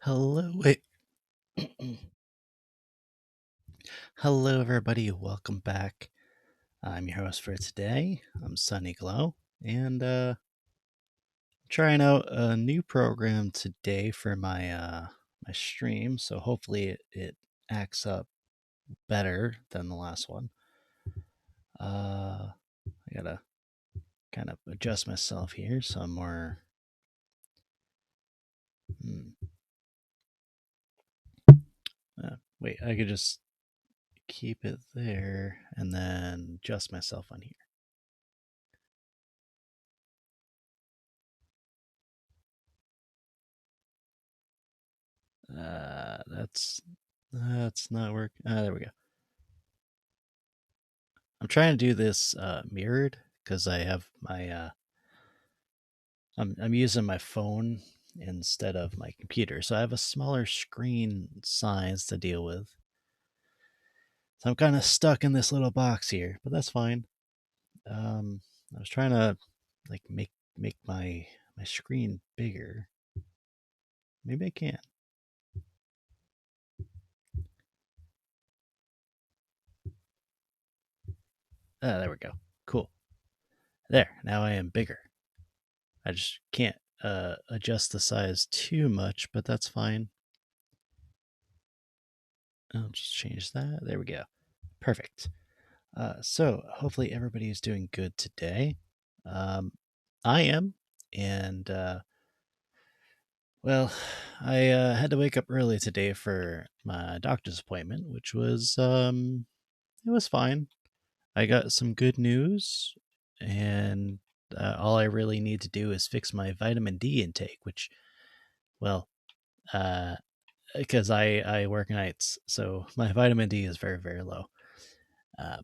Hello, wait. Hello, everybody. Welcome back. I'm your host for today. I'm Sunny Glow, and trying out a new program today for my stream. So hopefully it acts up better than the last one. I gotta kind of adjust myself here, so I'm more. Hmm, wait, I could just keep it there and then adjust myself on here. That's not working. There we go. I'm trying to do this mirrored because I have my I'm using my phone instead of my computer, so I have a smaller screen size to deal with. So I'm kind of stuck in this little box here, but that's fine. I was trying to like make my screen bigger. Maybe I can. Ah, there we go. Cool. There. Now I am bigger. I just can't adjust the size too much, but that's fine. I'll just change that. There we go. Perfect. So hopefully everybody is doing good today. Um, I am, and well, I had to wake up early today for my doctor's appointment, which was it was fine. I got some good news, and all I really need to do is fix my vitamin D intake, which, well, because I work nights, so my vitamin D is very low.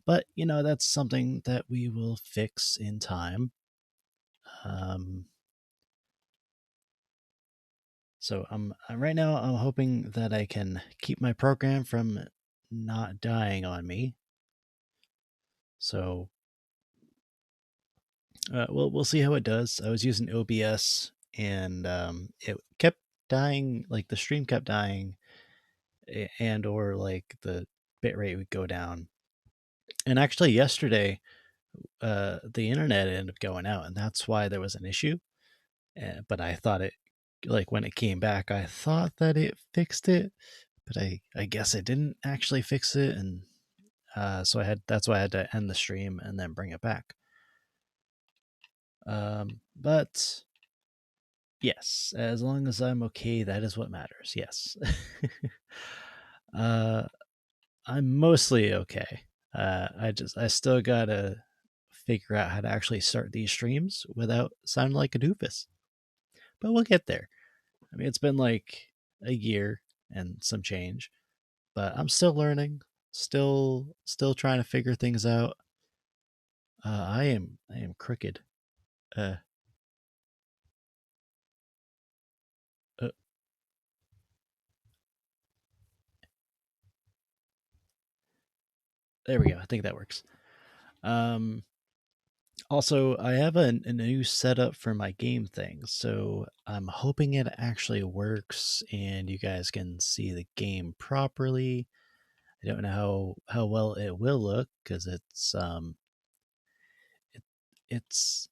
But that's something that we will fix in time. Um, so right now I'm hoping that I can keep my program from not dying on me. So we'll see how it does. I was using OBS and it kept dying, like the stream kept dying, and or like the bitrate would go down. And actually yesterday, the internet ended up going out, and that's why there was an issue. But I thought it, like when it came back, I thought that it fixed it, but I guess it didn't actually fix it, and so that's why I had to end the stream and then bring it back. But yes, as long as I'm okay, that is what matters. Yes. uh, I'm mostly okay. I still gotta figure out how to actually start these streams without sounding like a doofus, but we'll get there. I mean, it's been like a year and some change, but I'm still learning, still trying to figure things out. I am crooked. Uh, uh, there we go. I think that works. Um, Also, I have a new setup for my game thing, so I'm hoping it actually works and you guys can see the game properly. I don't know how well it will look because it, it's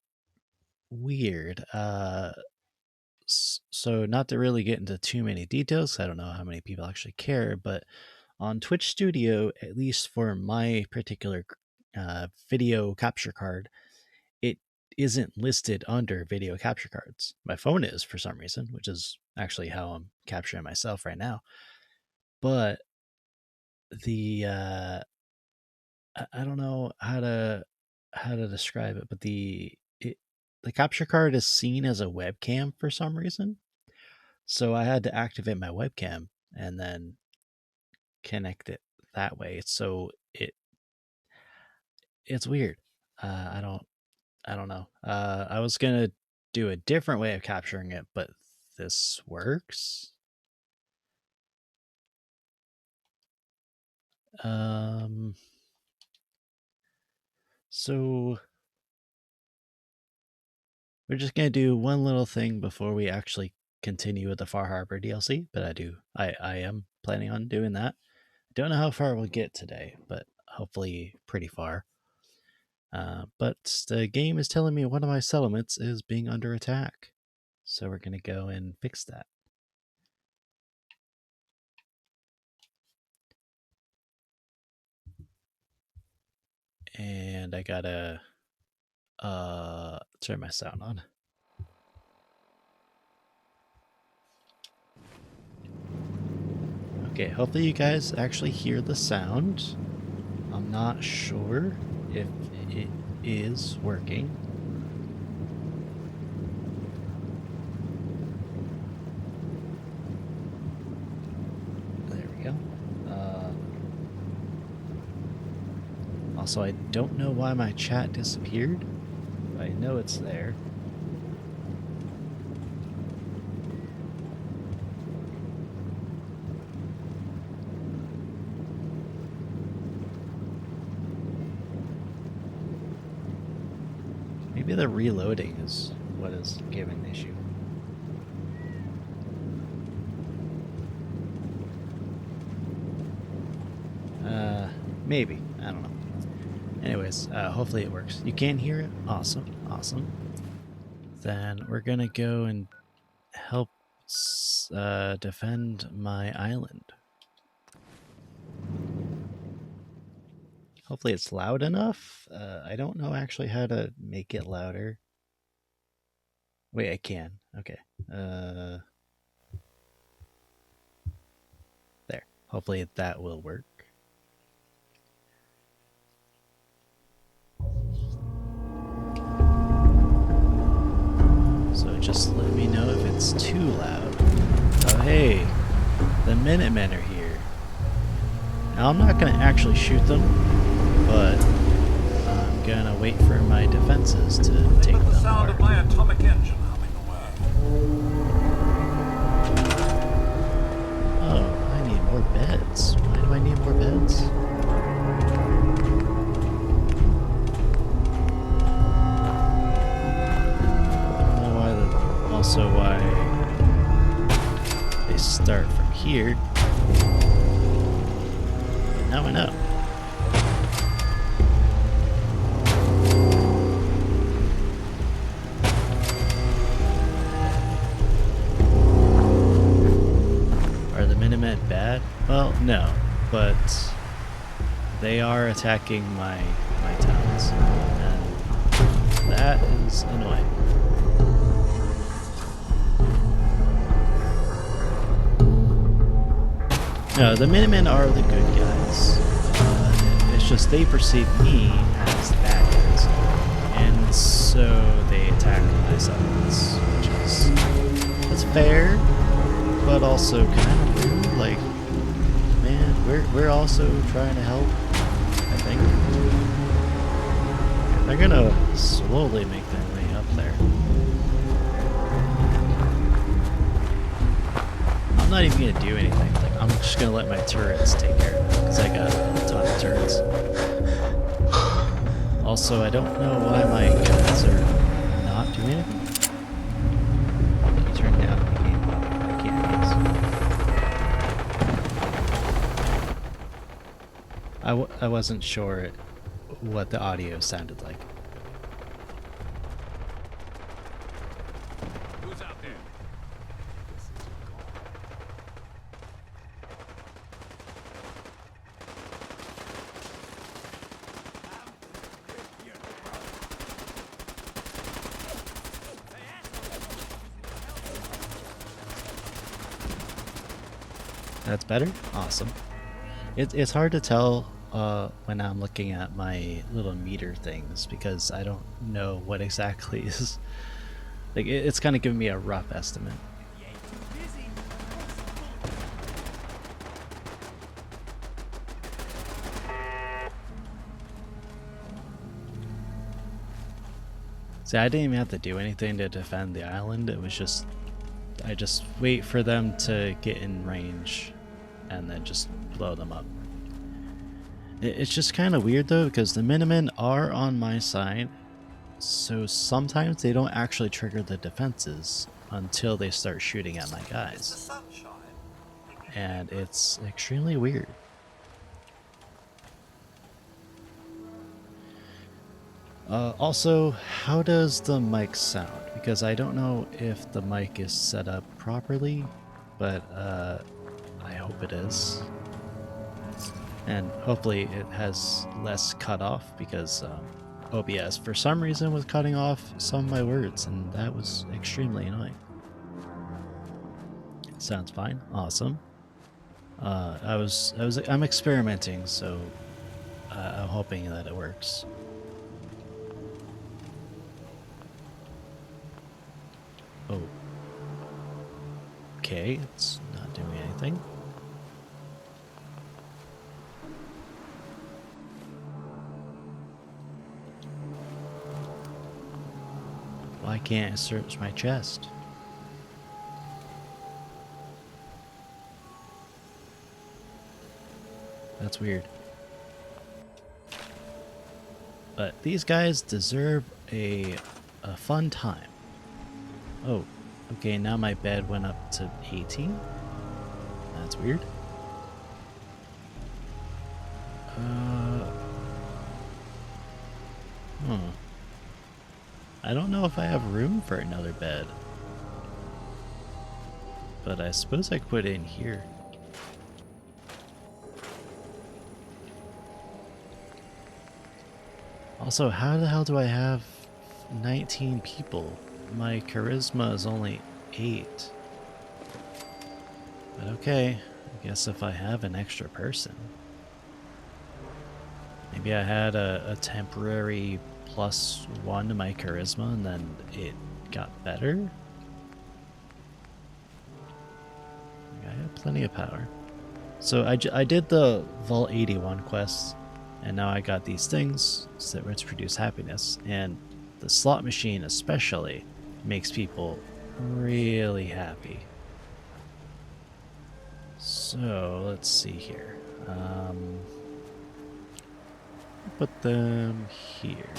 weird. So not to really get into too many details, I don't know how many people actually care, but on Twitch Studio, at least for my particular video capture card, it isn't listed under video capture cards. My phone is for some reason, which is actually how I'm capturing myself right now. But the I don't know how to describe it, but the capture card is seen as a webcam for some reason. So I had to activate my webcam and then connect it that way. So it's weird. I don't know. I was gonna do a different way of capturing it, but this works. Um, so we're just gonna do one little thing before we actually continue with the Far Harbor DLC, but I am planning on doing that. Don't know how far we'll get today, but hopefully pretty far. But the game is telling me one of my settlements is being under attack. So we're going to go and fix that. And I gotta turn my sound on. Okay, hopefully you guys actually hear the sound. I'm not sure if it is working. There we go. Also, I don't know why my chat disappeared, but I know it's there. Maybe the reloading is what is giving the issue. Maybe. I don't know. Anyways, hopefully it works. You can hear it? Awesome. Awesome. Then we're gonna go and help defend my island. Hopefully it's loud enough. I don't know actually how to make it louder. Wait, I can. Okay. There. Hopefully that will work. So just let me know if it's too loud. Oh hey, the Minutemen are here. Now I'm not going to actually shoot them, but I'm going to wait for my defenses to take them apart. The sound of my atomic engine humming away. Oh, I need more beds. Why do I need more beds? Also why they start from here. But now I know. Are the Minutemen bad? Well, no, but they are attacking my towns, and that is annoying. No, the Minutemen are the good guys. It's just they perceive me as the bad guys. And so they attack my settlements, which is... that's fair, but also kind of rude. Like, man, we're also trying to help, I think. They're gonna slowly make their way up there. I'm not even gonna do anything. Like, I'm just gonna let my turrets take care of it, because I got a ton of turrets. Also, I don't know why my guns are not doing anything. Can you turn down the game? I can't, I wasn't sure what the audio sounded like. That's better? Awesome. It's hard to tell when I'm looking at my little meter things, because I don't know what exactly is... like, it's kind of giving me a rough estimate. See, I didn't even have to do anything to defend the island. It was just... I just wait for them to get in range and then just blow them up. It's just kind of weird though, because the Minutemen are on my side, so sometimes they don't actually trigger the defenses until they start shooting at my Is the guys. sunshine? And it's extremely weird. Also, how does the mic sound? Because I don't know if the mic is set up properly, but I hope it is. And hopefully it has less cut off, because OBS for some reason was cutting off some of my words, and that was extremely annoying. Sounds fine. Awesome. I'm experimenting, so I'm hoping that it works. Oh. Okay, it's not doing anything. Why can't I search my chest? That's weird. But these guys deserve a fun time. Oh, okay, now my bed went up to 18? That's weird. I don't know if I have room for another bed. But I suppose I could put it in here. Also, how the hell do I have 19 people? My charisma is only 8. But okay, I guess if I have an extra person. Maybe I had a temporary +1 to my charisma and then it got better? I have plenty of power. So I did the Vault 81 quests, and now I got these things which produce happiness, and the slot machine especially makes people really happy. So let's see here. Put them here.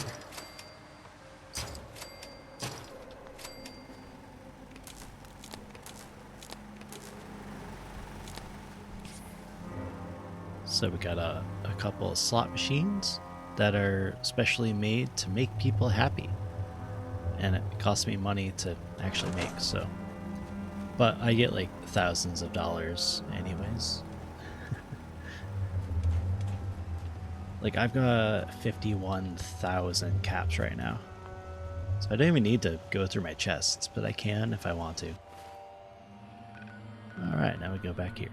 So we got a couple of slot machines that are specially made to make people happy. And it costs me money to actually make, so. But I get like thousands of dollars anyways. Like I've got 51,000 caps right now. So I don't even need to go through my chests, but I can if I want to. Alright, now we go back here.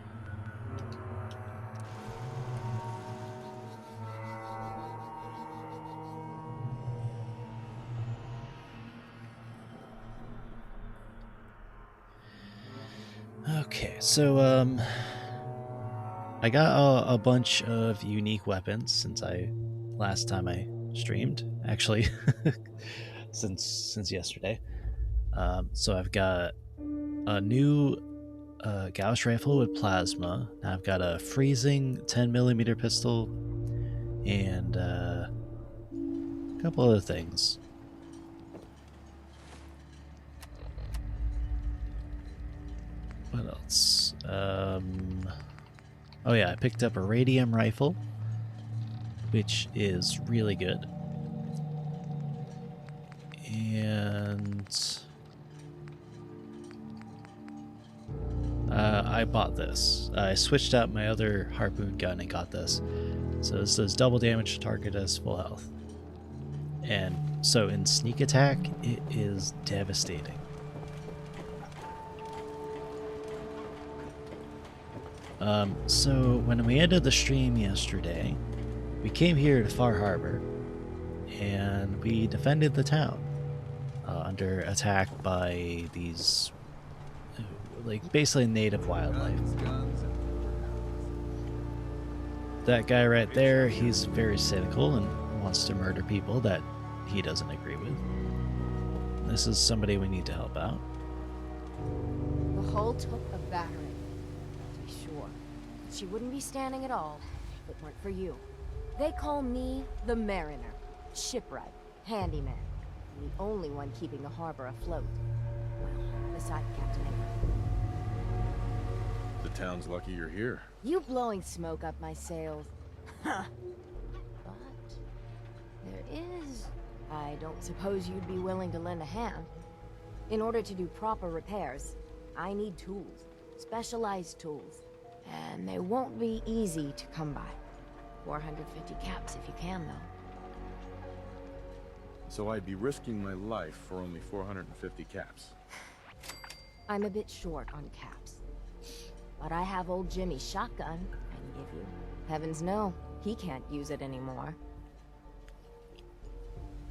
Okay, so I got a bunch of unique weapons since last time I streamed, actually, since yesterday. So I've got a new Gauss rifle with plasma. Now I've got a freezing 10mm pistol and a couple other things. What else? Oh yeah, I picked up a radium rifle, which is really good. And I bought this. I switched out my other Harpoon Gun and got this. So this does double damage to target as full health. And so in sneak attack, it is devastating. So when we ended the stream yesterday, we came here to Far Harbor, and we defended the town under attack by these, like, basically native wildlife. That guy right there, he's very cynical and wants to murder people that he doesn't agree with. This is somebody we need to help out. The hull took a battering, to be sure. She wouldn't be standing at all if it weren't for you. They call me the Mariner, shipwright, handyman, and the only one keeping the harbor afloat. Well, beside Captain Avery. The town's lucky you're here. You blowing smoke up my sails. Huh. But there is... I don't suppose you'd be willing to lend a hand. In order to do proper repairs, I need tools. Specialized tools. And they won't be easy to come by. 450 caps if you can, though. So I'd be risking my life for only 450 caps. I'm a bit short on caps. But I have old Jimmy's shotgun I can give you. Heavens no, he can't use it anymore.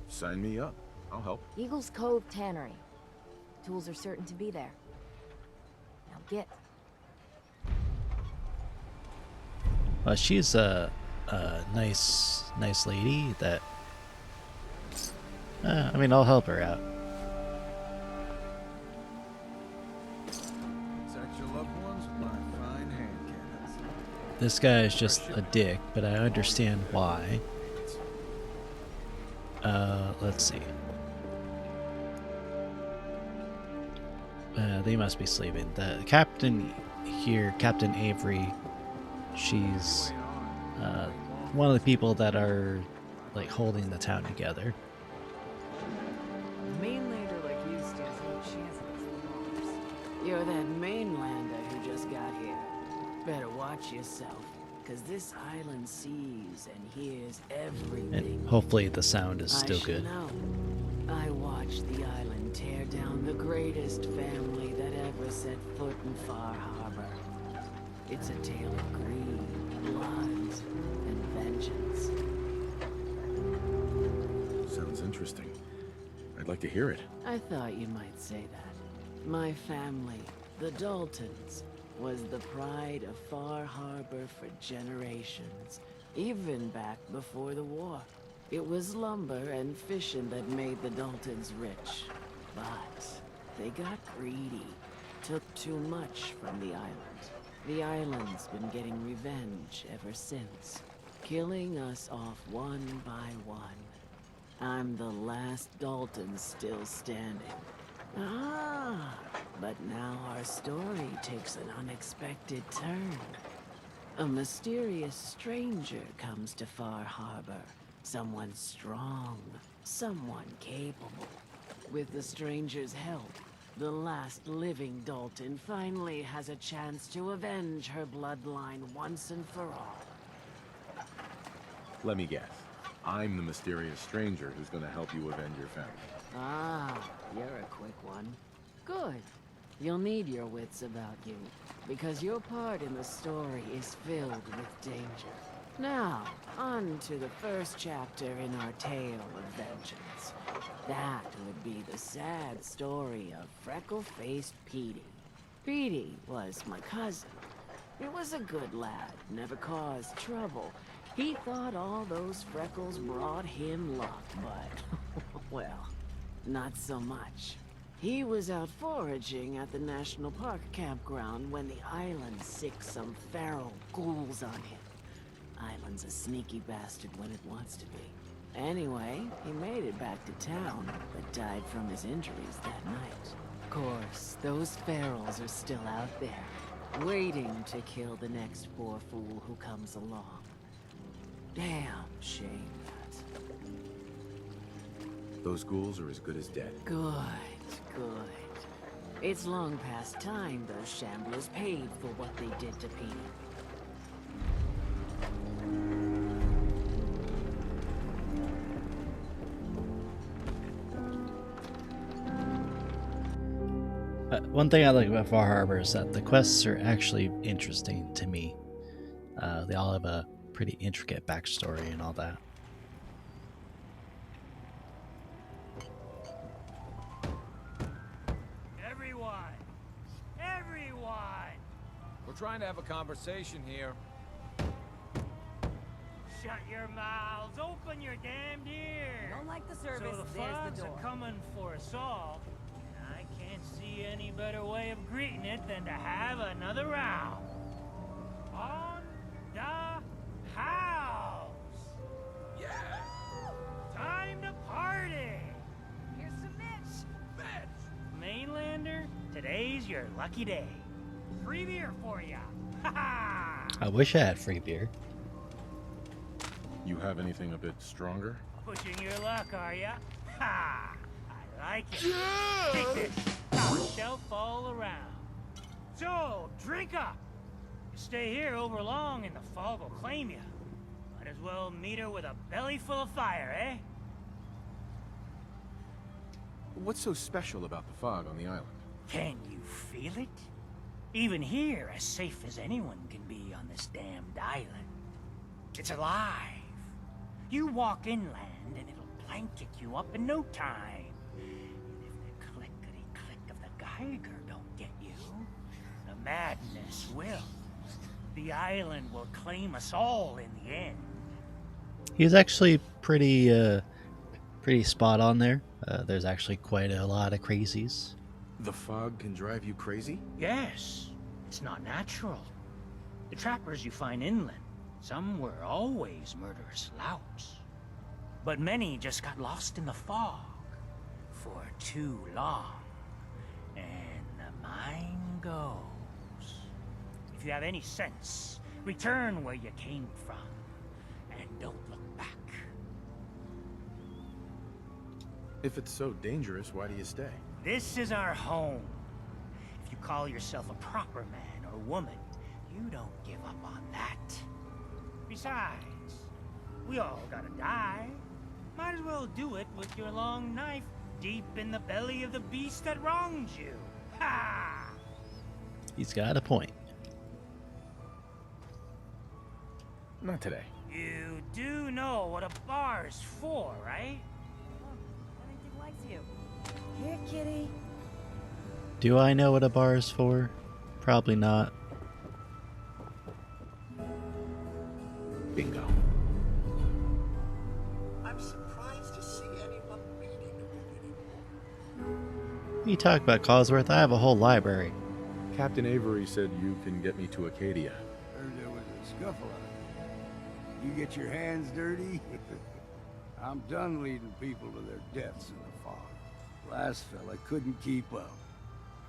Sign me up. I'll help. Eagle's Cove Tannery. Tools are certain to be there. Now get. She's a nice lady that... I mean, I'll help her out. Protect your loved ones with my fine hand cannons. This guy is just a dick, but I understand why. Let's see. They must be sleeping. The captain here, Captain Avery, she's one of the people that are like holding the town together. Mainlander like you stands no chance against the Mars. You're that mainlander who just got here. Better watch yourself, cause this island sees and hears everything. And hopefully the sound is still good. Know. I watched the island tear down the greatest family that ever set foot in Far Harbor. It's a tale of greed, blood, and vengeance. Sounds interesting. I'd like to hear it. I thought you might say that. My family, the Daltons, was the pride of Far Harbor for generations, even back before the war. It was lumber and fishing that made the Daltons rich. But they got greedy, took too much from the island. The island's been getting revenge ever since, killing us off one by one. I'm the last Dalton still standing. Ah, but now our story takes an unexpected turn. A mysterious stranger comes to Far Harbor. Someone strong, someone capable. With the stranger's help, the last living Dalton finally has a chance to avenge her bloodline once and for all. Let me guess. I'm the mysterious stranger who's gonna help you avenge your family. Ah, you're a quick one. Good. You'll need your wits about you, because your part in the story is filled with danger. Now, on to the first chapter in our tale of vengeance. That would be the sad story of Freckle-Faced Petey. Petey was my cousin. He was a good lad, never caused trouble. He thought all those freckles brought him luck, but, well, not so much. He was out foraging at the National Park campground when the island sicked some feral ghouls on him. Island's a sneaky bastard when it wants to be. Anyway, he made it back to town, but died from his injuries that night. Of course, those ferals are still out there, waiting to kill the next poor fool who comes along. Damn shame that. Those ghouls are as good as dead. Good, good. It's long past time those shamblers paid for what they did to Petey. One thing I like about Far Harbor is that the quests are actually interesting to me. They all have a pretty intricate backstory and all that. Everyone! Everyone! We're trying to have a conversation here. Shut your mouths! Open your damned ears! Don't like the service, So the there's frogs the door. are coming for us all. And I can't see any better way of greeting it than to have another round. On the house! Yeah! Time to party! Here's some Mitch. Mainlander, today's your lucky day. Free beer for ya. Ha ha! I wish I had free beer. You have anything a bit stronger? Pushing your luck, are ya? Ha! I like it. Take this. Top shelf all around. So, drink up. You stay here over long and the fog will claim you. Might as well meet her with a belly full of fire, eh? What's so special about the fog on the island? Can you feel it? Even here, as safe as anyone can be on this damned island. It's alive. You walk inland and it'll blanket you up in no time. And if the clickety-click of the Geiger don't get you, the madness will. The island will claim us all in the end. He's actually pretty spot on there. There's actually quite a lot of crazies. The fog can drive you crazy? Yes, it's not natural. The trappers you find inland, some were always murderous louts. But many just got lost in the fog for too long. And the mind goes. If you have any sense, return where you came from. And don't look back. If it's so dangerous, why do you stay? This is our home. If you call yourself a proper man or woman, you don't give up on that. Besides, we all gotta die. Might as well do it with your long knife deep in the belly of the beast that wronged you. Ha! He's got a point. Not today. You do know what a bar's for, right? I think he likes you. Here, kitty. Do I know what a bar is for? Probably not. Bingo. I'm surprised to see anyone reading it anymore. You talk about Cosworth, I have a whole library. Captain Avery said you can get me to Acadia. Heard there was a scuffle out there. You get your hands dirty? I'm done leading people to their deaths in the fog. Last fella couldn't keep up.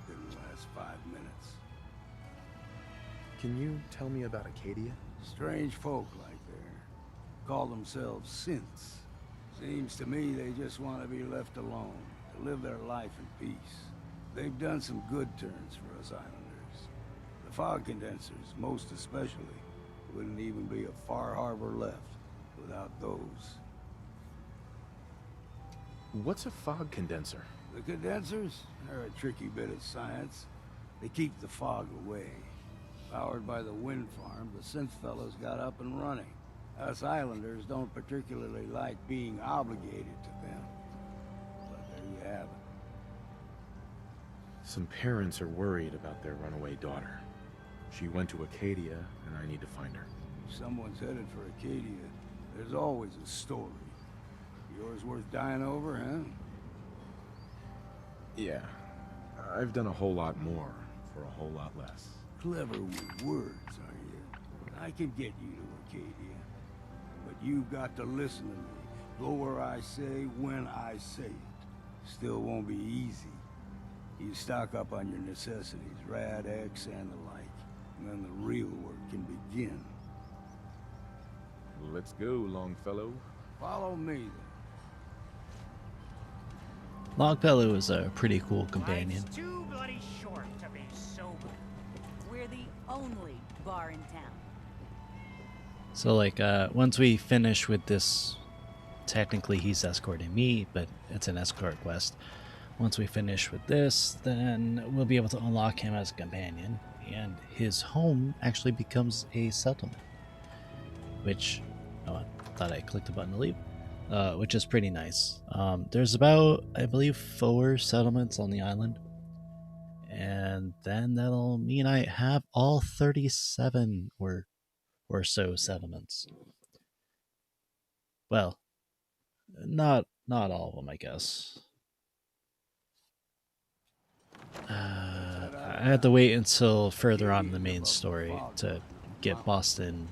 Didn't last 5 minutes. Can you tell me about Acadia? Strange folk like there. Call themselves synths. Seems to me they just want to be left alone, to live their life in peace. They've done some good turns for us islanders. The fog condensers, most especially, wouldn't even be a far harbor left without those. What's a fog condenser? The condensers are a tricky bit of science. They keep the fog away. Powered by the wind farm, the synth fellows got up and running. Us islanders don't particularly like being obligated to them. But there you have it. Some parents are worried about their runaway daughter. She went to Acadia, and I need to find her. If someone's headed for Acadia, there's always a story. Yours worth dying over, huh? Yeah. I've done a whole lot more for a whole lot less. Clever with words, are you? I can get you to Acadia. But you've got to listen to me. Go where I say, when I say it. Still won't be easy. You stock up on your necessities, Rad X and the like. And then the real work can begin. Let's go, Longfellow. Follow me, then. Longfellow is a pretty cool companion. Life's too bloody short to be sober. We're the only bar in town. So like once we finish with this, technically he's escorting me, but it's an escort quest. Once we finish with this, then we'll be able to unlock him as a companion, and his home actually becomes a settlement. Which, oh, I thought I clicked the button to leave. Which is pretty nice. There's about, I believe, 4 settlements on the island. And then that'll mean I have all 37 or so settlements. Well, not all of them, I guess. I had to wait until further on in the main story to get Boston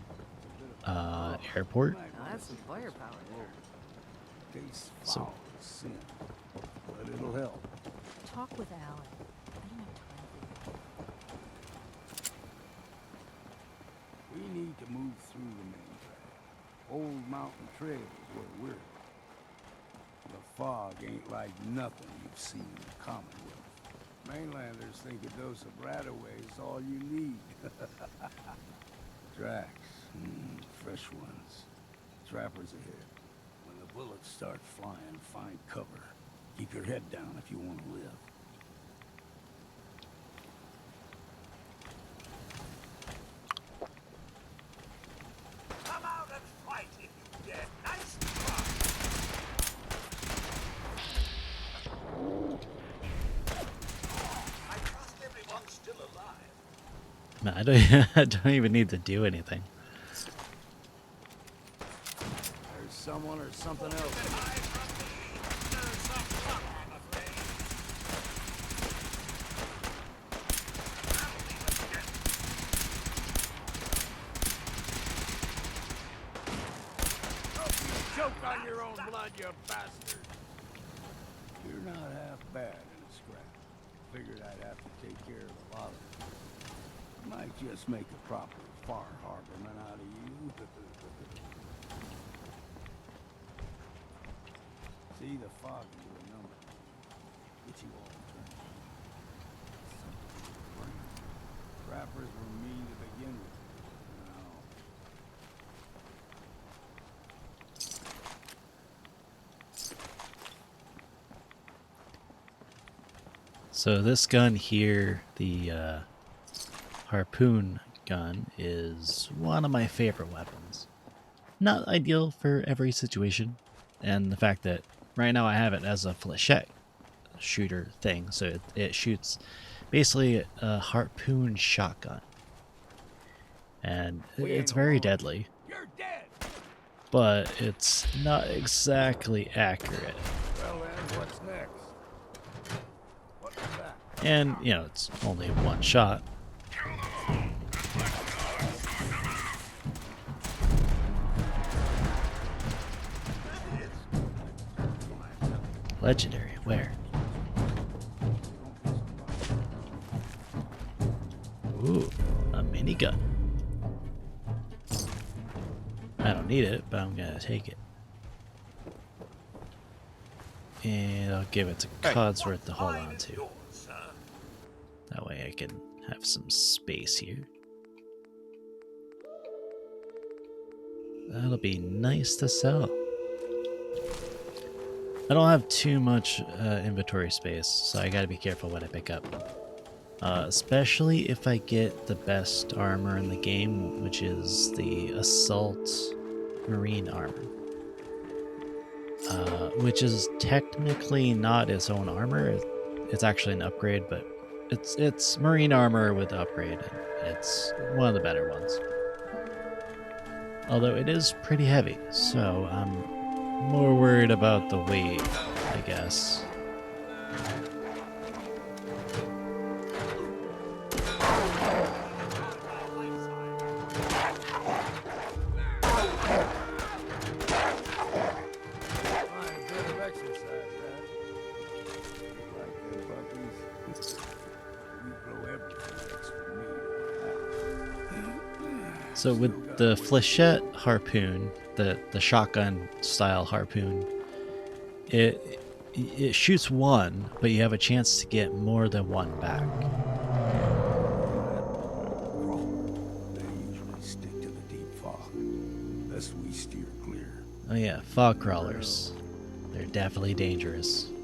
Airport. Now that's some firepower there. Case So- foul sin. But it'll help. Talk with Alan. I don't have time trails where we're. The fog ain't like nothing you've seen in the Commonwealth. Mainlanders think a dose of Radaway is all you need. Tracks, fresh ones. Trappers ahead. When the bullets start flying, find cover. Keep your head down if you want to live. Come out and fight if you dare. Nice try. I trust everyone's still alive. Man, I don't, I don't even need to do anything. There's someone or something else. Choke on your own blood, you bastard. You're not half bad in a scrap. Figured I'd have to take care of a lot of them. Might just make a proper far harborman out of you. See, the fog is a number. Get you all turned. Trappers were mean to begin with. So this gun here, the Harpoon Gun, is one of my favorite weapons. Not ideal for every situation, and the fact that right now I have it as a flechette shooter thing, so it shoots basically a harpoon shotgun. And it's very deadly, You're dead. but it's not exactly accurate. Well then, what's next? What's that? And, you know, it's only one shot. Legendary, where? Ooh, a minigun. I don't need it, but I'm gonna take it. And I'll give it to Codsworth to hold on to. That way I can have some space here. That'll be nice to sell. I don't have too much inventory space, so I gotta be careful what I pick up. Especially if I get the best armor in the game, which is the Assault Marine Armor. Which is technically not its own armor. It's actually an upgrade, but it's Marine Armor with upgrade. It's one of the better ones. Although it is pretty heavy, so I'm more worried about the weight, I guess. So with the flechette harpoon, the shotgun style harpoon, it shoots one, but you have a chance to get more than one back. They usually stick to the deep fog. Thus we steer clear. Oh yeah, fog crawlers. They're definitely dangerous. When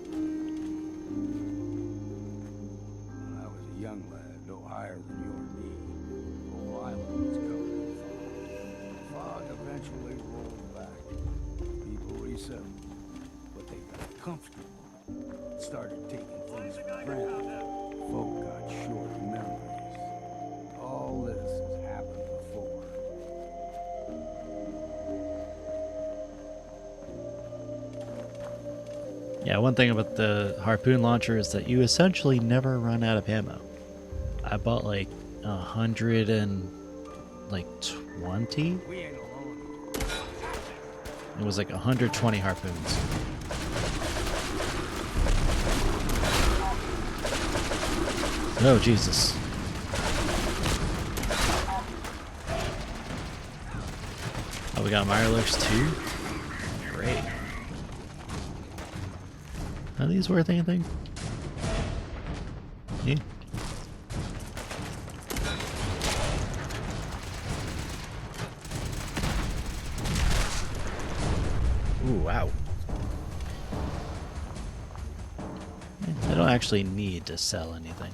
I was a young lad, no higher than your knee, the whole island was covered in fog. Fog eventually rolled back. People resettled, but they got comfortable. Started taking things for granted. Folk got short memories. All this has happened before. Yeah, one thing about the harpoon launcher is that you essentially never run out of ammo. I bought like 120. We ain't alone. It was like 120 harpoons. Oh, Jesus. Oh, we got Mirelurks too? Are these worth anything? Yeah. Ooh, wow. I don't actually need to sell anything.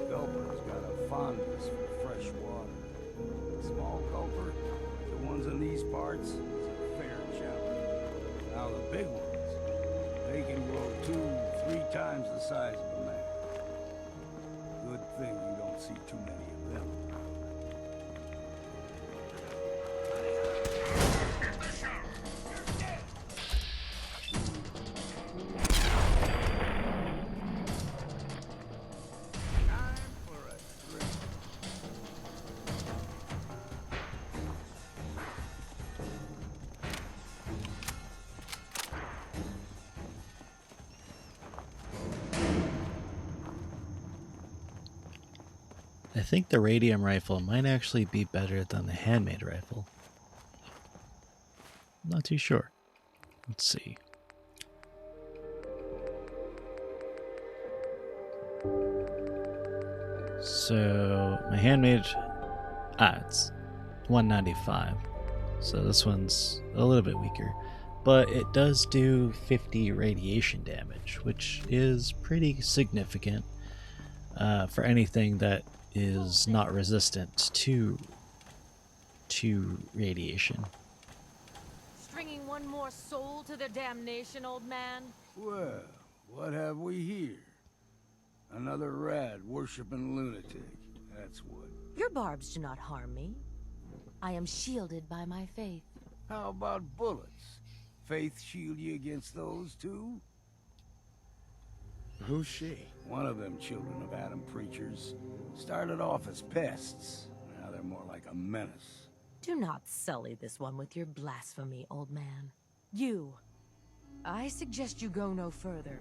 Gulper's got a fondness for fresh water. Small gulper, the ones in these parts, is a fair challenge. Now the big ones, they can grow 2-3 times the size of a man. Good thing you don't see too many of them. Time for a drink. I think the radium rifle might actually be better than the handmade rifle. Not too sure. Let's see. So my handmade, it's 195. So this one's a little bit weaker, but it does do 50 radiation damage, which is pretty significant for anything that is not resistant to radiation. Stringing one more soul to their damnation, old man? Well, what have we here? Another rad worshipping lunatic. That's what. Your barbs do not harm me. I am shielded by my faith. How about bullets? Faith shield you against those too? Who's she? One of them children of Adam preachers started off as pests. Now they're more like a menace. Do not sully this one with your blasphemy, old man. You. I suggest you go no further.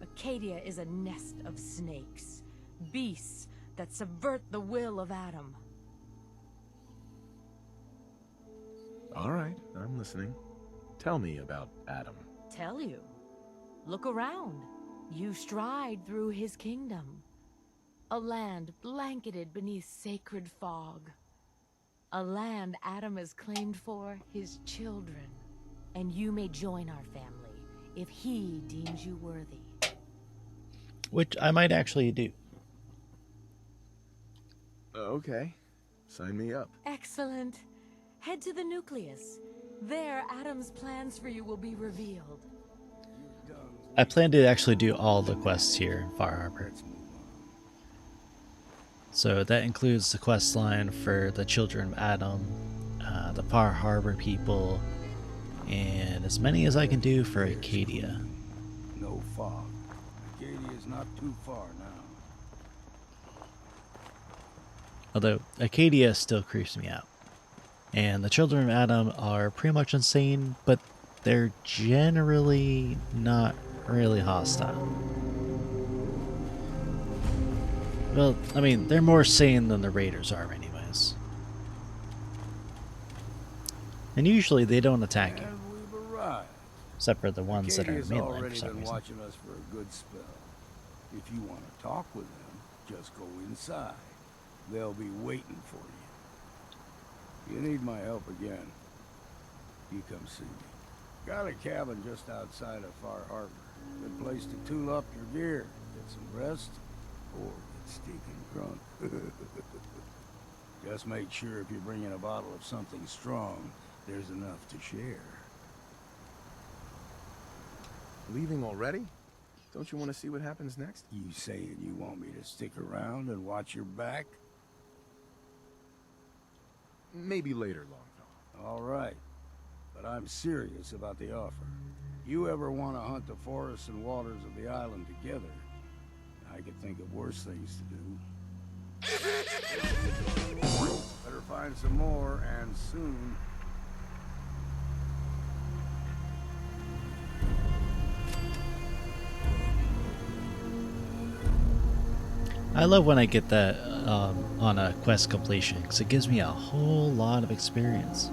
Acadia is a nest of snakes. Beasts that subvert the will of Adam. All right, I'm listening. Tell me about Adam. Tell you. Look around. You stride through his kingdom. A land blanketed beneath sacred fog. A land Adam has claimed for his children. And you may join our family if he deems you worthy. Which I might actually do. Okay, sign me up. Excellent. Head to the nucleus. There, Adam's plans for you will be revealed. I plan to actually do all the quests here in Far Harbor. So that includes the quest line for the children of Adam, the Far Harbor people, and as many as I can do for Acadia. No fog. Acadia's not too far now. Although Acadia still creeps me out. And the children of Adam are pretty much insane, but they're generally not really hostile. Well, I mean, they're more sane than the raiders are anyways. And usually they don't attack you. And we've arrived. Except for the ones that are Acadia's mainline for already some been reason. watching us for a good spell. If you want to talk with them, just go inside. They'll be waiting for you. You need my help again, you come see me. Got a cabin just outside of Far Harbor. Good place to tool up your gear, get some rest, or get stinking drunk. Just make sure if you're bringing a bottle of something strong, there's enough to share. Leaving already? Don't you want to see what happens next? You saying you want me to stick around and watch your back? Maybe later, Longfellow. All right, but I'm serious about the offer. You ever want to hunt the forests and waters of the island together, I could think of worse things to do. Better find some more, and soon. I love when I get that on a quest completion, because it gives me a whole lot of experience.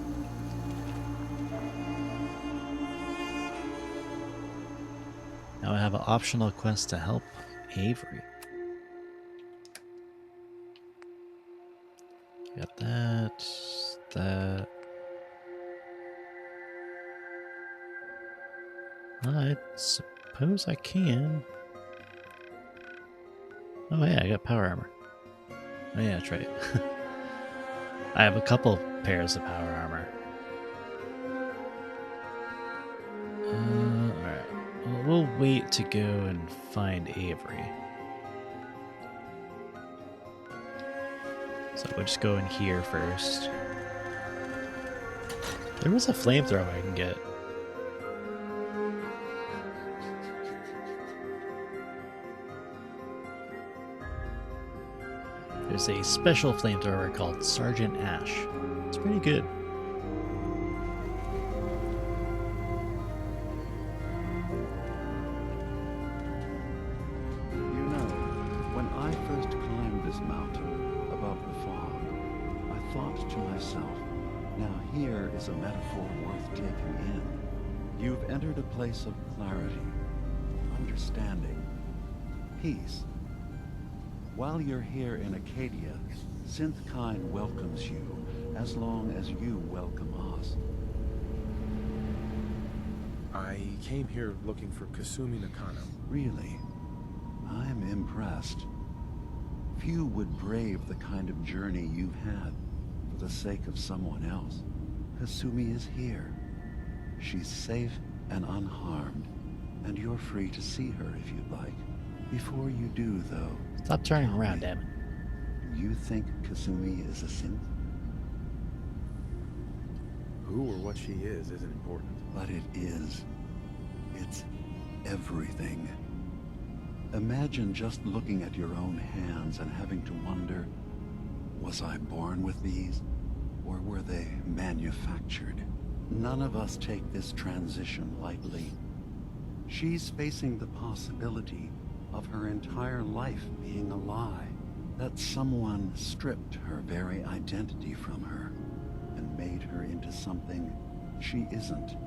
Now I have an optional quest to help Avery. Got that, that. I suppose I can. Oh yeah, I got power armor. Oh yeah, that's right. I have a couple pairs of power armor. Alright. Well, we'll wait to go and find Avery. So we'll just go in here first. There was a flamethrower I can get. There's a special flamethrower called Sergeant Ash. It's pretty good. You know, when I first climbed this mountain above the fog, I thought to myself, now here is a metaphor worth taking in. You've entered a place of clarity, understanding, peace. While you're here in Acadia, Synthkind welcomes you as long as you welcome us. I came here looking for Kasumi Nakano. Really? I'm impressed. Few would brave the kind of journey you've had for the sake of someone else. Kasumi is here. She's safe and unharmed, and you're free to see her if you'd like. Before you do, though... Stop turning around, damn it. Do you think Kasumi is a synth? Who or what she is isn't important. But it is. It's everything. Imagine just looking at your own hands and having to wonder, was I born with these, or were they manufactured? None of us take this transition lightly. She's facing the possibility of her entire life being a lie, that someone stripped her very identity from her and made her into something she isn't.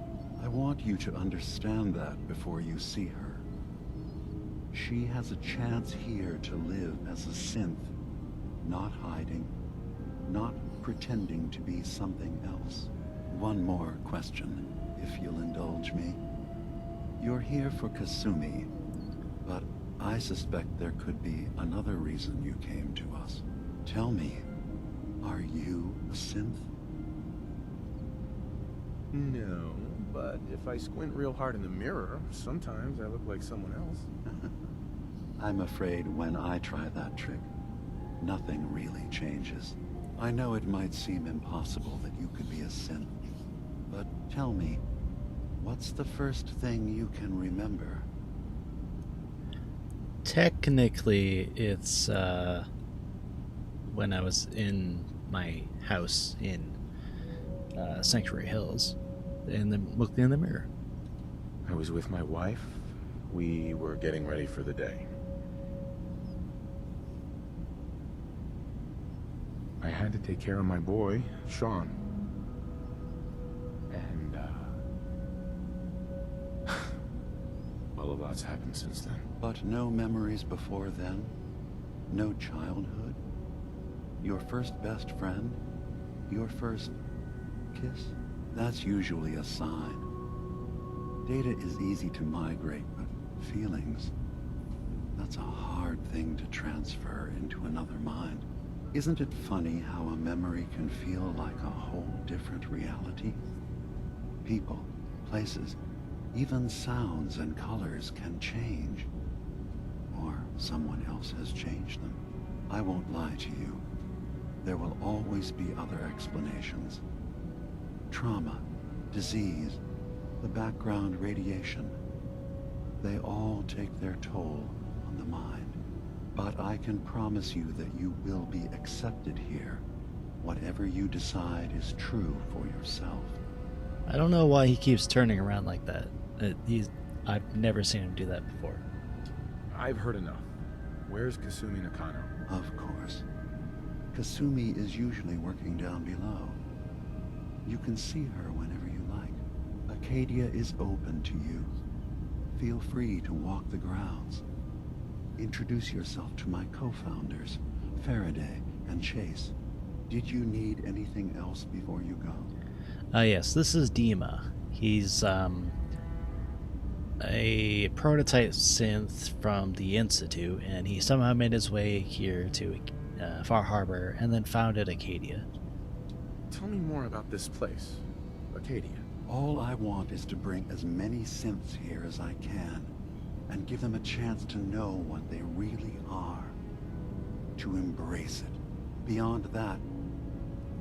I want you to understand that before you see her. She has a chance here to live as a synth, not hiding, not pretending to be something else. One more question, if you'll indulge me. You're here for Kasumi, but I suspect there could be another reason you came to us. Tell me, are you a synth? No, but if I squint real hard in the mirror, sometimes I look like someone else. I'm afraid when I try that trick, nothing really changes. I know it might seem impossible that you could be a synth, but tell me, what's the first thing you can remember? Technically, it's when I was in my house in Sanctuary Hills, and then looking in the mirror. I was with my wife. We were getting ready for the day. I had to take care of my boy, Sean. And, well, a lot's happened since then. But no memories before then? No childhood? Your first best friend? Your first kiss? That's usually a sign. Data is easy to migrate, but feelings... that's a hard thing to transfer into another mind. Isn't it funny how a memory can feel like a whole different reality? People, places, even sounds and colors can change. Or someone else has changed them. I won't lie to you. There will always be other explanations. Trauma, disease, the background radiation. They all take their toll on the mind. But I can promise you that you will be accepted here. Whatever you decide is true for yourself. I don't know why he keeps turning around like that. I've never seen him do that before. I've heard enough. Where's Kasumi Nakano? Of course. Kasumi is usually working down below. You can see her whenever you like. Acadia is open to you. Feel free to walk the grounds. Introduce yourself to my co-founders, Faraday and Chase. Did you need anything else before you go? Yes, this is Dima. He's a prototype synth from the Institute, and he somehow made his way here to Far Harbor and then founded Acadia. Tell me more about this place, Acadia. All I want is to bring as many synths here as I can, and give them a chance to know what they really are. To embrace it. Beyond that,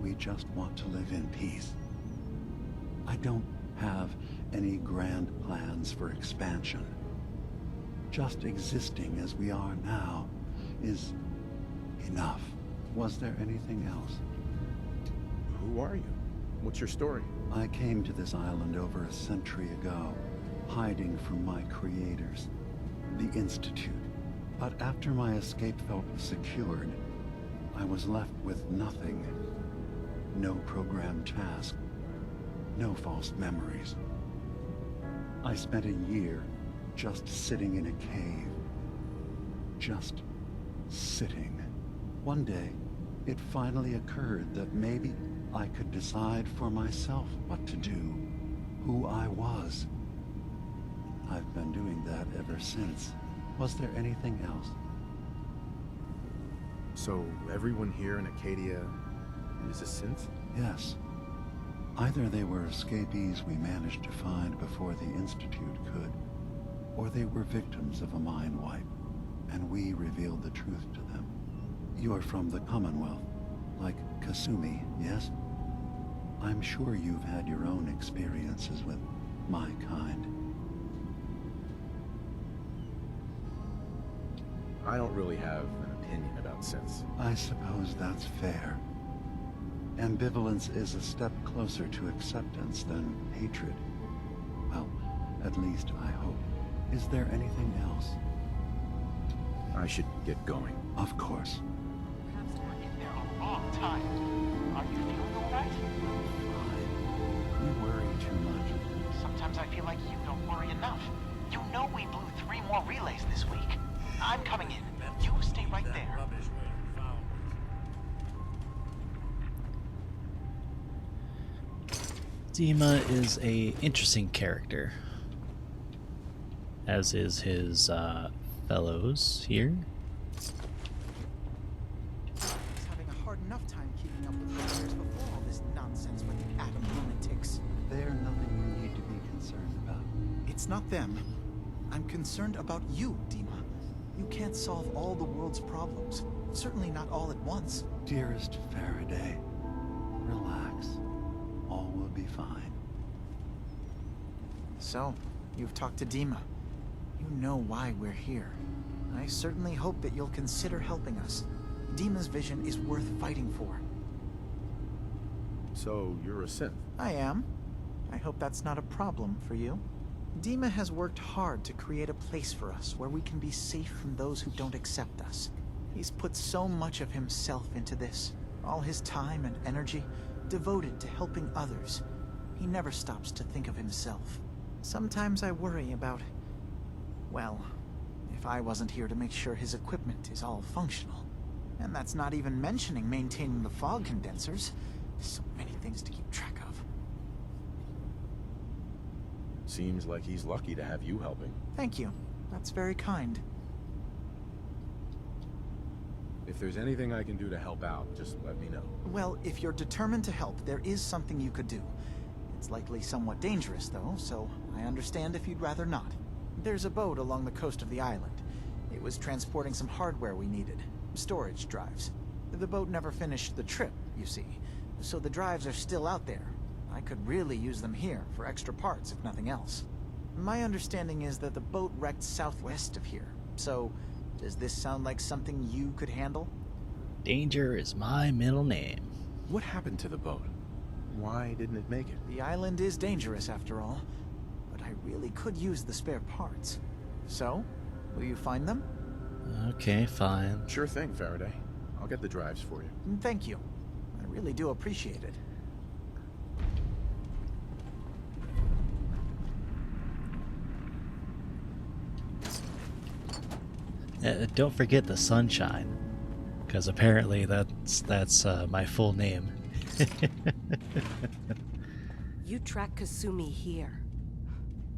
we just want to live in peace. I don't have any grand plans for expansion. Just existing as we are now is enough. Was there anything else? Who are you? What's your story? I came to this island over a century ago, hiding from my creators, the Institute. But after my escape felt secured, I was left with nothing. No programmed task. No false memories. I spent a year just sitting in a cave. Just sitting. One day, it finally occurred that maybe I could decide for myself what to do, who I was. I've been doing that ever since. Was there anything else? So, everyone here in Acadia is a synth? Yes. Either they were escapees we managed to find before the Institute could, or they were victims of a mind wipe, and we revealed the truth to them. You're from the Commonwealth, like Kasumi, yes? I'm sure you've had your own experiences with my kind. I don't really have an opinion about synths. I suppose that's fair. Ambivalence is a step closer to acceptance than hatred. Well, at least I hope. Is there anything else? I should get going. Of course. Perhaps we're in there a long time. Are you feeling all right? Fine. You worry too much. Sometimes I feel like you don't worry enough. You know we blew 3 more relays this week. I'm coming in. You stay right there. Dima is a interesting character, as is his fellows here. I was having a hard enough time keeping up with the players before all this nonsense with the atom lunatics. There's nothing you need to be concerned about. It's not them. I'm concerned about you, Dima. You can't solve all the world's problems. Certainly not all at once. Dearest Faraday, relax. All will be fine. So, you've talked to Dima. You know why we're here. I certainly hope that you'll consider helping us. Dima's vision is worth fighting for. So, you're a synth? I am. I hope that's not a problem for you. Dima has worked hard to create a place for us where we can be safe from those who don't accept us. He's put so much of himself into this, all his time and energy devoted to helping others. He never stops to think of himself. Sometimes I worry about, well, if I wasn't here to make sure his equipment is all functional. And that's not even mentioning maintaining the fog condensers. So many things to keep track of. Seems like he's lucky to have you helping. Thank you. That's very kind. If there's anything I can do to help out, just let me know. Well, if you're determined to help, there is something you could do. It's likely somewhat dangerous, though, so I understand if you'd rather not. There's a boat along the coast of the island. It was transporting some hardware we needed. Storage drives. The boat never finished the trip, you see, so the drives are still out there. I could really use them here for extra parts, if nothing else. My understanding is that the boat wrecked southwest of here, so does this sound like something you could handle? Danger is my middle name. What happened to the boat? Why didn't it make it? The island is dangerous, after all, but I really could use the spare parts. So, will you find them? Okay, fine. Sure thing, Faraday. I'll get the drives for you. Thank you. I really do appreciate it. Don't forget the sunshine, because apparently that's my full name. You track Kasumi here.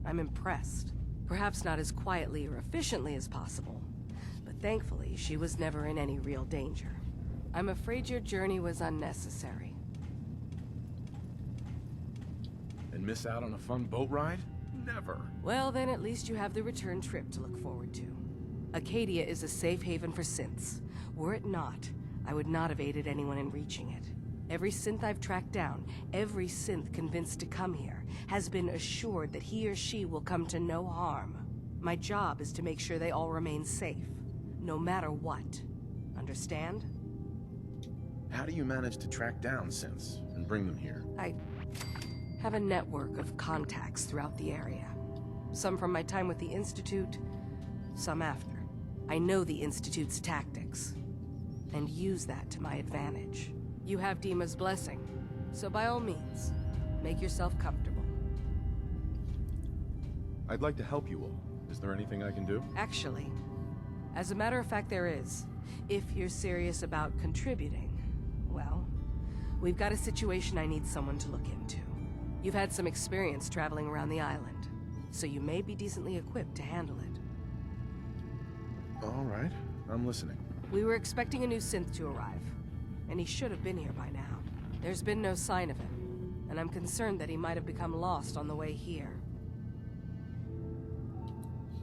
I'm impressed. Perhaps not as quietly or efficiently as possible, but thankfully she was never in any real danger. I'm afraid your journey was unnecessary. And miss out on a fun boat ride? Never. Well, then at least you have the return trip to look forward to. Acadia is a safe haven for synths. Were it not, I would not have aided anyone in reaching it. Every synth I've tracked down, every synth convinced to come here, has been assured that he or she will come to no harm. My job is to make sure they all remain safe, no matter what. Understand? How do you manage to track down synths and bring them here? I have a network of contacts throughout the area. Some from my time with the Institute, some after. I know the Institute's tactics, and use that to my advantage. You have Dima's blessing, so by all means, make yourself comfortable. I'd like to help you all. Is there anything I can do? Actually, as a matter of fact, there is. If you're serious about contributing, well, we've got a situation I need someone to look into. You've had some experience traveling around the island, so you may be decently equipped to handle it. All right, I'm listening. We were expecting a new synth to arrive, and he should have been here by now. There's been no sign of him, and I'm concerned that he might have become lost on the way here.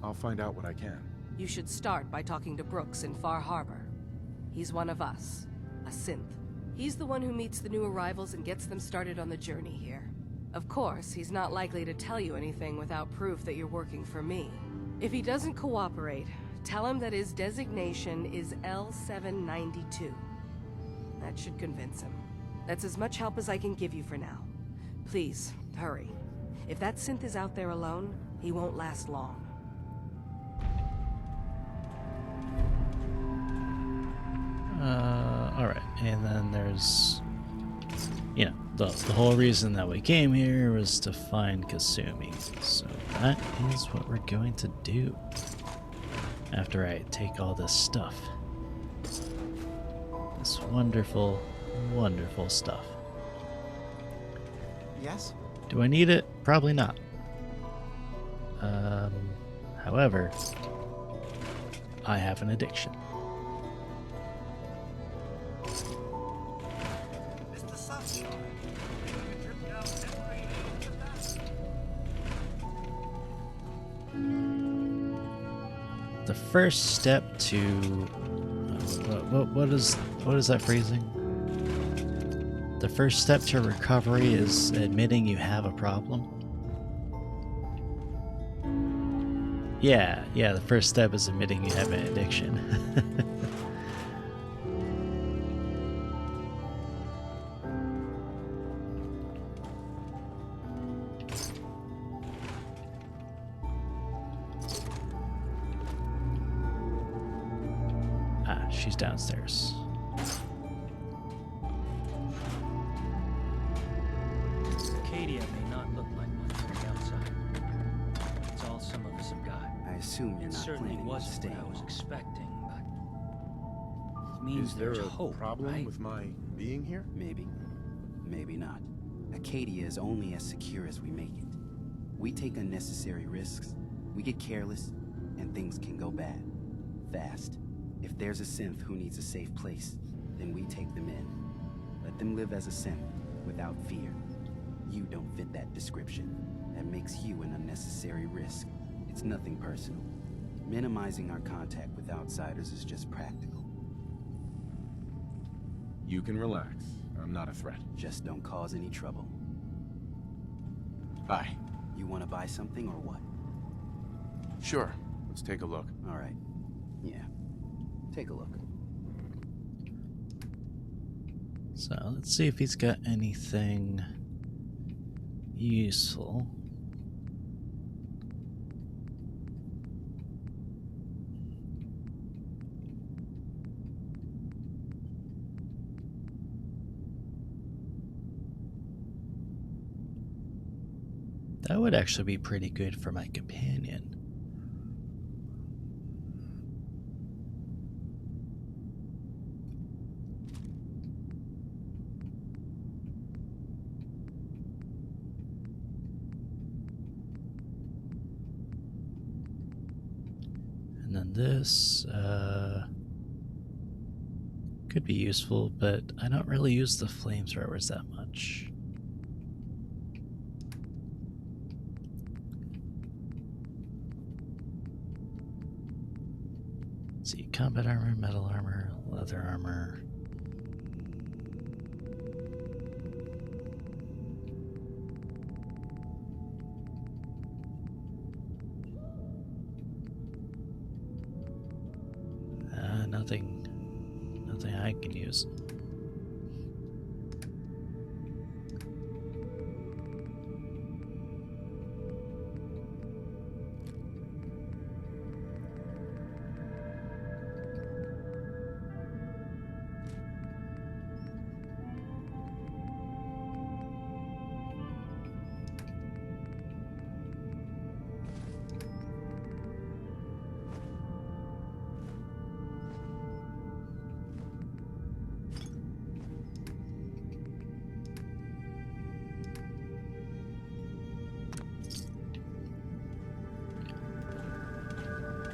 I'll find out what I can. You should start by talking to Brooks in Far Harbor. He's one of us, a synth. He's the one who meets the new arrivals and gets them started on the journey here. Of course, he's not likely to tell you anything without proof that you're working for me. If he doesn't cooperate, tell him that his designation is L792. That should convince him. That's as much help as I can give you for now. Please, hurry. If that synth is out there alone, he won't last long. Alright, and then there's, you know, the whole reason that we came here was to find Kasumi. So that is what we're going to do after I take all this stuff. This wonderful, wonderful stuff. Yes? Do I need it? Probably not. However, I have an addiction. The first step to what is that phrasing? The first step to recovery is admitting you have a problem. Yeah, the first step is admitting you have an addiction. She's downstairs. Acadia may not look like much from the outside. It's all some of us have got. I assume you're It not certainly planning on wasn't staying. what I was expecting, but it means Is there there's a hope, problem right? with my being here? Maybe. Maybe not. Acadia is only as secure as we make it. We take unnecessary risks, we get careless, and things can go bad. Fast. If there's a synth who needs a safe place, then we take them in. Let them live as a synth, without fear. You don't fit that description. That makes you an unnecessary risk. It's nothing personal. Minimizing our contact with outsiders is just practical. You can relax. I'm not a threat. Just don't cause any trouble. Bye. You want to buy something or what? Sure. Let's take a look. All right. Yeah. Take a look. So let's see if he's got anything useful. That would actually be pretty good for my companion. And then this could be useful, but I don't really use the flamethrowers that much. Let's see, combat armor, metal armor, leather armor. Nothing I can use.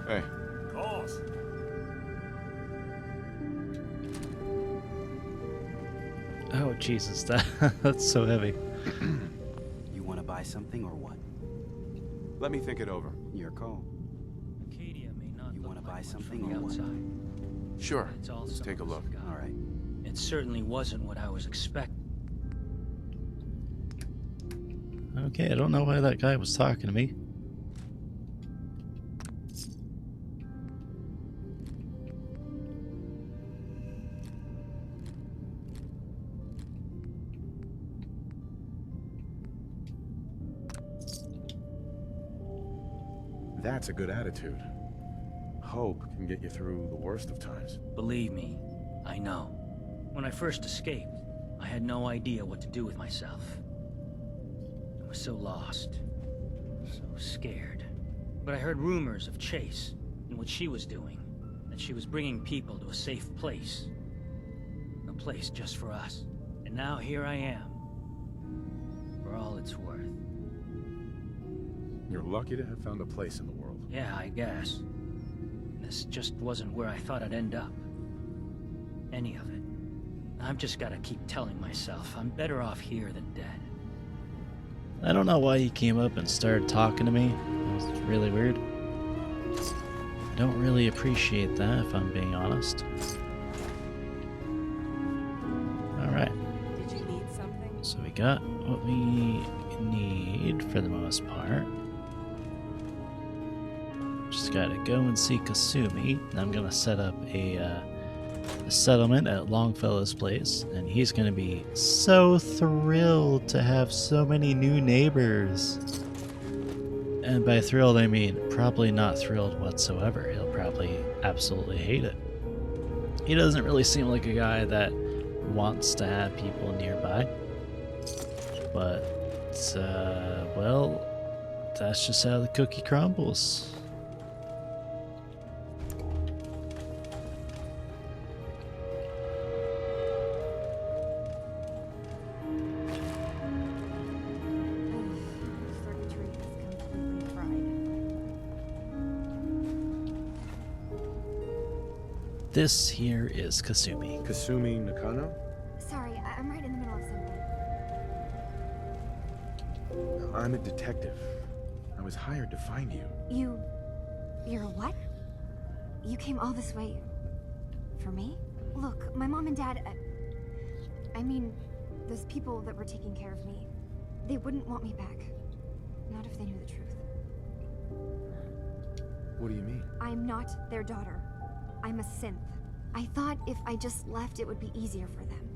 Hey. Calls. Oh Jesus, that's so heavy. You want to buy something or what? Let me think it over. Your call. Acadia may not You want to look buy like much something from the or what? outside. Sure. It's all Let's take a look. All right. It certainly wasn't what I was expecting. Okay, I don't know why that guy was talking to me. That's a good attitude. Hope can get you through the worst of times. Believe me, I know. When I first escaped, I had no idea what to do with myself. I was so lost, so scared. But I heard rumors of Chase and what she was doing, that she was bringing people to a safe place. A place just for us. And now here I am, for all it's worth. You're lucky to have found a place in the world. Yeah, I guess. This just wasn't where I thought I'd end up. Any of it. I've just gotta keep telling myself I'm better off here than dead. I don't know why he came up and started talking to me. It was really weird. I don't really appreciate that, if I'm being honest. Alright. Did you need something? So we got what we need for the most part. Just gotta go and see Kasumi. I'm gonna set up a settlement at Longfellow's place, and he's gonna be so thrilled to have so many new neighbors. And by thrilled, I mean probably not thrilled whatsoever. He'll probably absolutely hate it. He doesn't really seem like a guy that wants to have people nearby. But, well, that's just how the cookie crumbles. Circuitry is completely fried. This here is Kasumi. Kasumi Nakano? Sorry, I'm right in the middle of something. I'm a detective. I was hired to find you. You're what? You came all this way for me? Look, my mom and dad, I mean, those people that were taking care of me, they wouldn't want me back. Not if they knew the truth. What do you mean? I'm not their daughter. I'm a synth. I thought if I just left, it would be easier for them.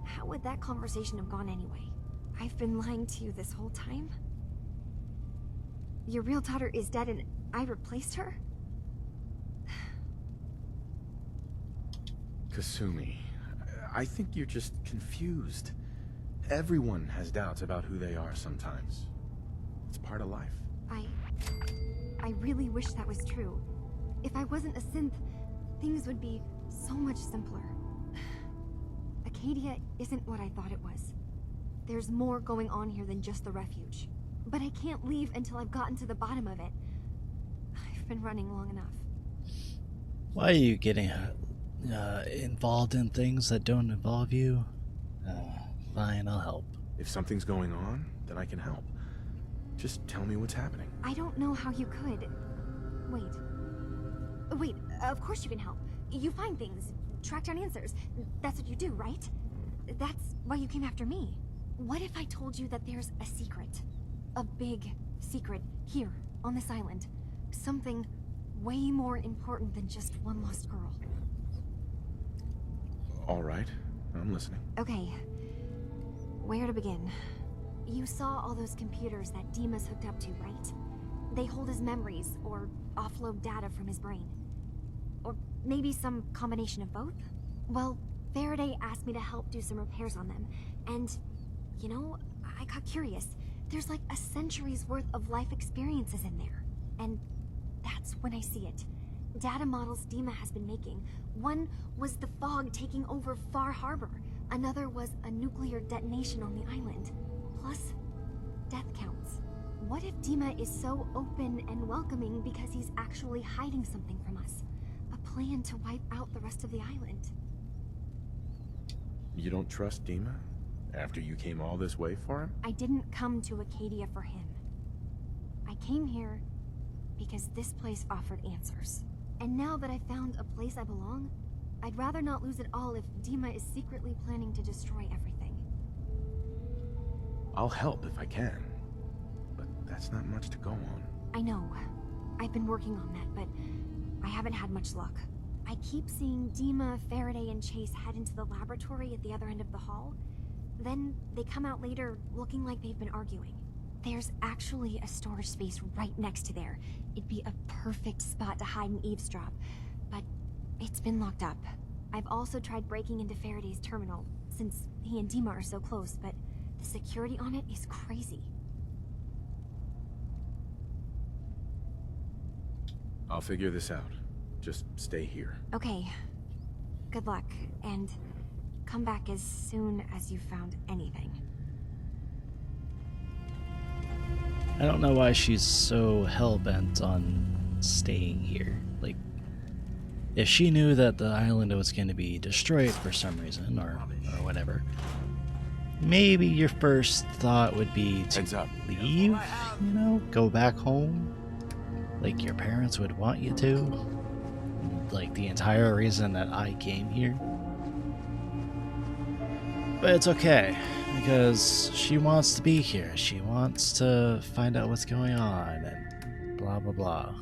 How would that conversation have gone anyway? I've been lying to you this whole time? Your real daughter is dead and I replaced her? Kasumi, I think you're just confused. Everyone has doubts about who they are sometimes. It's part of life. I really wish that was true. If I wasn't a synth, things would be so much simpler. Acadia isn't what I thought it was. There's more going on here than just the refuge. But I can't leave until I've gotten to the bottom of it. I've been running long enough. Why are you getting involved in things that don't involve you? Fine, I'll help. If something's going on, then I can help. Just tell me what's happening. I don't know how you could. Wait, of course you can help. You find things, track down answers. That's what you do, right? That's why you came after me. What if I told you that there's a secret? A big secret here, on this island. Something way more important than just one lost girl. All right, I'm listening. Okay, where to begin? You saw all those computers that Dima's hooked up to, right? They hold his memories, or offload data from his brain. Or maybe some combination of both? Well, Faraday asked me to help do some repairs on them, and, you know, I got curious. There's like a century's worth of life experiences in there. And that's when I see it. Data models Dima has been making. One was the fog taking over Far Harbor. Another was a nuclear detonation on the island. Plus, death counts. What if Dima is so open and welcoming because he's actually hiding something from us? A plan to wipe out the rest of the island. You don't trust Dima? After you came all this way for him? I didn't come to Acadia for him. I came here because this place offered answers. And now that I found a place I belong, I'd rather not lose it all if Dima is secretly planning to destroy everything. I'll help if I can. But that's not much to go on. I know. I've been working on that, but I haven't had much luck. I keep seeing Dima, Faraday, and Chase head into the laboratory at the other end of the hall. Then they come out later looking like they've been arguing. There's actually a storage space right next to there. It'd be a perfect spot to hide and eavesdrop, but it's been locked up. I've also tried breaking into Faraday's terminal, since he and Dima are so close, but the security on it is crazy. I'll figure this out. Just stay here. Okay. Good luck, and come back as soon as you've found anything. I don't know why she's so hell-bent on staying here. Like, if she knew that the island was going to be destroyed for some reason, or whatever, maybe your first thought would be to leave, you know? Go back home? Like your parents would want you to? Like the entire reason that I came here? But it's okay, because she wants to be here. She wants to find out what's going on, and blah blah blah.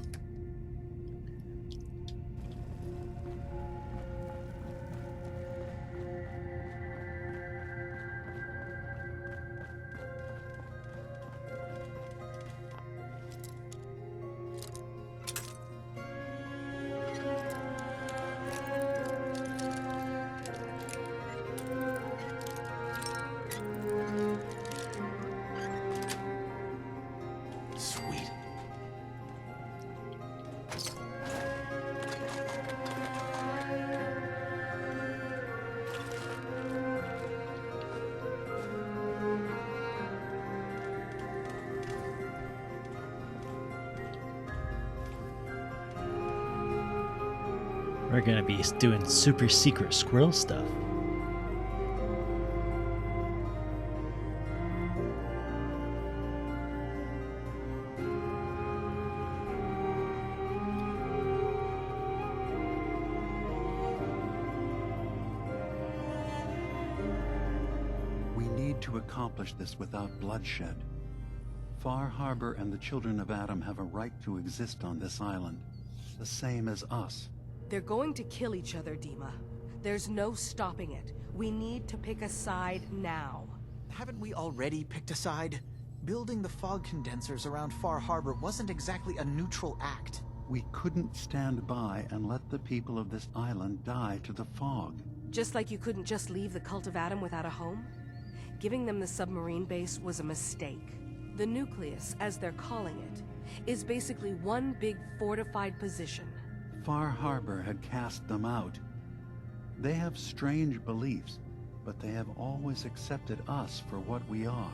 We're gonna be doing super secret squirrel stuff. We need to accomplish this without bloodshed. Far Harbor and the children of Adam have a right to exist on this island, the same as us. They're going to kill each other, Dima. There's no stopping it. We need to pick a side now. Haven't we already picked a side? Building the fog condensers around Far Harbor wasn't exactly a neutral act. We couldn't stand by and let the people of this island die to the fog. Just like you couldn't just leave the Cult of Adam without a home? Giving them the submarine base was a mistake. The nucleus, as they're calling it, is basically one big fortified position. Far Harbor had cast them out. They have strange beliefs, but they have always accepted us for what we are.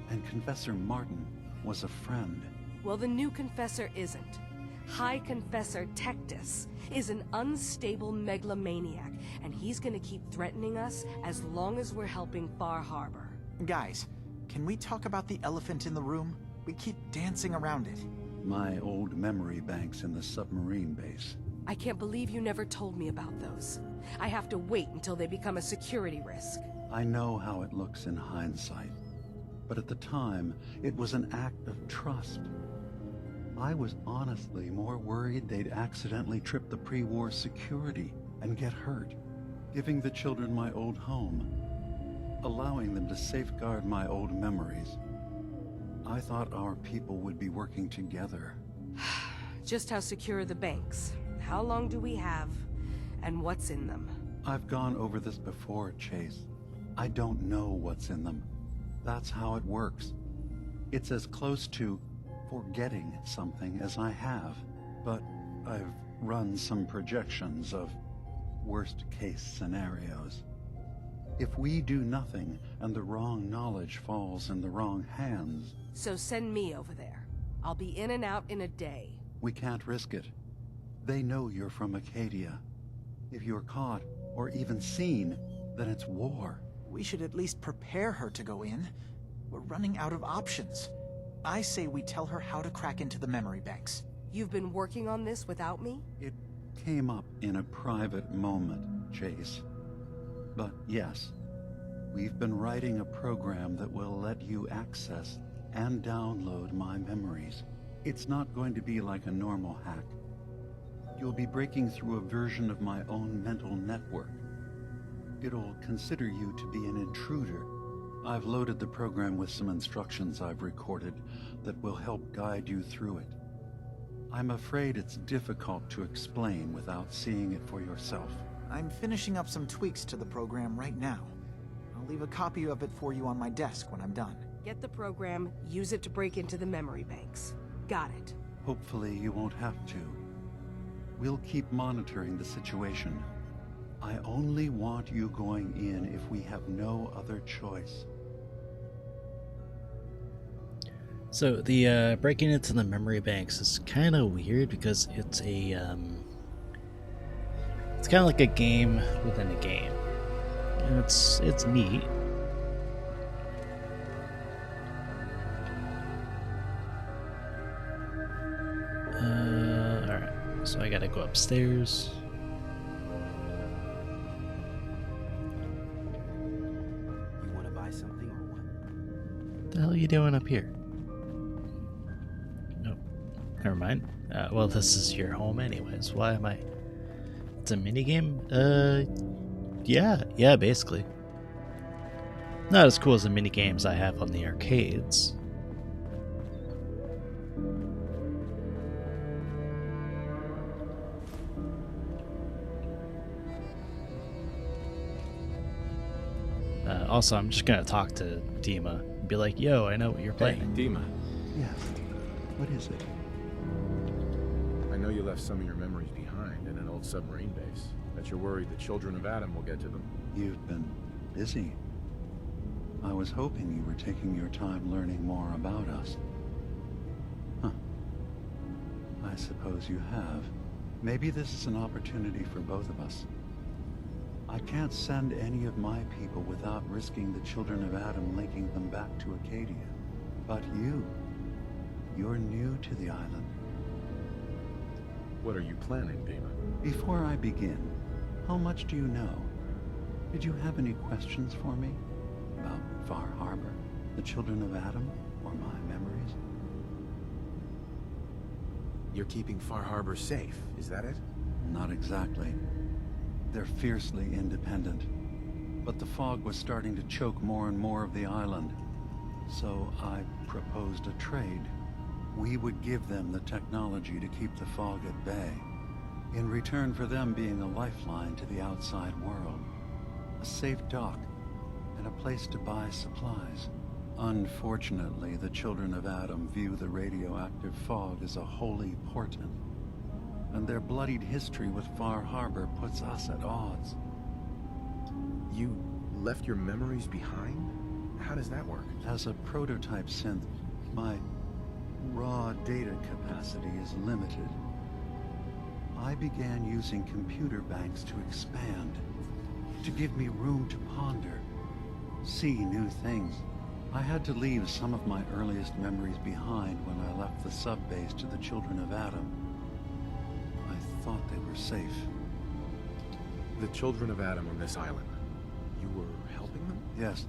And Confessor Martin was a friend. Well, the new Confessor isn't. High Confessor Tectus is an unstable megalomaniac, and he's gonna keep threatening us as long as we're helping Far Harbor. Guys, can we talk about the elephant in the room? We keep dancing around it. My old memory banks in the submarine base. I can't believe you never told me about those. I have to wait until they become a security risk. I know how it looks in hindsight, but at the time, it was an act of trust. I was honestly more worried they'd accidentally trip the pre-war security and get hurt, giving the children my old home, allowing them to safeguard my old memories. I thought our people would be working together. Just how secure are the banks? How long do we have? And what's in them? I've gone over this before, Chase. I don't know what's in them. That's how it works. It's as close to forgetting something as I have, but I've run some projections of worst-case scenarios. If we do nothing and the wrong knowledge falls in the wrong hands... So send me over there. I'll be in and out in a day. We can't risk it. They know you're from Acadia. If you're caught, or even seen, then it's war. We should at least prepare her to go in. We're running out of options. I say we tell her how to crack into the memory banks. You've been working on this without me? It came up in a private moment, Chase. But yes, we've been writing a program that will let you access and download my memories. It's not going to be like a normal hack. You'll be breaking through a version of my own mental network. It'll consider you to be an intruder. I've loaded the program with some instructions I've recorded that will help guide you through it. I'm afraid it's difficult to explain without seeing it for yourself. I'm finishing up some tweaks to the program right now. I'll leave a copy of it for you on my desk when I'm done. Get the program, use it to break into the memory banks. Got it. Hopefully you won't have to. We'll keep monitoring the situation. I only want you going in if we have no other choice. So the breaking into the memory banks is kind of weird because it's a it's kind of like a game within a game. And it's neat. All right. So I gotta go upstairs. You want to buy something or what? What the hell are you doing up here? Nope. Never mind. Well, this is your home anyways. Why am I... It's a minigame? Yeah, basically. Not as cool as the minigames I have on the arcades. Also, I'm just gonna talk to Dima and be like, yo, I know what you're playing. Hey, Dima. Yes. What is it? I know you left some of your memories behind in an old submarine base. Bet you're worried the children of Adam will get to them. You've been busy. I was hoping you were taking your time learning more about us. Huh. I suppose you have. Maybe this is an opportunity for both of us. I can't send any of my people without risking the children of Adam linking them back to Acadia. But you're new to the island. What are you planning, Dima? Before I begin, how much do you know? Did you have any questions for me? About Far Harbor, the children of Adam, or my memories? You're keeping Far Harbor safe, is that it? Not exactly. They're fiercely independent. But the fog was starting to choke more and more of the island. So I proposed a trade. We would give them the technology to keep the fog at bay, in return for them being a lifeline to the outside world, a safe dock, and a place to buy supplies. Unfortunately, the children of Adam view the radioactive fog as a holy portent, and their bloodied history with Far Harbor puts us at odds. You left your memories behind? How does that work? As a prototype synth, my raw data capacity is limited. I began using computer banks to expand, to give me room to ponder, see new things. I had to leave some of my earliest memories behind when I left the sub-base to the children of Adam. I thought they were safe. The children of Adam on this island. You were helping them? Yes.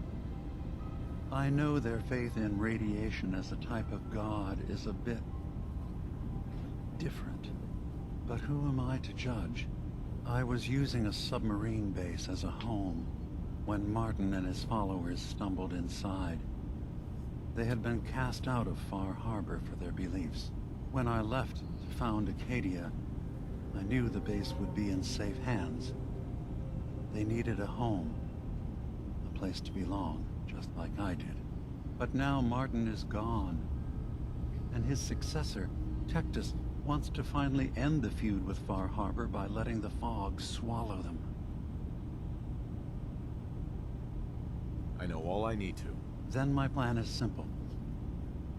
I know their faith in radiation as a type of god is a bit different. But who am I to judge? I was using a submarine base as a home when Martin and his followers stumbled inside. They had been cast out of Far Harbor for their beliefs. When I left to found Acadia, I knew the base would be in safe hands. They needed a home, a place to belong, just like I did. But now Martin is gone, and his successor, Tectus, wants to finally end the feud with Far Harbor by letting the fog swallow them. I know all I need to. Then my plan is simple.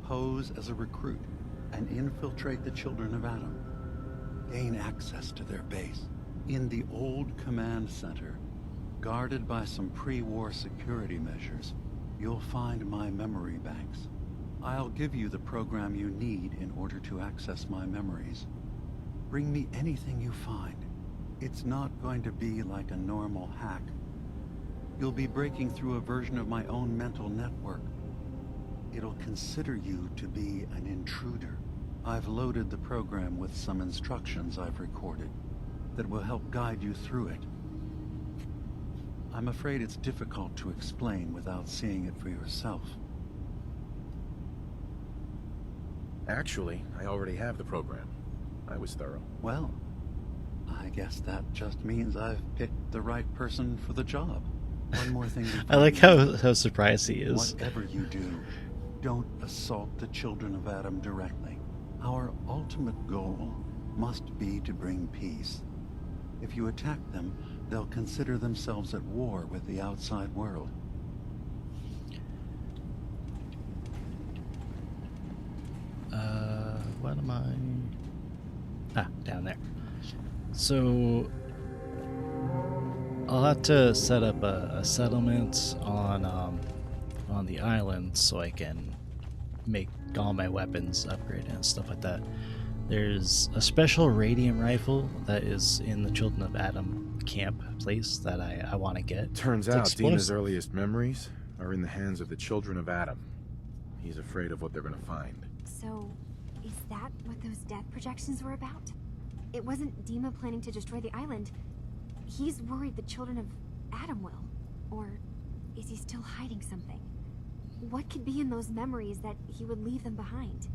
Pose as a recruit and infiltrate the children of Adam. Gain access to their base. In the old command center, guarded by some pre-war security measures, you'll find my memory banks. I'll give you the program you need in order to access my memories. Bring me anything you find. It's not going to be like a normal hack. You'll be breaking through a version of my own mental network. It'll consider you to be an intruder. I've loaded the program with some instructions I've recorded that will help guide you through it. I'm afraid it's difficult to explain without seeing it for yourself. Actually, I already have the program. I was thorough. Well, I guess that just means I've picked the right person for the job. One more thing. I like how surprised he is. Whatever you do, don't assault the children of Adam directly. Our ultimate goal must be to bring peace. If you attack them, they'll consider themselves at war with the outside world. What am I? Down there. So I'll have to set up a settlement on the island so I can make all my weapons upgraded and stuff like that. There's a special radium rifle that is in the Children of Adam camp place that I want to get. Turns out Dina's earliest memories are in the hands of the Children of Adam. He's afraid of what they're going to find. So, is that what those death projections were about? It wasn't Dima planning to destroy the island. He's worried the Children of Adam will. Or is he still hiding something? What could be in those memories that he would leave them behind?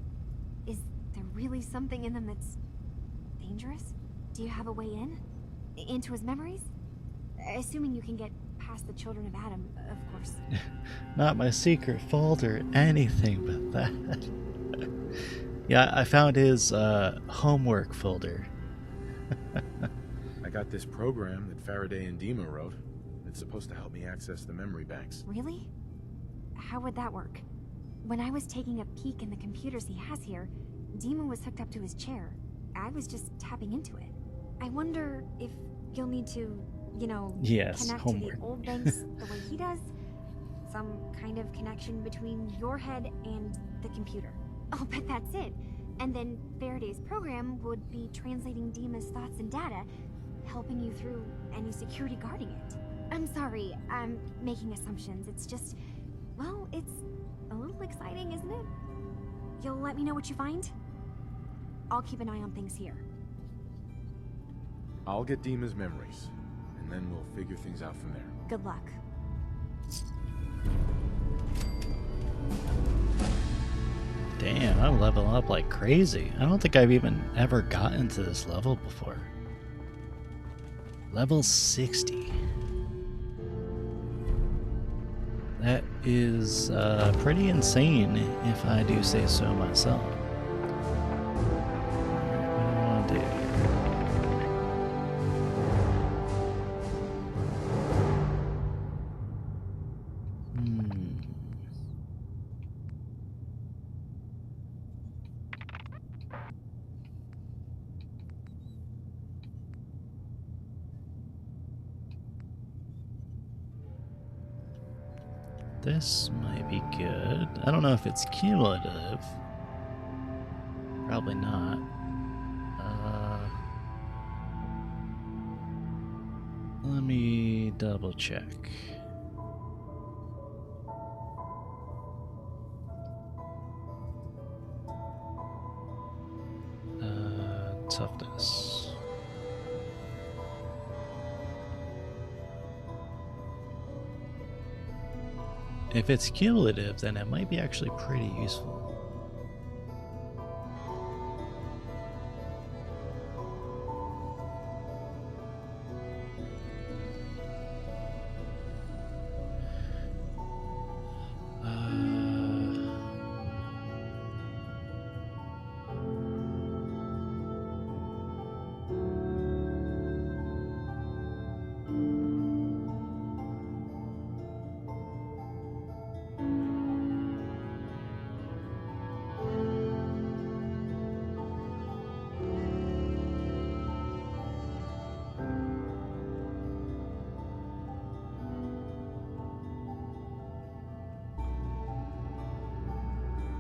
Is there really something in them that's dangerous? Do you have a way in? Into his memories? Assuming you can get past the Children of Adam, of course. Not my secret folder, anything but that. Yeah, I found his homework folder. I got this program that Faraday and Dima wrote. It's supposed to help me access the memory banks. Really? How would that work? When I was taking a peek in the computers he has here, Dima was hooked up to his chair. I was just tapping into it. I wonder if you'll need to, you know, connect homework. to the old banks the way he does. Some kind of connection between your head and the computer. I'll bet that's it. And then Faraday's program would be translating Dima's thoughts and data, helping you through any security guarding it. I'm sorry, I'm making assumptions. It's just, well, it's a little exciting, isn't it? You'll let me know what you find? I'll keep an eye on things here. I'll get Dima's memories, and then we'll figure things out from there. Good luck. Damn, I'm leveling up like crazy. I don't think I've even ever gotten to this level before. Level 60. is pretty insane, if I do say so myself. What do I want to do here? This might be good. I don't know if it's cumulative. Probably not. Let me double check. Toughness. If it's cumulative, then it might be actually pretty useful.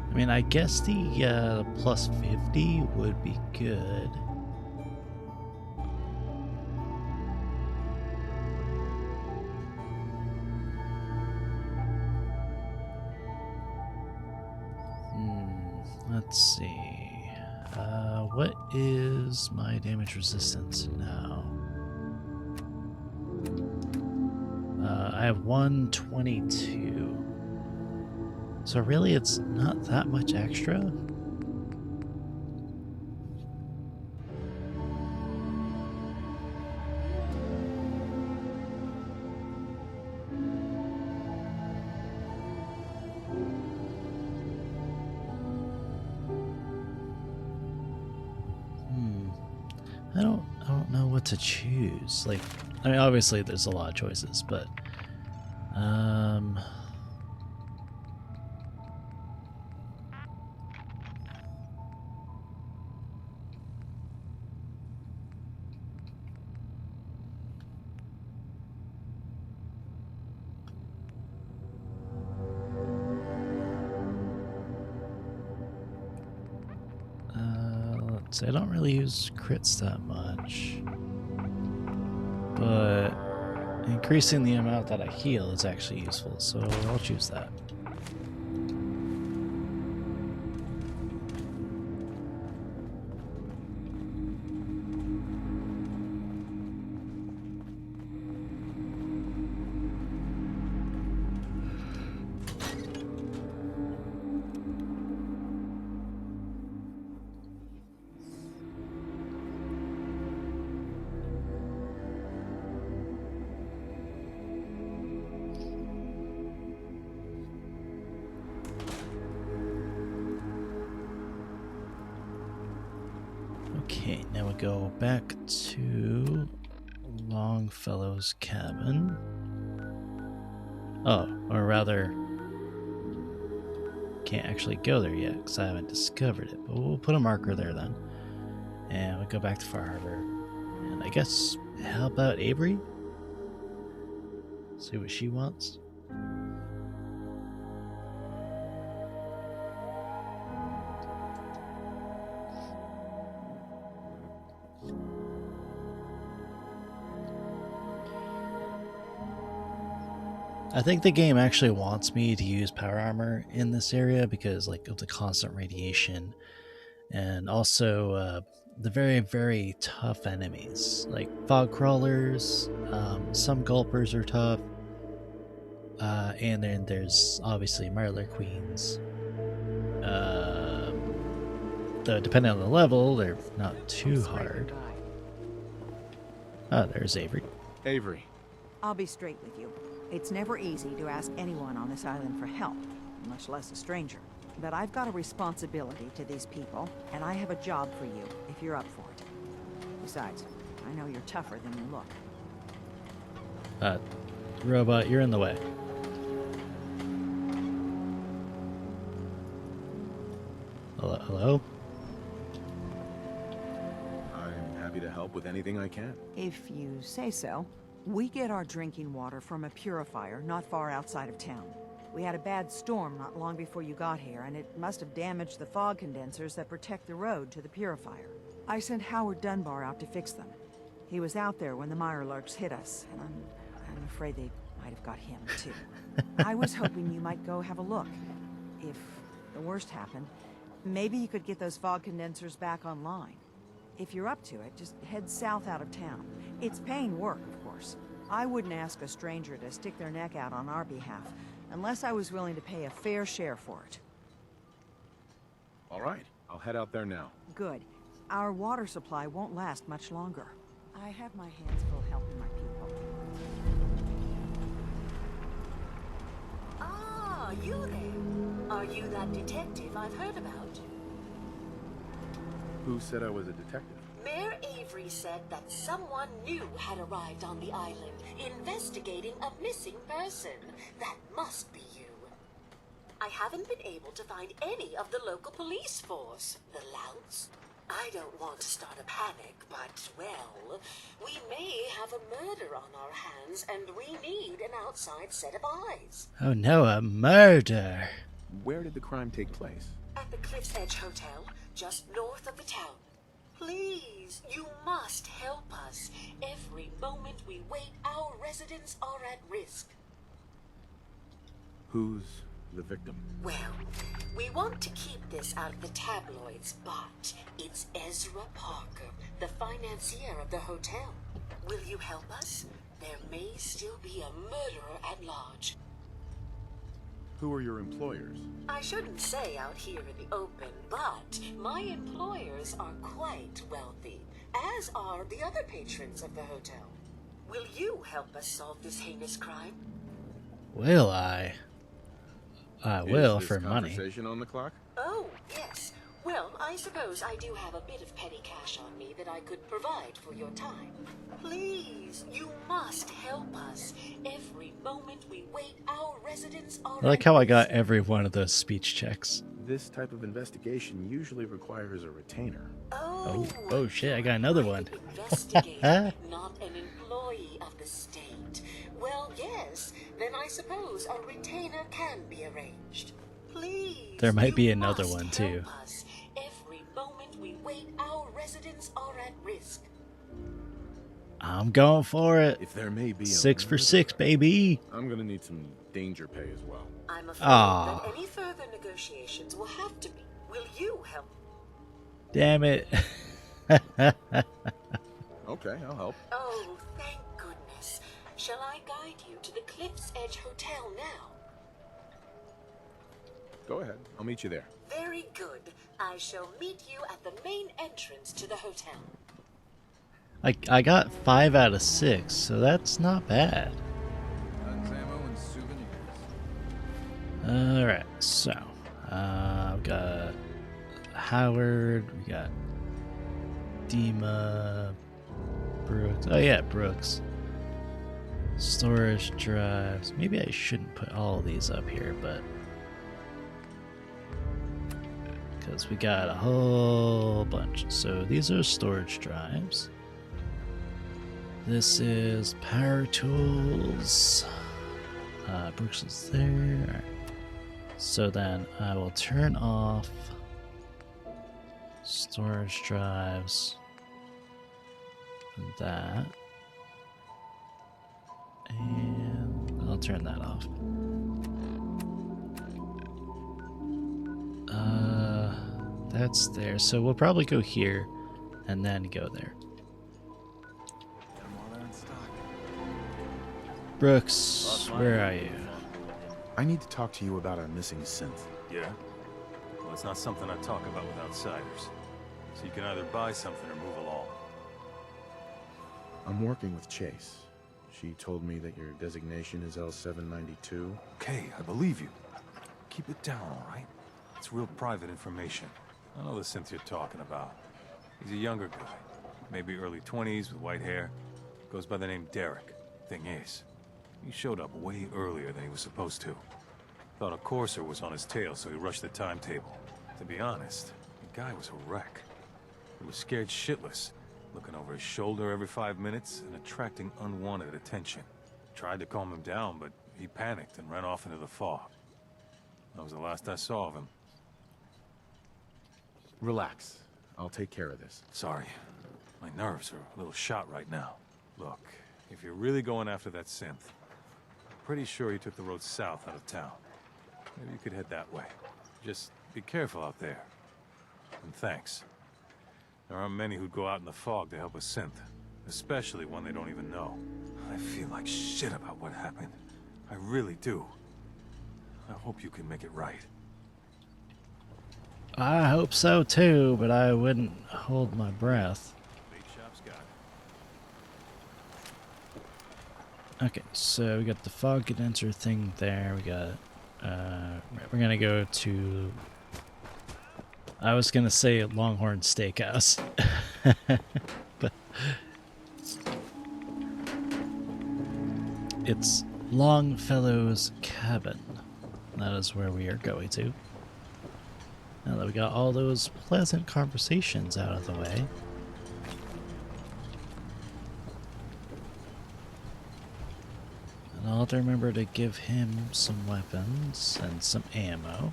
I mean, I guess the plus 50 would be good. Let's see. What is my damage resistance now? I have 122. So really, it's not that much extra. I don't know what to choose. Like, I mean, obviously there's a lot of choices, but I don't really use crits that much, but increasing the amount that I heal is actually useful, so I'll choose that. Okay, now we go back to Longfellow's cabin. Oh, or rather, can't actually go there yet because I haven't discovered it. But we'll put a marker there then. And we'll go back to Far Harbor. And I guess help out Avery? See what she wants. I think the game actually wants me to use power armor in this area because like of the constant radiation and also the very, very tough enemies like fog crawlers. Some gulpers are tough, and then there's obviously Murder Queens. Though depending on the level, they're not too hard. Oh, there's Avery. Avery. I'll be straight with you. It's never easy to ask anyone on this island for help, much less a stranger. But I've got a responsibility to these people, and I have a job for you, if you're up for it. Besides, I know you're tougher than you look. Robot, you're in the way. Hello? I'm happy to help with anything I can. If you say so. We get our drinking water from a purifier not far outside of town. We had a bad storm not long before you got here, and it must have damaged the fog condensers that protect the road to the purifier. I sent Howard Dunbar out to fix them. He was out there when the Mirelurks hit us, and I'm afraid they might have got him, too. I was hoping you might go have a look. If the worst happened, maybe you could get those fog condensers back online. If you're up to it, just head south out of town. It's paying work, of course. I wouldn't ask a stranger to stick their neck out on our behalf, unless I was willing to pay a fair share for it. All right, I'll head out there now. Good. Our water supply won't last much longer. I have my hands full helping my people. Ah, you there. Are you that detective I've heard about? Who said I was a detective? Mayor Avery said that someone new had arrived on the island, investigating a missing person. That must be you. I haven't been able to find any of the local police force. The louts? I don't want to start a panic, but, well, we may have a murder on our hands, and we need an outside set of eyes. Oh no, a murder! Where did the crime take place? At the Cliff's Edge Hotel, just north of the town. Please, you must help us. Every moment we wait, our residents are at risk. Who's the victim? Well, we want to keep this out of the tabloids, but it's Ezra Parker, the financier of the hotel. Will you help us? There may still be a murderer at large. Who are your employers? I shouldn't say out here in the open, but my employers are quite wealthy, as are the other patrons of the hotel. Will you help us solve this heinous crime? Will I? I will for money. Is this conversation on the clock? Oh, yes. Well, I suppose I do have a bit of petty cash on me that I could provide for your time. Please, you must help us. Every moment we wait, our residents are... I like how I got every one of those speech checks. This type of investigation usually requires a retainer. Oh shit, I got another one. Investigator, not an employee of the state. Well, yes, then I suppose a retainer can be arranged. Please, there might be another one too. Us. Every moment we wait, our residents are at risk. I'm going for it. If there may be 6 for 6, baby. I'm gonna need some danger pay as well. I'm afraid that any further negotiations will have to be. Will you help? Damn it. Okay, I'll help. Oh, thank goodness. Shall I guide you to the Cliff's Edge Hotel now? Go ahead. I'll meet you there. Very good. I shall meet you at the main entrance to the hotel. I got 5 out of 6, so that's not bad. Guns, ammo, and souvenirs. Alright, so we got Howard, we got Dima, Brooks. Oh yeah, Brooks. Storage drives. Maybe I shouldn't put all of these up here, but because we got a whole bunch. So these are storage drives. This is power tools. Brooks is there. All right. So then I will turn off storage drives. That. And I'll turn that off. That's there. So we'll probably go here and then go there. Brooks, where are you? I need to talk to you about our missing synth. Yeah? Well, it's not something I talk about with outsiders. So you can either buy something or move along. I'm working with Chase. She told me that your designation is L792. Okay, I believe you. Keep it down, all right? It's real private information. I know the synth you're talking about. He's a younger guy, maybe early 20s with white hair. Goes by the name Derek. Thing is, he showed up way earlier than he was supposed to. Thought a courser was on his tail, so he rushed the timetable. To be honest, the guy was a wreck. He was scared shitless, looking over his shoulder every 5 minutes and attracting unwanted attention. Tried to calm him down, but he panicked and ran off into the fog. That was the last I saw of him. Relax. I'll take care of this. Sorry. My nerves are a little shot right now. Look, if you're really going after that synth, I'm pretty sure he took the road south out of town. Maybe you could head that way. Just be careful out there. And thanks. There aren't many who'd go out in the fog to help a synth, especially one they don't even know. I feel like shit about what happened. I really do. I hope you can make it right. I hope so too, but I wouldn't hold my breath. Okay, so we got the fog condenser thing there. We got, we're gonna go to, I was gonna say Longhorn Steakhouse, but it's Longfellow's Cabin. That is where we are going to. Now that we got all those pleasant conversations out of the way. And I'll have to remember to give him some weapons and some ammo.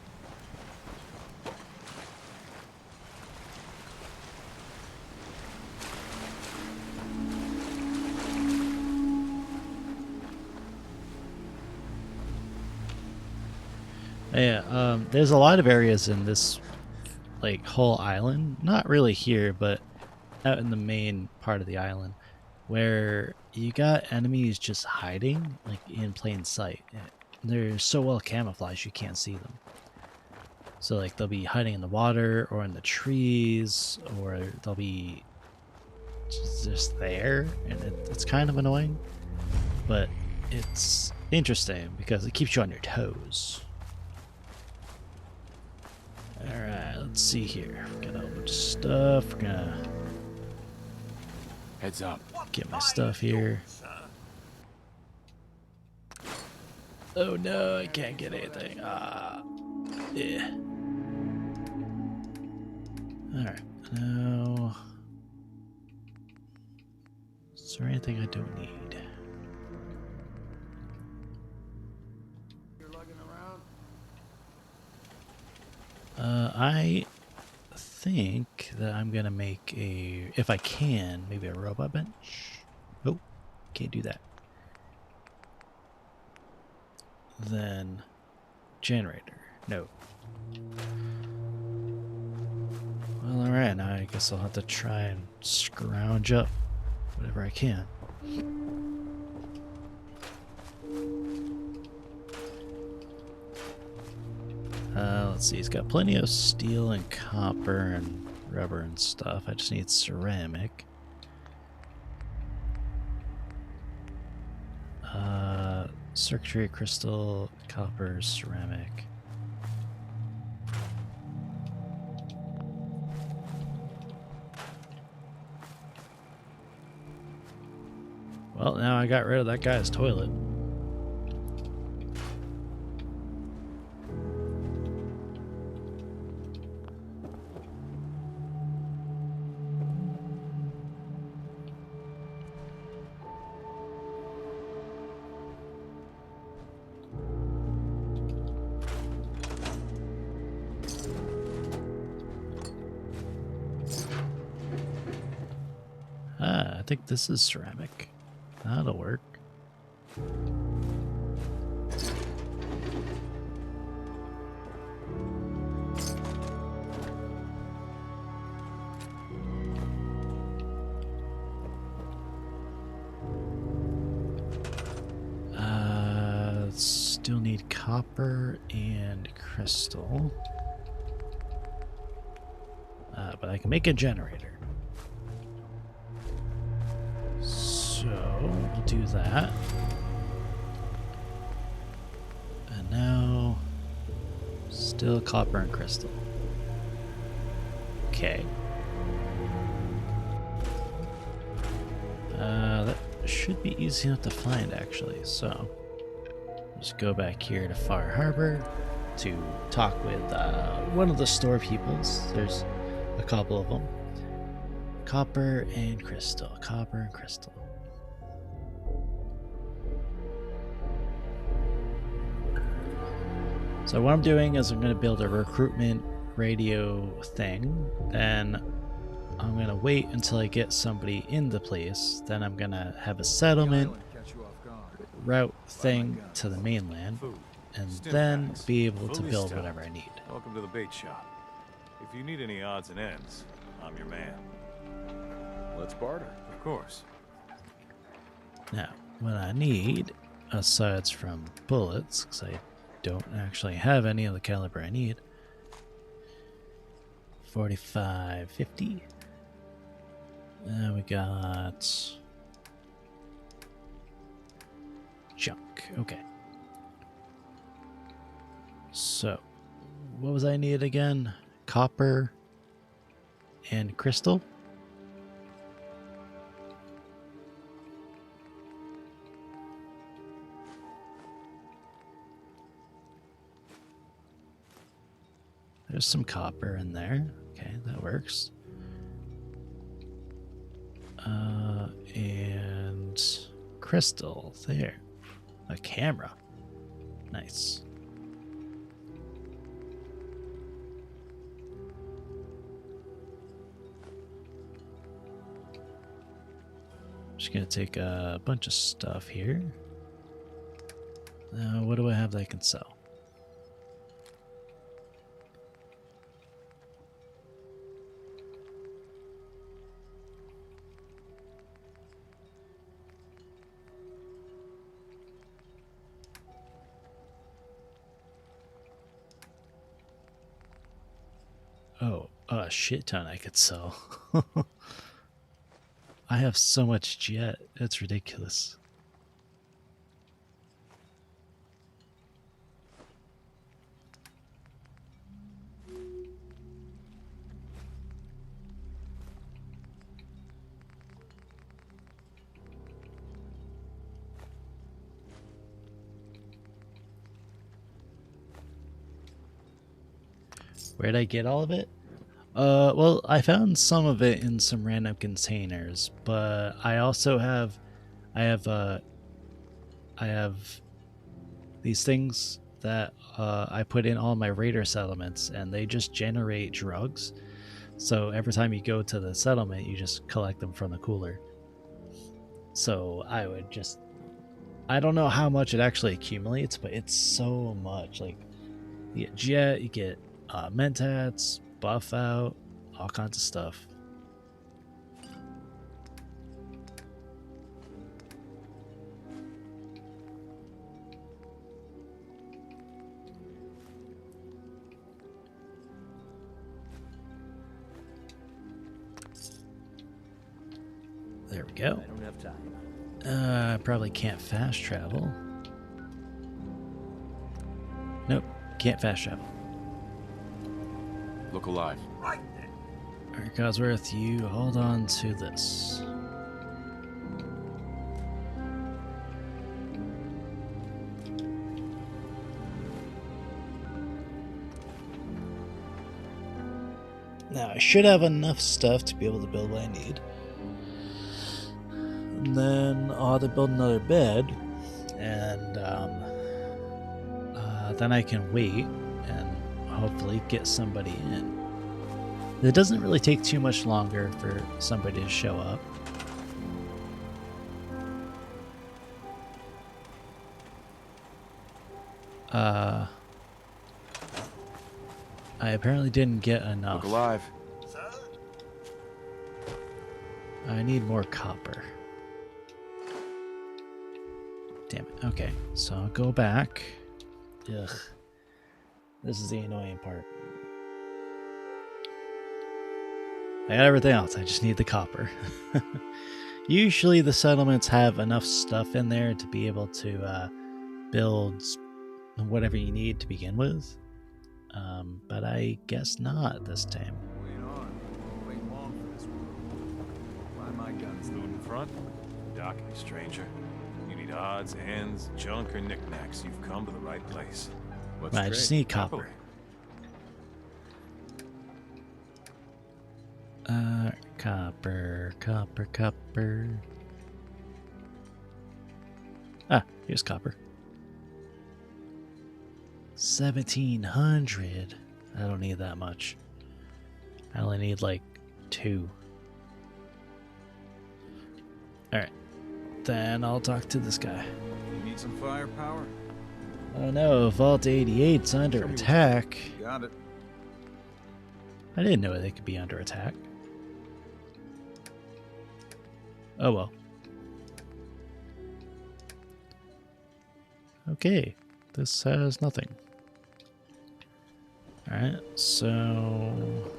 Yeah, there's a lot of areas in this, like, whole island, not really here, but out in the main part of the island, where you got enemies just hiding, like, in plain sight. They're so well camouflaged you can't see them. So, like, they'll be hiding in the water, or in the trees, or they'll be just there, and it's kind of annoying, but it's interesting because it keeps you on your toes. Alright, let's see here. Got a whole bunch of stuff. We're gonna heads up. Get my stuff here. Oh no, I can't get anything. Ah, yeah. Alright, now. Is there anything I don't need? I think that I'm gonna make a, if I can, maybe a robot bench. Oh, can't do that. Then generator. No. Well, alright, now I guess I'll have to try and scrounge up whatever I can. Let's see, he's got plenty of steel and copper and rubber and stuff. I just need ceramic. Circuitry, crystal, copper, ceramic. Well, now I got rid of that guy's toilet. I think this is ceramic. That'll work. Still need copper and crystal. But I can make a generator. So So we'll do that. And now, still copper and crystal. Okay. That should be easy enough to find, actually. So, just go back here to Far Harbor to talk with one of the store peoples. There's a couple of them. Copper and crystal. Copper and crystal. So what I'm doing is I'm going to build a recruitment radio thing. Then I'm going to wait until I get somebody in the place. Then I'm going to have a settlement route thing to the mainland. And then be able to build whatever I need. Welcome to the bait shop. If you need any odds and ends, I'm your man. Let's barter. Of course. Now, what I need, aside from bullets, because I don't actually have any of the caliber I need, 45, 50. And we got junk. Okay. So, what was I need again? Copper and crystal? There's some copper in there. Okay, that works. And crystal there. A camera. Nice. Just gonna take a bunch of stuff here. What do I have that I can sell? Oh, a shit ton I could sell. I have so much jet, it's ridiculous. Where'd I get all of it? Well, I found some of it in some random containers, but I also have, I have these things that I put in all my raider settlements, and they just generate drugs. So every time you go to the settlement, you just collect them from the cooler. So I would just, I don't know how much it actually accumulates, but it's so much. Like, you get jet, you get mentats, buff out, all kinds of stuff. There we go. I don't have time. Probably can't fast travel. Nope, can't fast travel. Look alive. Right then. Alright, Cosworth, you hold on to this. Now, I should have enough stuff to be able to build what I need. And then I'll have to build another bed, and then I can wait and hopefully get somebody in. It doesn't really take too much longer for somebody to show up. I apparently didn't get enough. Look alive. I need more copper. Damn it. Okay, so I'll go back. Ugh. This is the annoying part. I got everything else. I just need the copper. Usually the settlements have enough stuff in there to be able to build whatever you need to begin with. But I guess not this time. Wait on. Wait long for this world. Buy my guns. Loot in front. Dock, you stranger. You need odds, ends, junk, or knickknacks. You've come to the right place. Right, I just need copper. Copper. Ah, here's copper. 1,700. I don't need that much. I only need like 2. Alright. Then I'll talk to this guy. You need some firepower? Oh no, Vault 88's under attack. Got it. I didn't know they could be under attack. Oh well. Okay, this has nothing. Alright, so...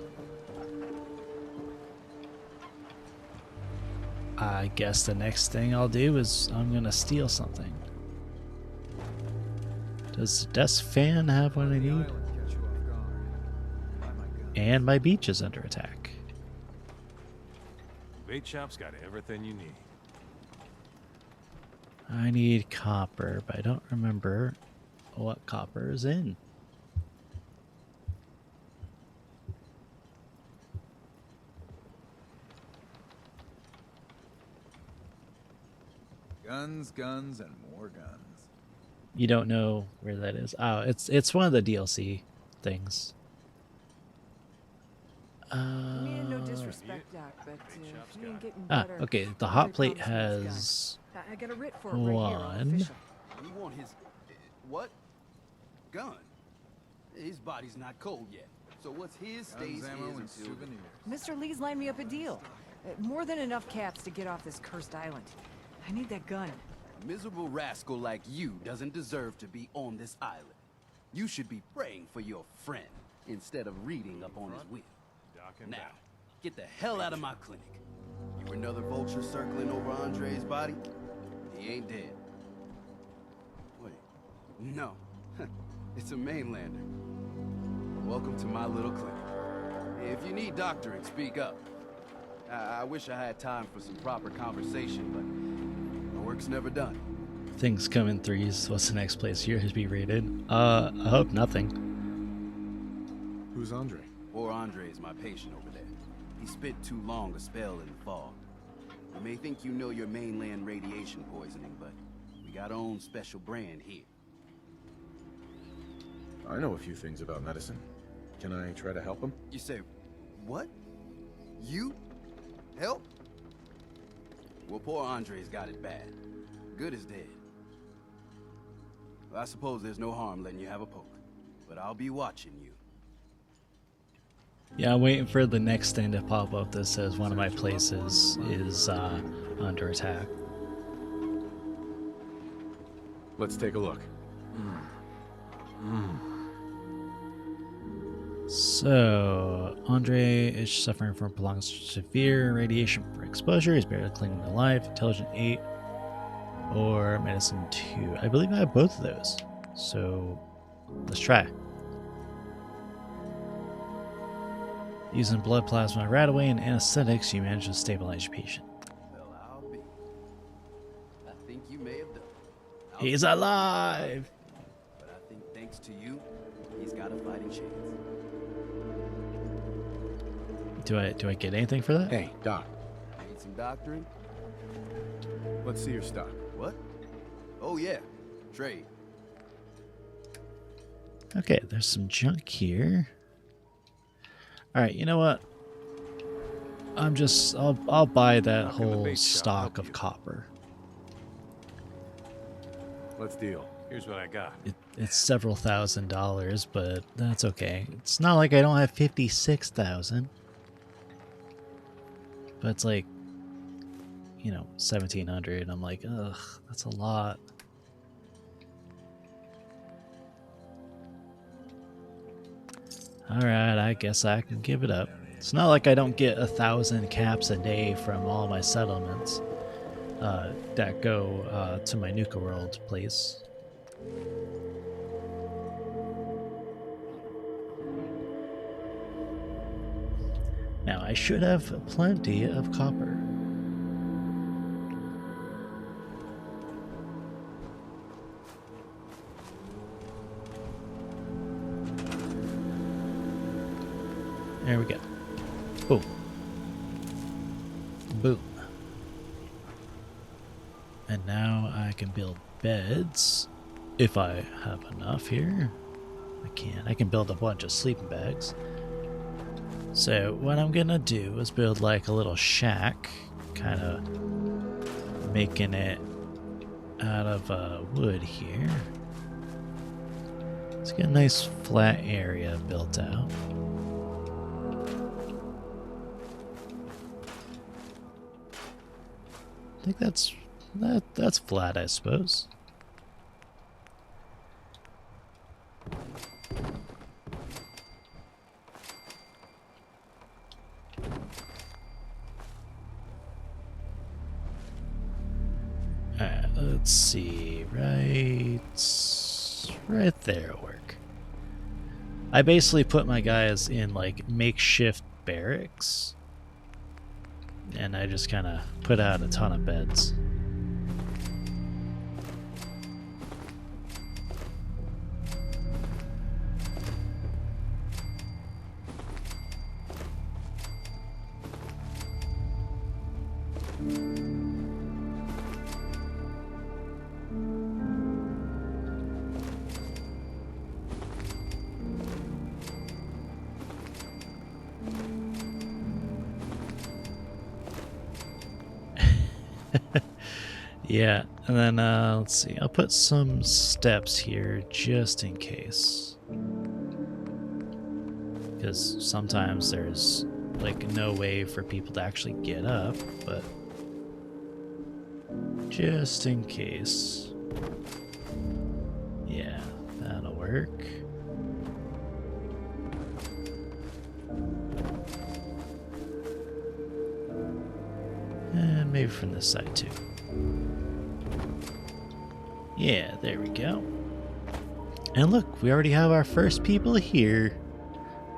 I guess the next thing I'll do is I'm gonna steal something. Does the desk fan have what I need? And my beach is under attack. Bait shop's got everything you need. I need copper, but I don't remember what copper is in. Guns, guns, and more guns. You don't know where that is? Oh, it's one of the DLC things. No disrespect, Doc, but you ain't getting better. Okay. The hot plate has I got a writ for it right here, all official. You want his... what? Gun? His body's not cold yet. So what's his stays his until... Mr. Lee's lined me up a deal. More than enough caps to get off this cursed island. I need that gun. A miserable rascal like you doesn't deserve to be on this island. You should be praying for your friend instead of reading up on his will. Now, get the hell out of my clinic. You another vulture circling over Andre's body? He ain't dead. Wait, no. It's a mainlander. Welcome to my little clinic. If you need doctoring, speak up. I wish I had time for some proper conversation, but my work's never done. things come in threes. What's the next place here to be rated? I hope nothing. Who's Andre? Poor Andre is my patient over there. He spent too long a spell in the fog. You may think you know your mainland radiation poisoning, but we got our own special brand here. I know a few things about medicine. Can I try to help him? You say, what? You? Help? Well, poor Andre's got it bad. Good as dead. Well, I suppose there's no harm letting you have a poke, but I'll be watching you. Yeah, I'm waiting for the next thing to pop up that says one of my places is under attack. Let's take a look. So, Andre is suffering from prolonged severe radiation exposure. He's barely clinging to life. Intelligent 8 or medicine 2. I believe I have both of those. So, let's try. Using blood plasma right away and anesthetics, you manage to stabilize your patient. Well, I'll be. I think you may have done. He's alive! But I think thanks to you, he's got a fighting chance. Do I get anything for that? Hey, Doc. Need some doctoring? Let's see your stock. What? Oh yeah, trade. Okay, there's some junk here. Alright, you know what? I'll buy that whole stock of copper. Let's deal. Here's what I got. It's several $1,000s, but that's okay. It's not like I don't have 56,000. But it's like, you know, 1,700. I'm like, ugh, that's a lot. Alright, I guess I can give it up. It's not like I don't get 1,000 caps a day from all my settlements that go to my Nuka World place. Now, I should have plenty of copper. There we go. Boom. Boom. And now I can build beds if I have enough here. I can build a bunch of sleeping bags. So what I'm gonna do is build like a little shack, kind of making it out of wood here. Let's get a nice flat area built out. I think that's flat, I suppose. Alright, let's see. Right there will work. I basically put my guys in like makeshift barracks. And I just kind of put out a ton of beds. Yeah, and then let's see, I'll put some steps here just in case. Because sometimes there's like no way for people to actually get up, but just in case. Yeah, that'll work. And maybe from this side too. Yeah, there we go. And look, we already have our first people here.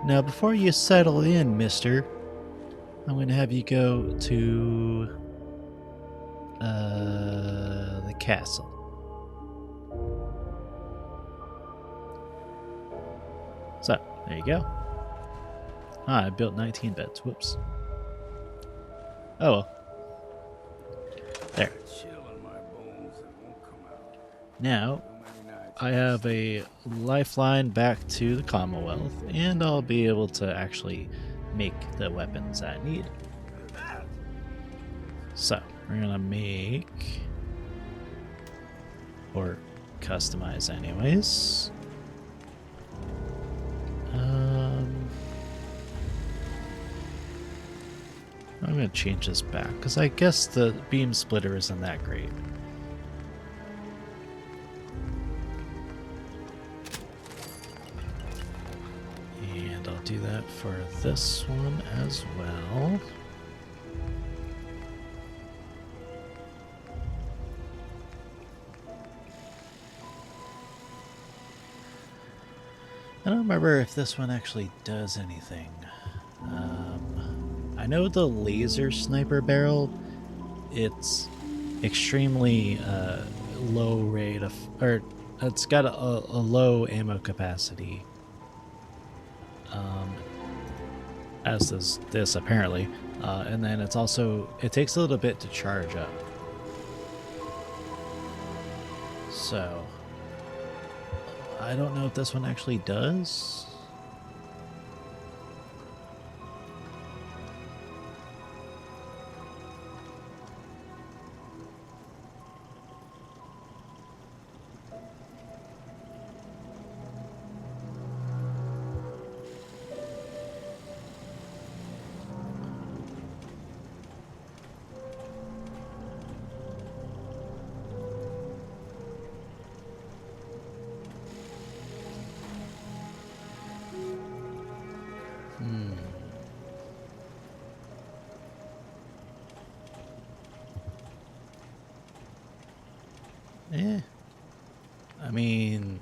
Now, before you settle in, mister, I'm going to have you go to the castle. So, there you go. Ah, I built 19 beds. Whoops. Oh well. There. Now, I have a lifeline back to the Commonwealth, and I'll be able to actually make the weapons I need. So, we're gonna make, or customize anyways. I'm gonna change this back, because I guess the beam splitter isn't that great. Do that for this one as well. I don't remember if this one actually does anything. I know the laser sniper barrel, it's extremely low rate of, or it's got a low ammo capacity. As does this apparently, and then it takes a little bit to charge up. So I don't know if this one actually does. I mean,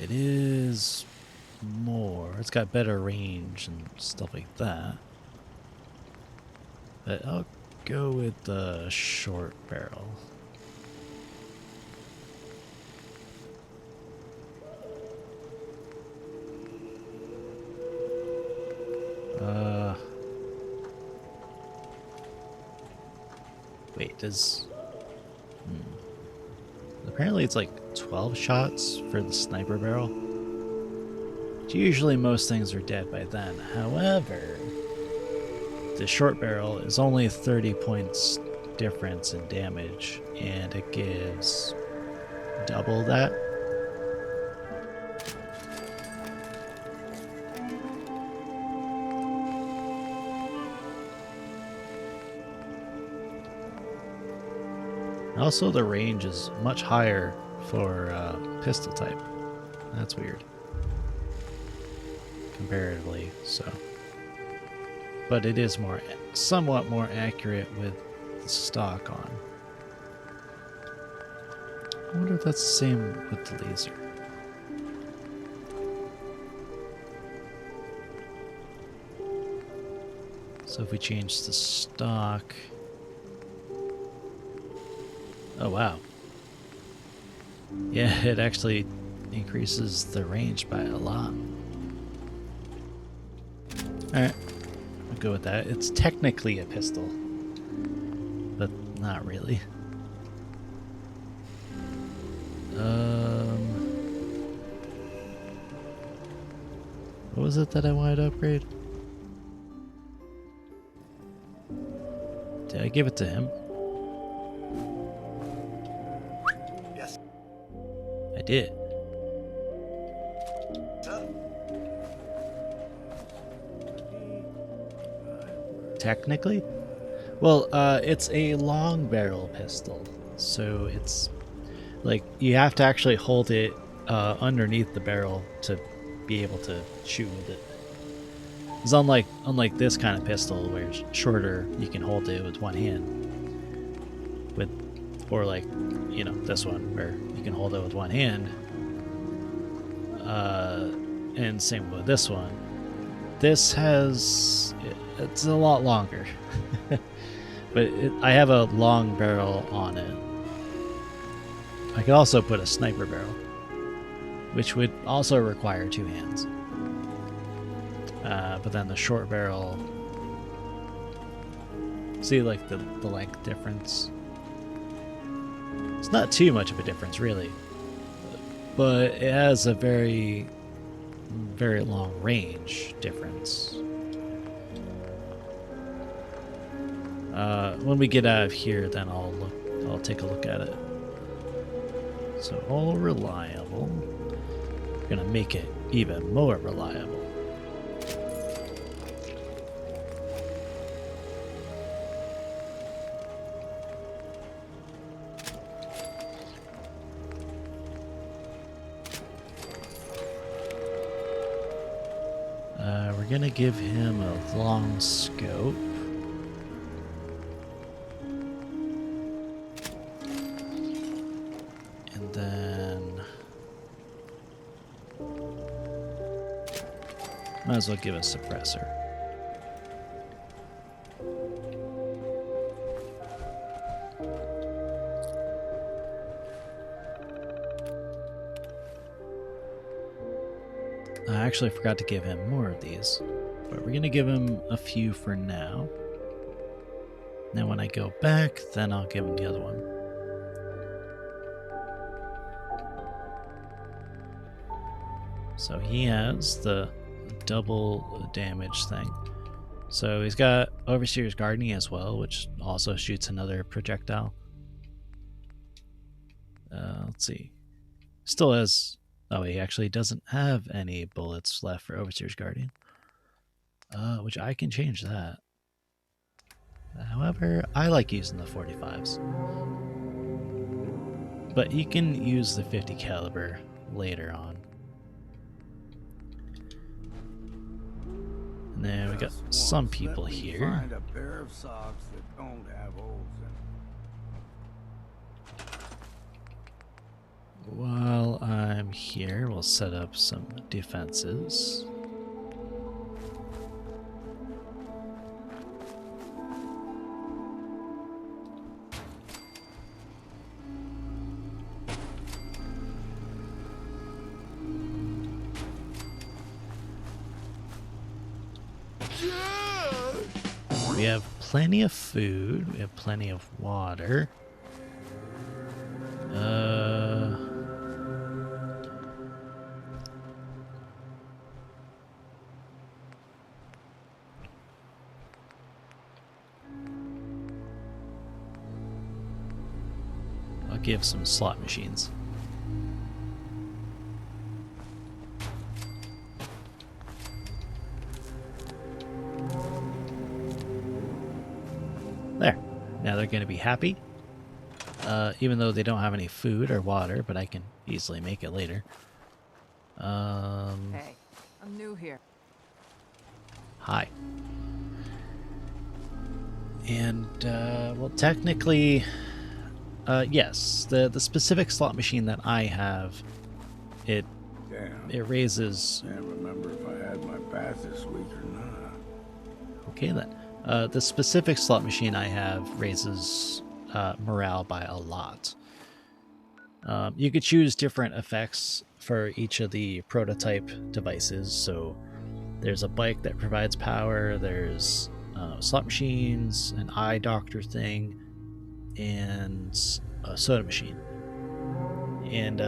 it is more. It's got better range and stuff like that. But I'll go with the short barrel. Wait, does... Apparently it's like 12 shots for the sniper barrel. Usually most things are dead by then. However, the short barrel is only 30 points difference in damage, and it gives double that. Also, the range is much higher for pistol type. That's weird. Comparatively, so. But it is somewhat more accurate with the stock on. I wonder if that's the same with the laser. So if we change the stock... Oh, wow. Yeah, it actually increases the range by a lot. Alright, I'll go with that. It's technically a pistol, but not really. What was it that I wanted to upgrade? Did I give it to him? I did. Technically? Well, it's a long barrel pistol, so it's like you have to actually hold it underneath the barrel to be able to shoot with it. It's unlike this kind of pistol where it's shorter, you can hold it with one hand. Or like, you know, this one where you can hold it with one hand. And same with this one. This it's a lot longer. But I have a long barrel on it. I could also put a sniper barrel, which would also require two hands. But then the short barrel, see like the length difference? It's not too much of a difference really, but it has a very, very long range difference. When we get out of here, then I'll take a look at it. So all reliable. We're gonna make it even more reliable. We're gonna give him a long scope. And then might as well give a suppressor. I actually forgot to give him more of these, but we're gonna give him a few for now. Now when I go back, then I'll give him the other one. So he has the double damage thing. So he's got Overseer's Gardening as well, which also shoots another projectile. Let's see. Still has... Oh, he actually doesn't have any bullets left for Overseer's Guardian. Which I can change that. However, I like using the 45s. But you can use the 50 caliber later on. And then we got some people here. Find a pair of socks that don't have holes in them. here. We'll set up some defenses. We have plenty of food. We have plenty of water. I'll give some slot machines. There. Now they're going to be happy. Even though they don't have any food or water, but I can easily make it later. Hey, I'm new here. Hi. And, well, technically, yes, the specific slot machine that I have, it raises... Can't remember if I had my bath this week or not. Okay, then. The specific slot machine I have raises morale by a lot. You could choose different effects for each of the prototype devices. So there's a bike that provides power, there's slot machines, an eye doctor thing, and a soda machine. And,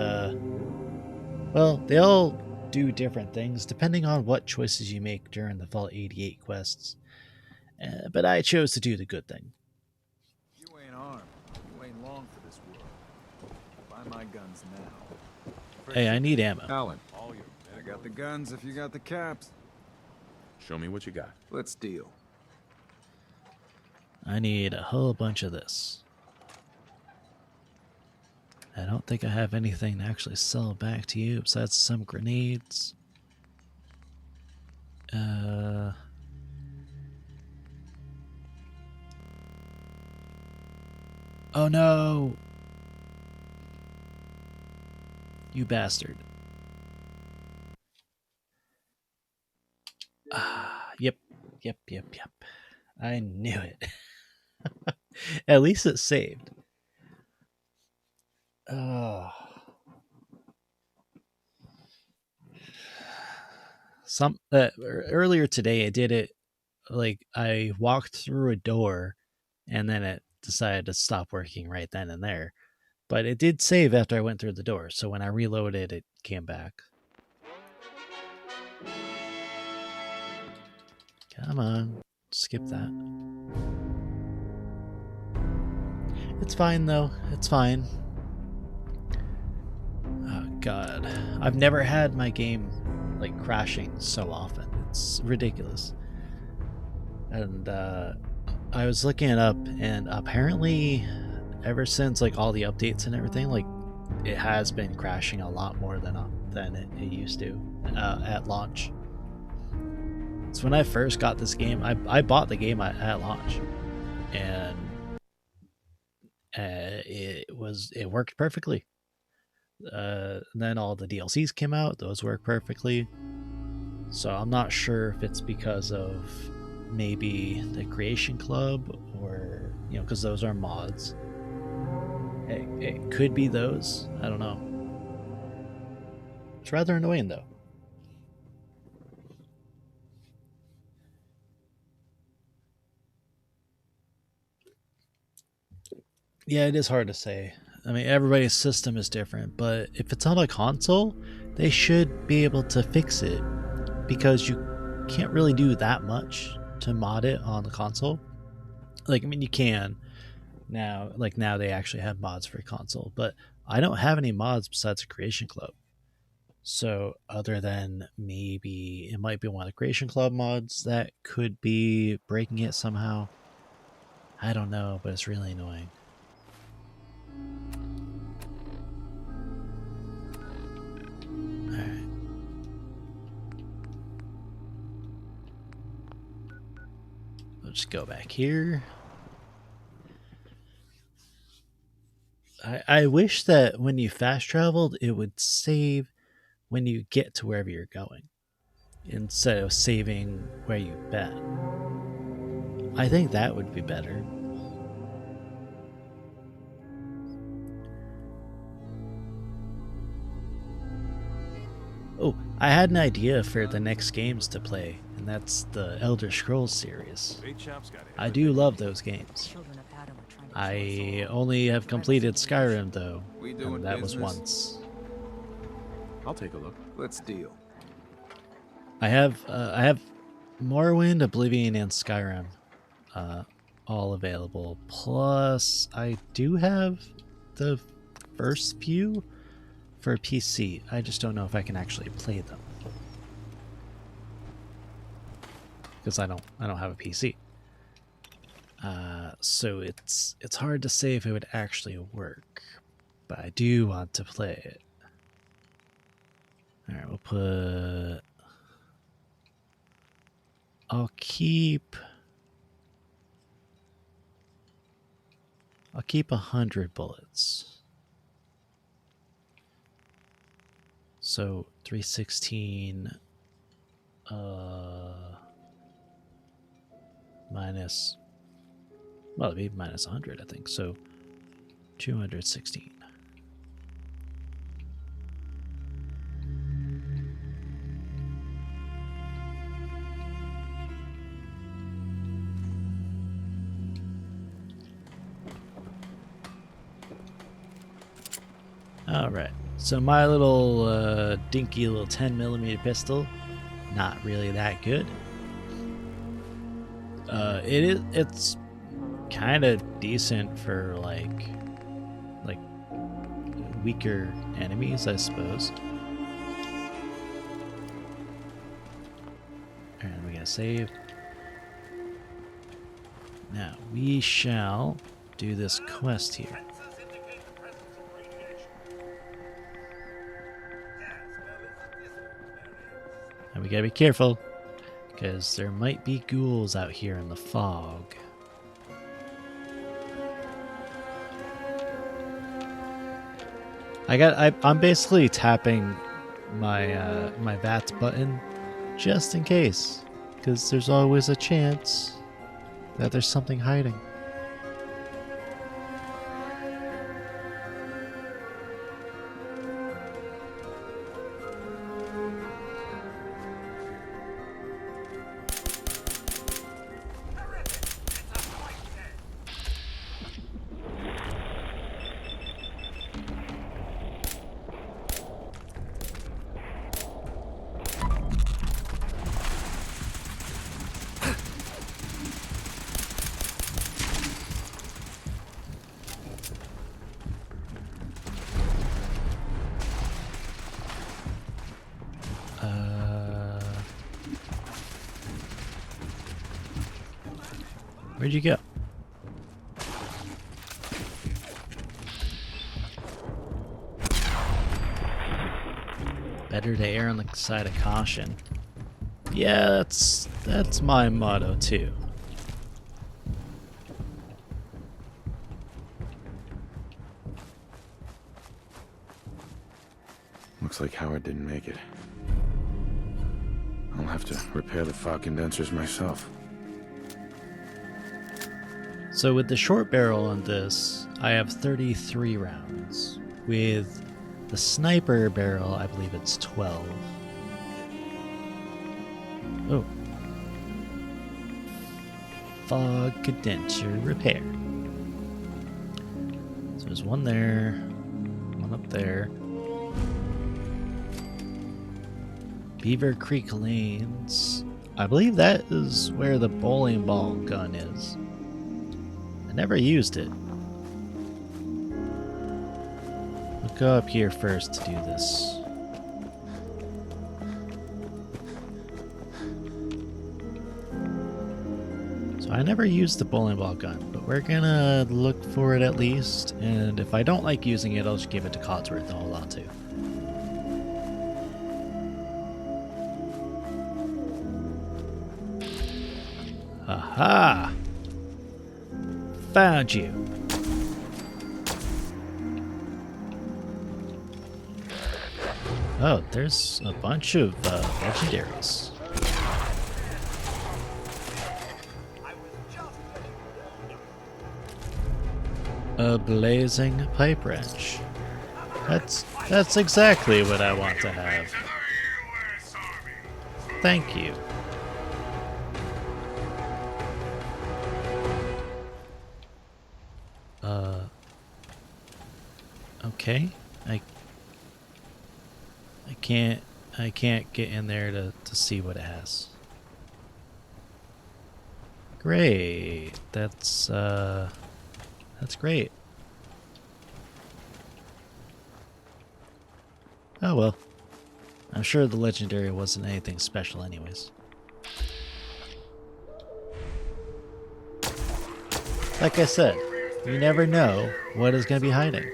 well, they all do different things depending on what choices you make during the Vault 88 quests. But I chose to do the good thing. You ain't armed. You ain't long for this world. Buy my guns now. Hey, I need ammo. Alan, I got the guns if you got the caps. show me what you got. Let's deal. I need a whole bunch of this. I don't think I have anything to actually sell back to you besides some grenades. Oh no! You bastard. Yep. I knew it. At least it saved. Earlier today I did it like I walked through a door and then it decided to stop working right then and there. But it did save after I went through the door, so when I reloaded it came back. Come on, skip that. It's fine though, it's fine. Oh god, I've never had my game like crashing so often. It's ridiculous. And I was looking it up, and apparently ever since like all the updates and everything, like it has been crashing a lot more than it used to at launch. So when I first got this game, I bought the game at launch, and it worked perfectly. Then all the DLCs came out; those work perfectly. So I'm not sure if it's because of maybe the Creation Club, or because those are mods. It could be those. I don't know. It's rather annoying though. Yeah, it is hard to say. I mean, everybody's system is different, but if it's on a console, they should be able to fix it, because you can't really do that much to mod it on the console. Like, I mean, you can now. Like, now they actually have mods for console, but I don't have any mods besides the Creation Club. So other than maybe it might be one of the Creation Club mods that could be breaking it somehow. I don't know, but it's really annoying. Alright. We'll just go back here. I wish that when you fast traveled, it would save when you get to wherever you're going, instead of saving where you've been. I think that would be better. Oh, I had an idea for the next games to play, and that's the Elder Scrolls series. I do love those games. I only have completed Skyrim though, and that was once. I'll take a look. Let's deal. I have Morrowind, Oblivion, and Skyrim all available. Plus, I do have the first few for PC. I just don't know if I can actually play them because I don't have a PC. So it's hard to say if it would actually work, but I do want to play it. All right, we'll put. I'll keep 100 bullets. So 316 minus, well, it'd be minus 100, I think. So 216. All right. So my little dinky little 10mm pistol, not really that good. It's kind of decent for like weaker enemies, I suppose. And we're gonna save. Now we shall do this quest here. And we gotta be careful, because there might be ghouls out here in the fog. I'm basically tapping my my VATS button just in case, because there's always a chance that there's something hiding. Where'd you go? Better to err on the side of caution. Yeah, that's my motto too. Looks like Howard didn't make it. I'll have to repair the fog condensers myself. So with the short barrel on this, I have 33 rounds. With the sniper barrel, I believe it's 12. Oh. Fog condenser repair. So there's one there, one up there. Beaver Creek Lanes. I believe that is where the bowling ball gun is. I never used it. I'll go up here first to do this. So I never used the bowling ball gun, but we're gonna look for it at least, and if I don't like using it, I'll just give it to Codsworth to hold on to. Aha! Found you. Oh, there's a bunch of legendaries. A blazing pipe wrench. That's exactly what I want to have. Thank you. Okay. I can't get in there to see what it has. Great. That's great. Oh well. I'm sure the legendary wasn't anything special anyways. Like I said, you never know what is going to be hiding.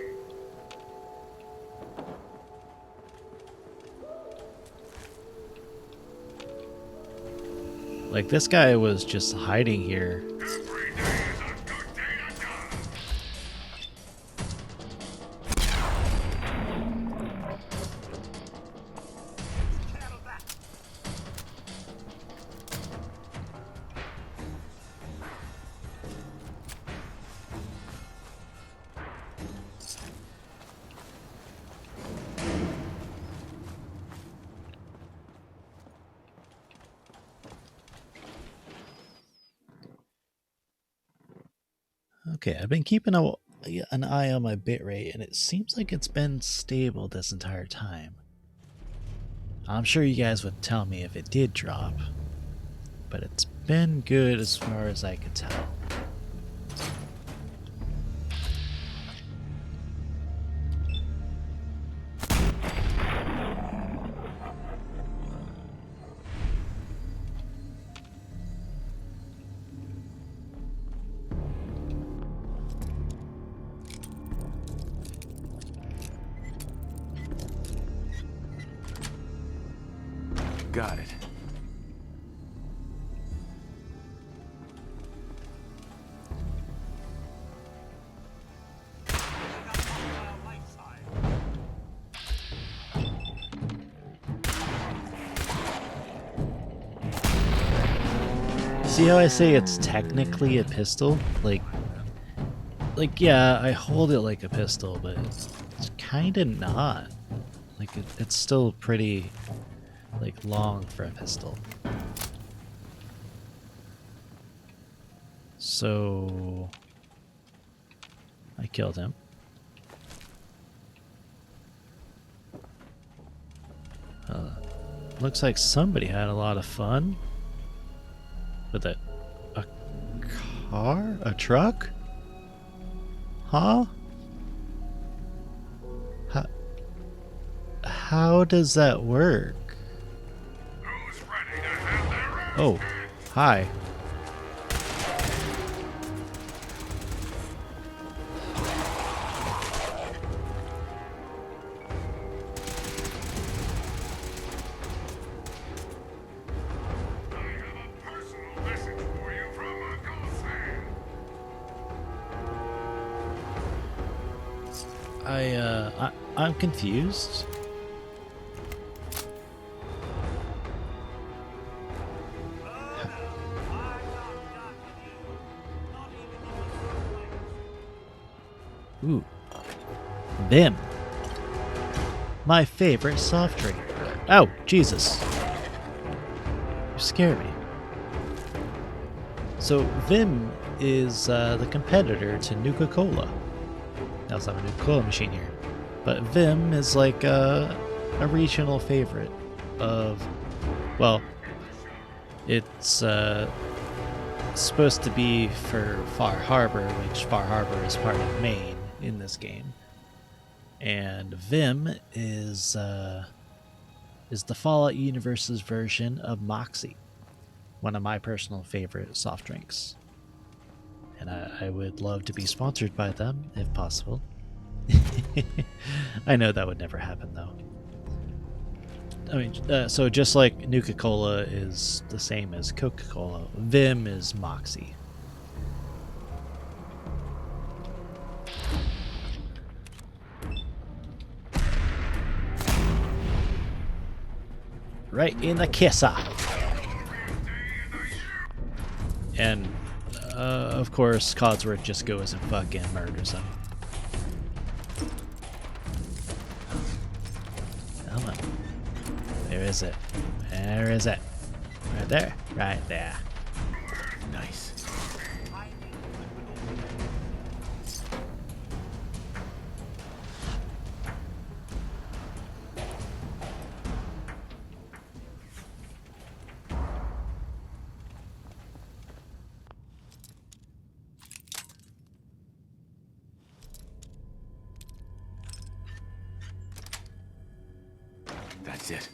Like, this guy was just hiding here. Okay, I've been keeping an eye on my bitrate, and it seems like it's been stable this entire time. I'm sure you guys would tell me if it did drop, but it's been good as far as I could tell. Got it. See how I say it's technically a pistol? Like yeah, I hold it like a pistol, but it's kind of not. Like, it's still pretty, like, long for a pistol. So I killed him. Looks like somebody had a lot of fun with a car? A truck? Huh? How does that work? Oh, hi. I'm confused. Ooh. Vim. My favorite soft drink. Oh, Jesus. You scare me. So, Vim is the competitor to Nuka-Cola. I also have a Nuka-Cola machine here. But Vim is like a regional favorite of, well, it's supposed to be for Far Harbor, which Far Harbor is part of Maine in this game. And Vim is the Fallout universe's version of Moxie, one of my personal favorite soft drinks. And I would love to be sponsored by them, if possible. I know that would never happen, though. I mean, so just like Nuka-Cola is the same as Coca-Cola, Vim is Moxie. Right in the kisser. And, of course, Codsworth just goes and fucking murders him. Come on. Where is it? Where is it? Right there. Right there. Nice. That's it.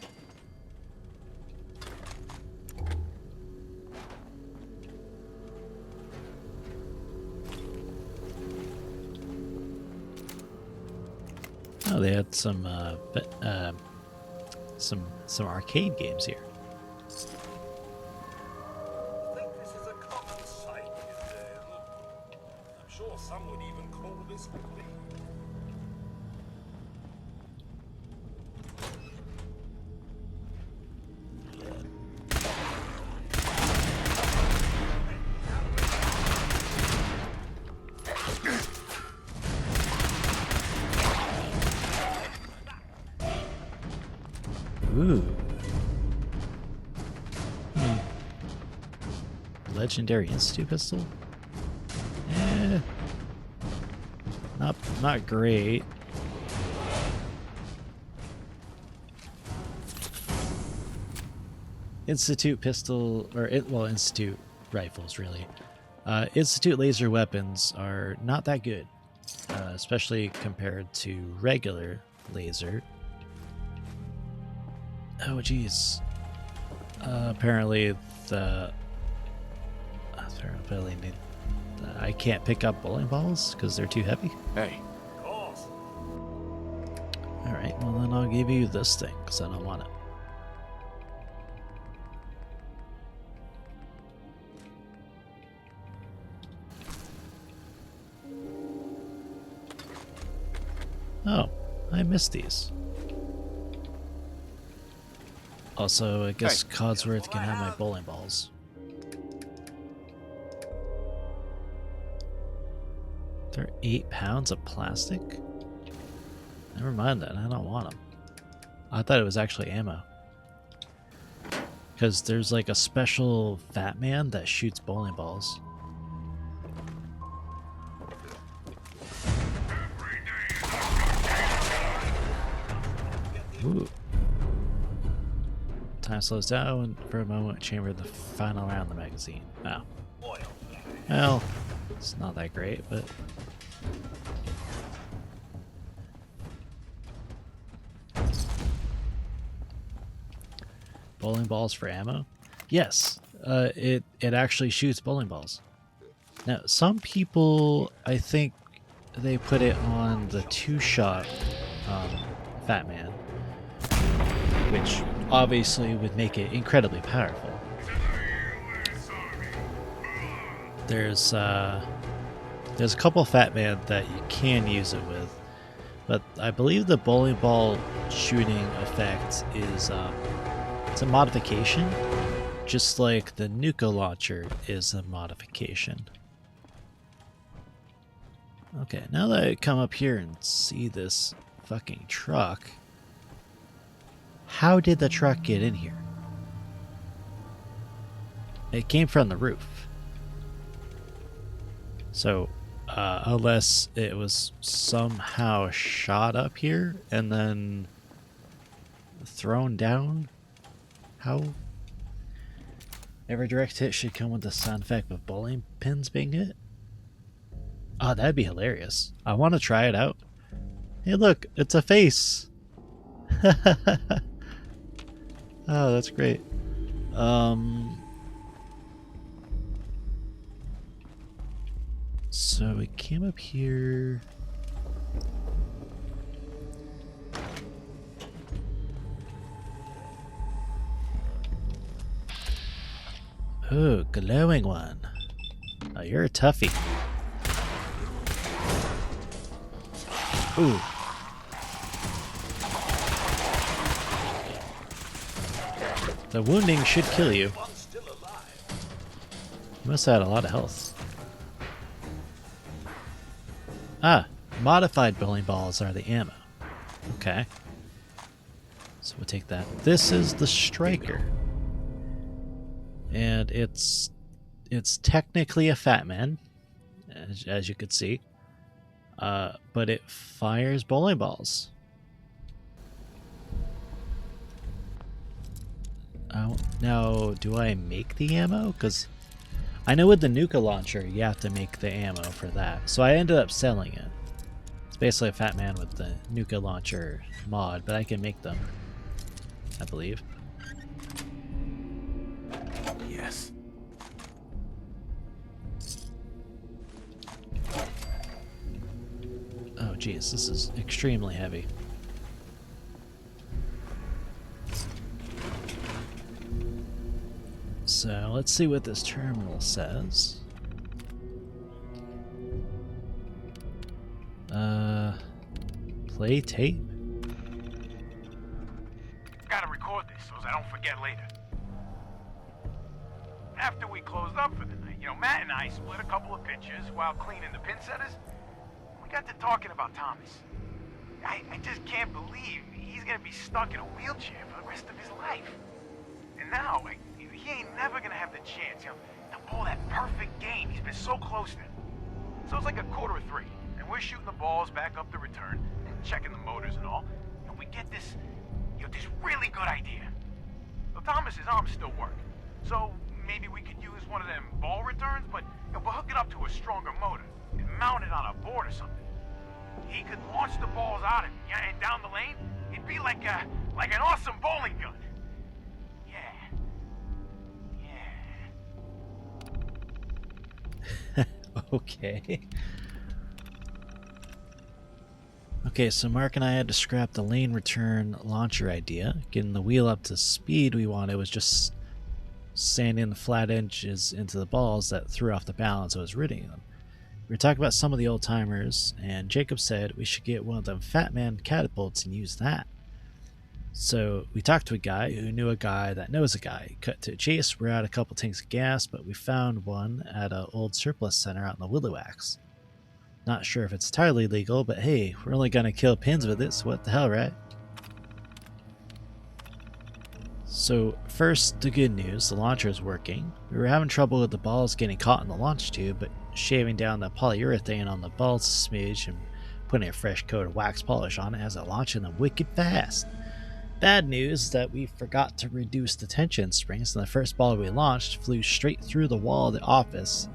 Oh, they had some arcade games here. I think this is a common sight these days. I'm sure some would even call this clean. Ooh. Legendary Institute pistol? Eh. Not great. Institute pistol, or Institute rifles, really. Institute laser weapons are not that good, especially compared to regular laser. Oh, jeez. Apparently, I can't pick up bowling balls because they're too heavy. Hey. Alright, well then I'll give you this thing because I don't want it. Oh, I missed these. Also, I guess Codsworth can have my bowling balls. They're 8 pounds of plastic? Never mind that, I don't want them. I thought it was actually ammo. Because there's like a special fat man that shoots bowling balls. Ooh. Time slows down for a moment, chamber the final round of the magazine. Oh. Well, it's not that great, but... Bowling balls for ammo? Yes, it actually shoots bowling balls. Now, some people, I think they put it on the 2-shot Fat Man, which obviously would make it incredibly powerful. There's a couple Fat Man that you can use it with, but I believe the bowling ball shooting effect is it's a modification, just like the Nuka launcher is a modification. Okay, now that I come up here and see this fucking truck, how did the truck get in here? It came from the roof. So, unless it was somehow shot up here and then thrown down? How? Every direct hit should come with the sound effect of bowling pins being hit? Oh, that'd be hilarious. I want to try it out. Hey look, it's a face! Oh, that's great. So we came up here. Oh, glowing one. Oh, you're a toughie. Ooh. The wounding should kill you. One's still alive. You must have had a lot of health. Ah, modified bowling balls are the ammo. Okay. So we'll take that. This is the striker. And it's technically a fat man, as you could see. But it fires bowling balls. Now, do I make the ammo? Because I know with the Nuka launcher, you have to make the ammo for that. So I ended up selling it. It's basically a fat man with the Nuka launcher mod, but I can make them, I believe. Yes. Oh geez, this is extremely heavy. So let's see what this terminal says. Play tape? Gotta record this so I don't forget later. After we closed up for the night, Matt and I split a couple of pictures while cleaning the pin setters. We got to talking about Thomas. I just can't believe he's gonna be stuck in a wheelchair for the rest of his life. And now, he ain't never gonna have the chance, to pull that perfect game he's been so close to. So it's like 2:45, and we're shooting the balls back up the return and checking the motors and all. And we get this, this really good idea. So Thomas's arms still work, so maybe we could use one of them ball returns, but we'll hook it up to a stronger motor and mount it on a board or something. He could launch the balls out of it, and down the lane, it'd be like an awesome bowling gun. Okay. Okay, so Mark and I had to scrap the lane return launcher idea. Getting the wheel up to speed we wanted was just sanding the flat edges into the balls that threw off the balance I was ridding them. We were talking about some of the old timers, and Jacob said we should get one of them Fat Man catapults and use that. So we talked to a guy who knew a guy that knows a guy. Cut to a chase, we're out a couple tanks of gas, but we found one at an old surplus center out in the Willow Axe. Not sure if it's entirely legal, but hey, we're only gonna kill pins with it, so what the hell, right? So first, the good news, the launcher is working. We were having trouble with the balls getting caught in the launch tube, but shaving down the polyurethane on the balls a smidge and putting a fresh coat of wax polish on it has it launching them wicked fast. Bad news is that we forgot to reduce the tension springs, and the first ball we launched flew straight through the wall of the office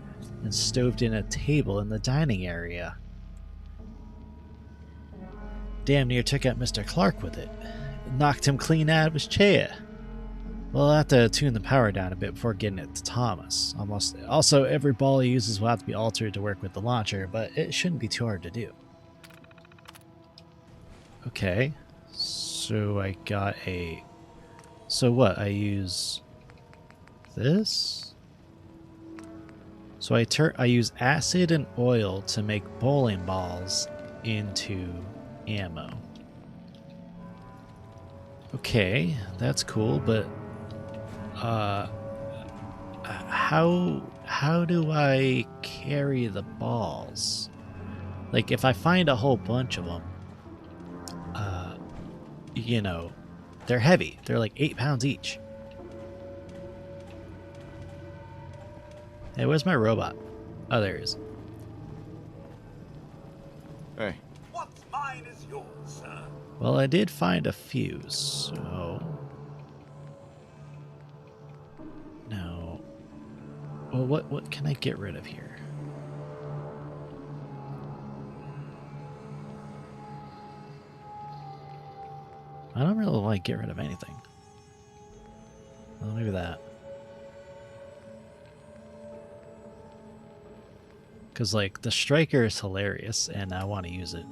and stoved in a table in the dining area. Damn near took out Mr. Clark with it. Knocked him clean out of his chair. We'll have to tune the power down a bit before getting it to Thomas. Also, every ball he uses will have to be altered to work with the launcher, but it shouldn't be too hard to do. Okay. So I got a... So what? I use this? So I use acid and oil to make bowling balls into ammo. Okay, that's cool, but how do I carry the balls? Like, if I find a whole bunch of them, they're heavy. They're like 8 pounds each. Hey, where's my robot? Oh, there he is. Hey. What's mine is yours, sir. Well, I did find a few, so... No. Well, what can I get rid of here? I don't really want to get rid of anything. Well, maybe that. Because, like, the striker is hilarious, and I want to use it.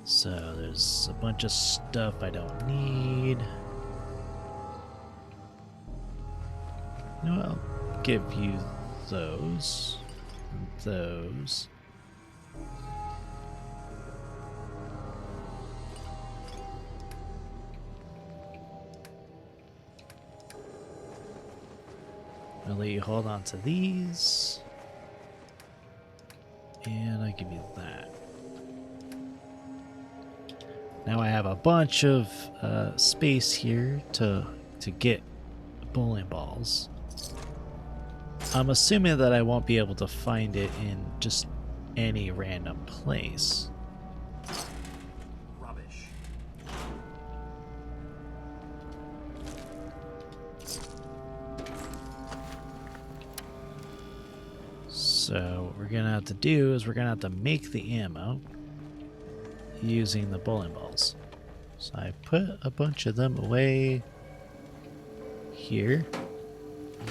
So, there's a bunch of stuff I don't need. You know what? I'll give you those. And those. I'll let you hold on to these. And I give you that. Now I have a bunch of space here to get bowling balls. I'm assuming that I won't be able to find it in just any random place. Rubbish. So what we're gonna have to do is we're gonna have to make the ammo using the bowling balls. So I put a bunch of them away here.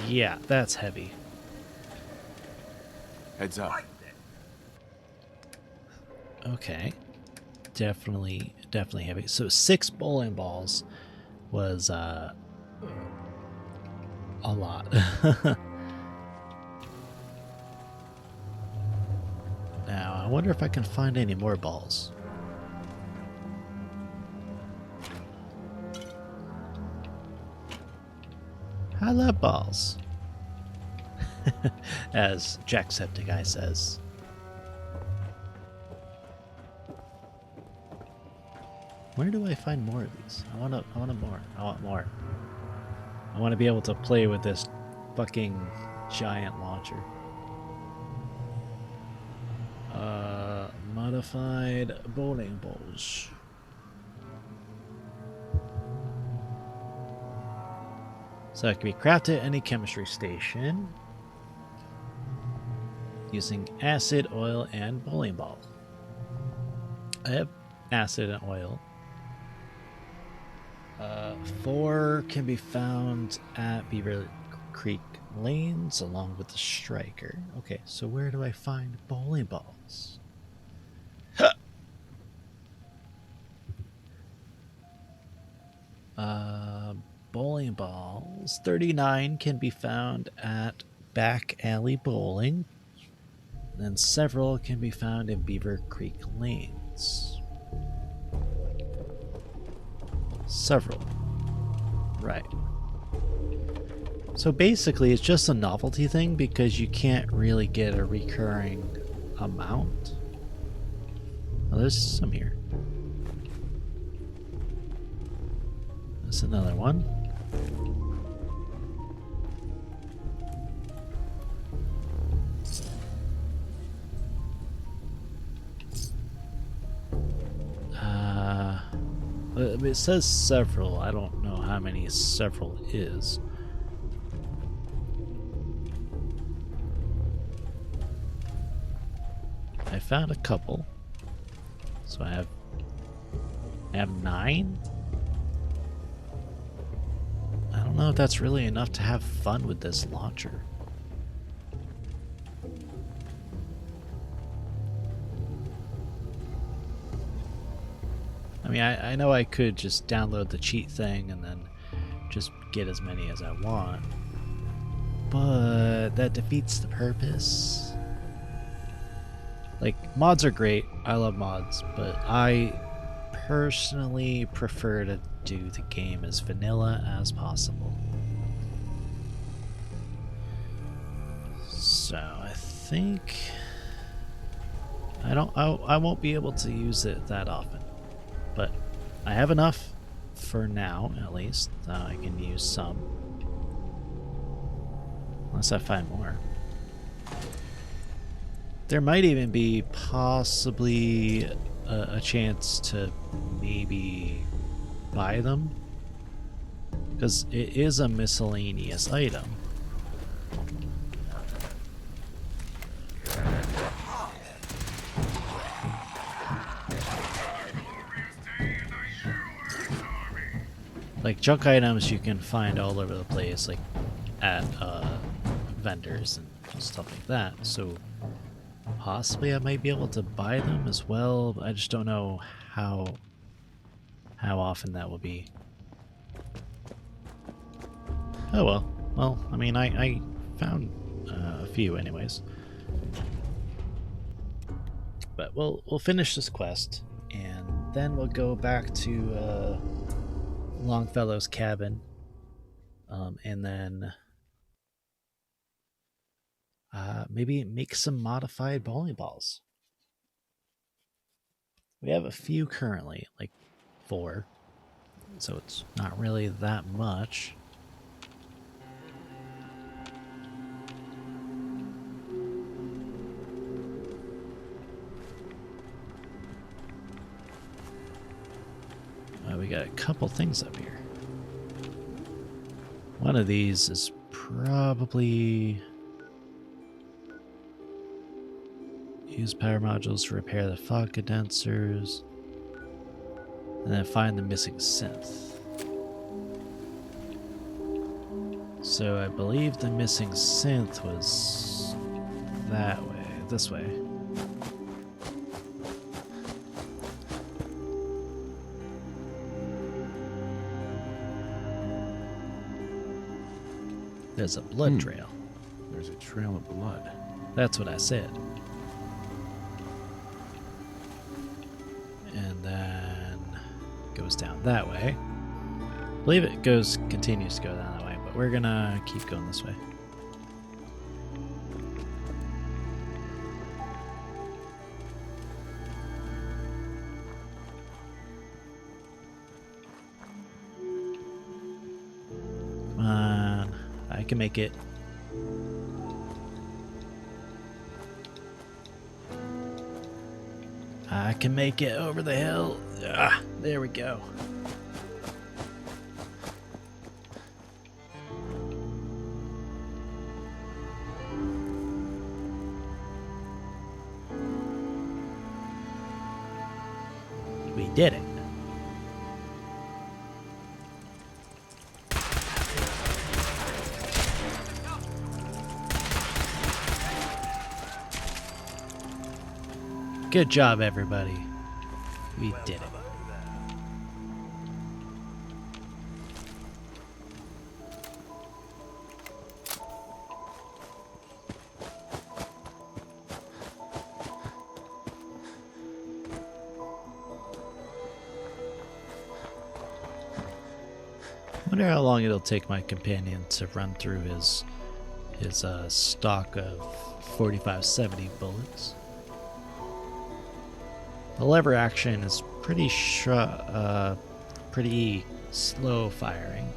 Yeah, that's heavy. Heads up. Okay. Definitely heavy. So 6 bowling balls was a lot. Now, I wonder if I can find any more balls. I love balls. As Jacksepticeye says. Where do I find more of these? I want more. I want more. I want to be able to play with this fucking giant launcher. Modified bowling balls. So it can be crafted at any chemistry station using acid, oil, and bowling ball. I have acid and oil. 4 can be found at Beaver Creek Lanes along with the striker. Okay, so where do I find bowling balls? Bowling balls. 39 can be found at Back Alley Bowling. Then several can be found in Beaver Creek Lanes. Several. Right. So basically it's just a novelty thing because you can't really get a recurring amount. Oh, there's some here. There's another one. It says several. I don't know how many several is. I found a couple. So I have 9. I don't know if that's really enough to have fun with this launcher. I mean, I know I could just download the cheat thing and then just get as many as I want, but that defeats the purpose. Like, mods are great, I love mods, but I personally prefer to do the game as vanilla as possible. So I think I won't be able to use it that often. But I have enough for now, at least. I can use some. Unless I find more. There might even be possibly a chance to maybe buy them. Because it is a miscellaneous item. Like junk items you can find all over the place, like at vendors and stuff like that. So possibly I might be able to buy them as well. But I just don't know how often that will be. Oh well. Well, I mean, I found a few anyways. But we'll finish this quest and then we'll go back to Longfellow's cabin, and then maybe make some modified bowling balls. We have a few currently, like 4, so it's not really that much. We got a couple things up here. One of these is probably use power modules to repair the fog condensers, and then find the missing synth. So I believe the missing synth was that way, this way. There's a blood trail. There's a trail of blood. That's what I said. And then goes down that way. I believe it continues to go down that way, but we're gonna keep going this way. Come on, I can make it. I can make it over the hill. Ah, there we go. We did it. Good job, everybody. We did it. Wonder how long it'll take my companion to run through his stock of 4570 bullets. The lever action is pretty slow firing.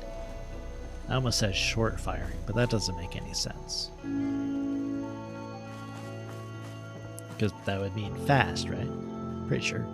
I almost said short firing, but that doesn't make any sense. Because that would mean fast, right? Pretty sure.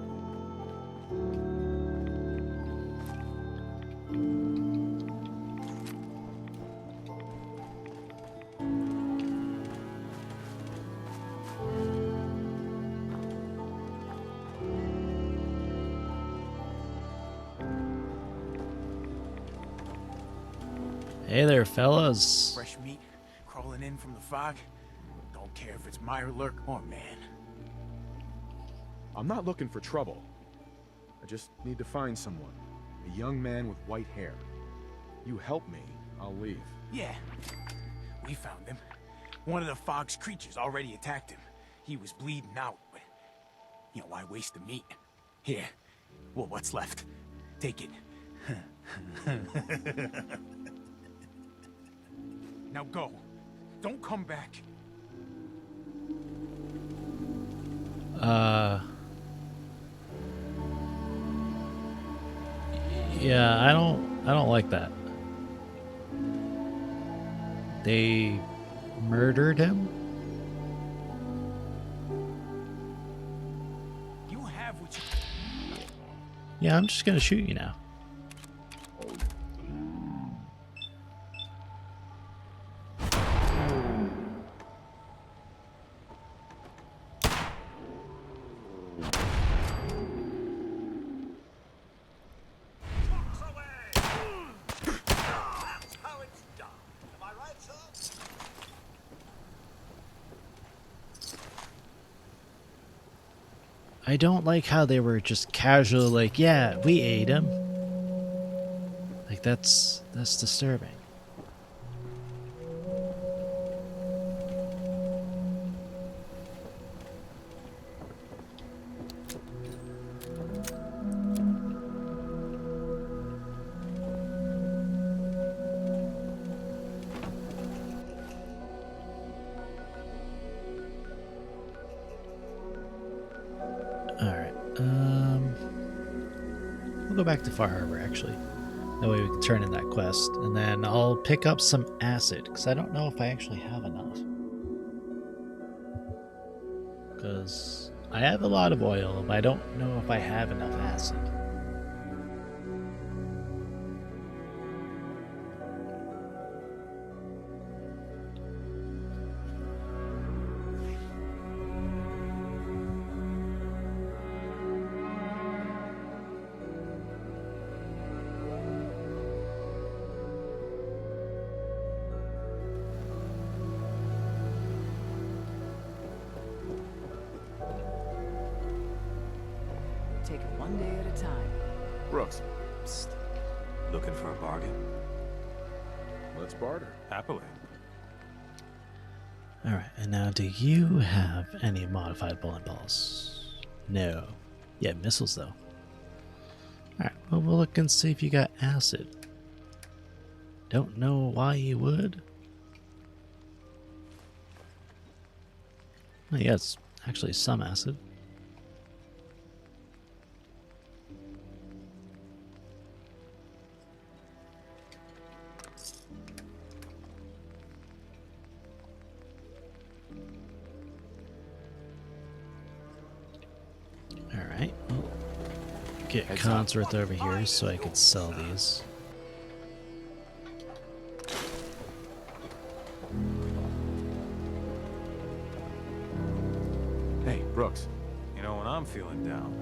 Hey there, fellas. Fresh meat crawling in from the fog. Don't care if it's Mirelurk or man. I'm not looking for trouble. I just need to find someone. A young man with white hair. You help me, I'll leave. Yeah, we found him. One of the fog's creatures already attacked him. He was bleeding out, but why waste the meat? Here, well, what's left? Take it. Now go. Don't come back. Yeah, I don't like that. They murdered him? You have what you... Yeah, I'm just gonna shoot you now. I don't like how they were just casual, like, yeah, we ate him. Like, that's disturbing. back to Far Harbor, actually. That way we can turn in that quest. And then I'll pick up some acid, because I don't know if I actually have enough. Because I have a lot of oil, but I don't know if I have enough acid. Take it one day at a time. Brooks, Psst. Looking for a bargain? let's barter. Happily. Alright, and now do you have any modified bowling balls? No. Yeah, missiles though. Alright, well we'll look and see if you got acid. Don't know why you would. Oh, yeah, it's actually some acid. Alright, well, get Codsworth over here so I could sell these. Hey, Brooks. You know, when I'm feeling down,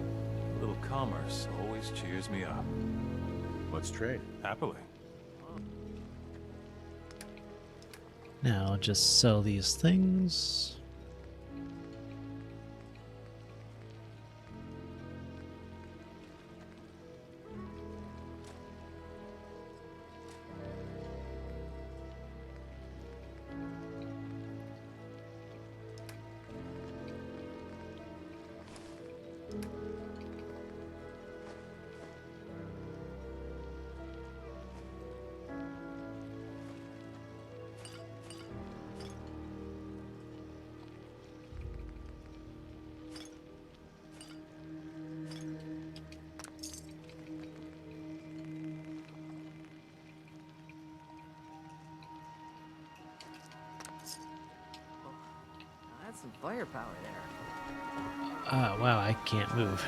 a little commerce always cheers me up. Let's trade. Happily. Now I'll just sell these things. That's some firepower there. Wow, I can't move.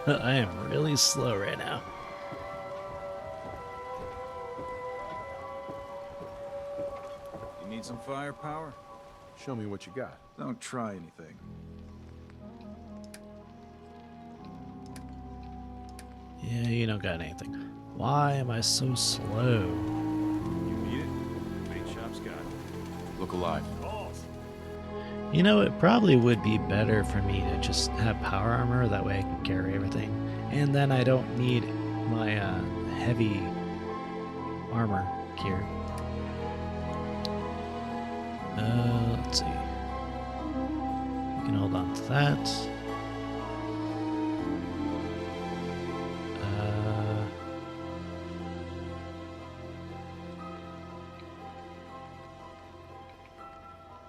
I am really slow right now. You need some firepower? Show me what you got. Don't try anything. Yeah, you don't got anything. Why am I so slow? You need it? Petey Shop's got it. Look alive. You know, it probably would be better for me to just have power armor, that way I can carry everything. And then I don't need my heavy armor gear. Let's see. We can hold on to that.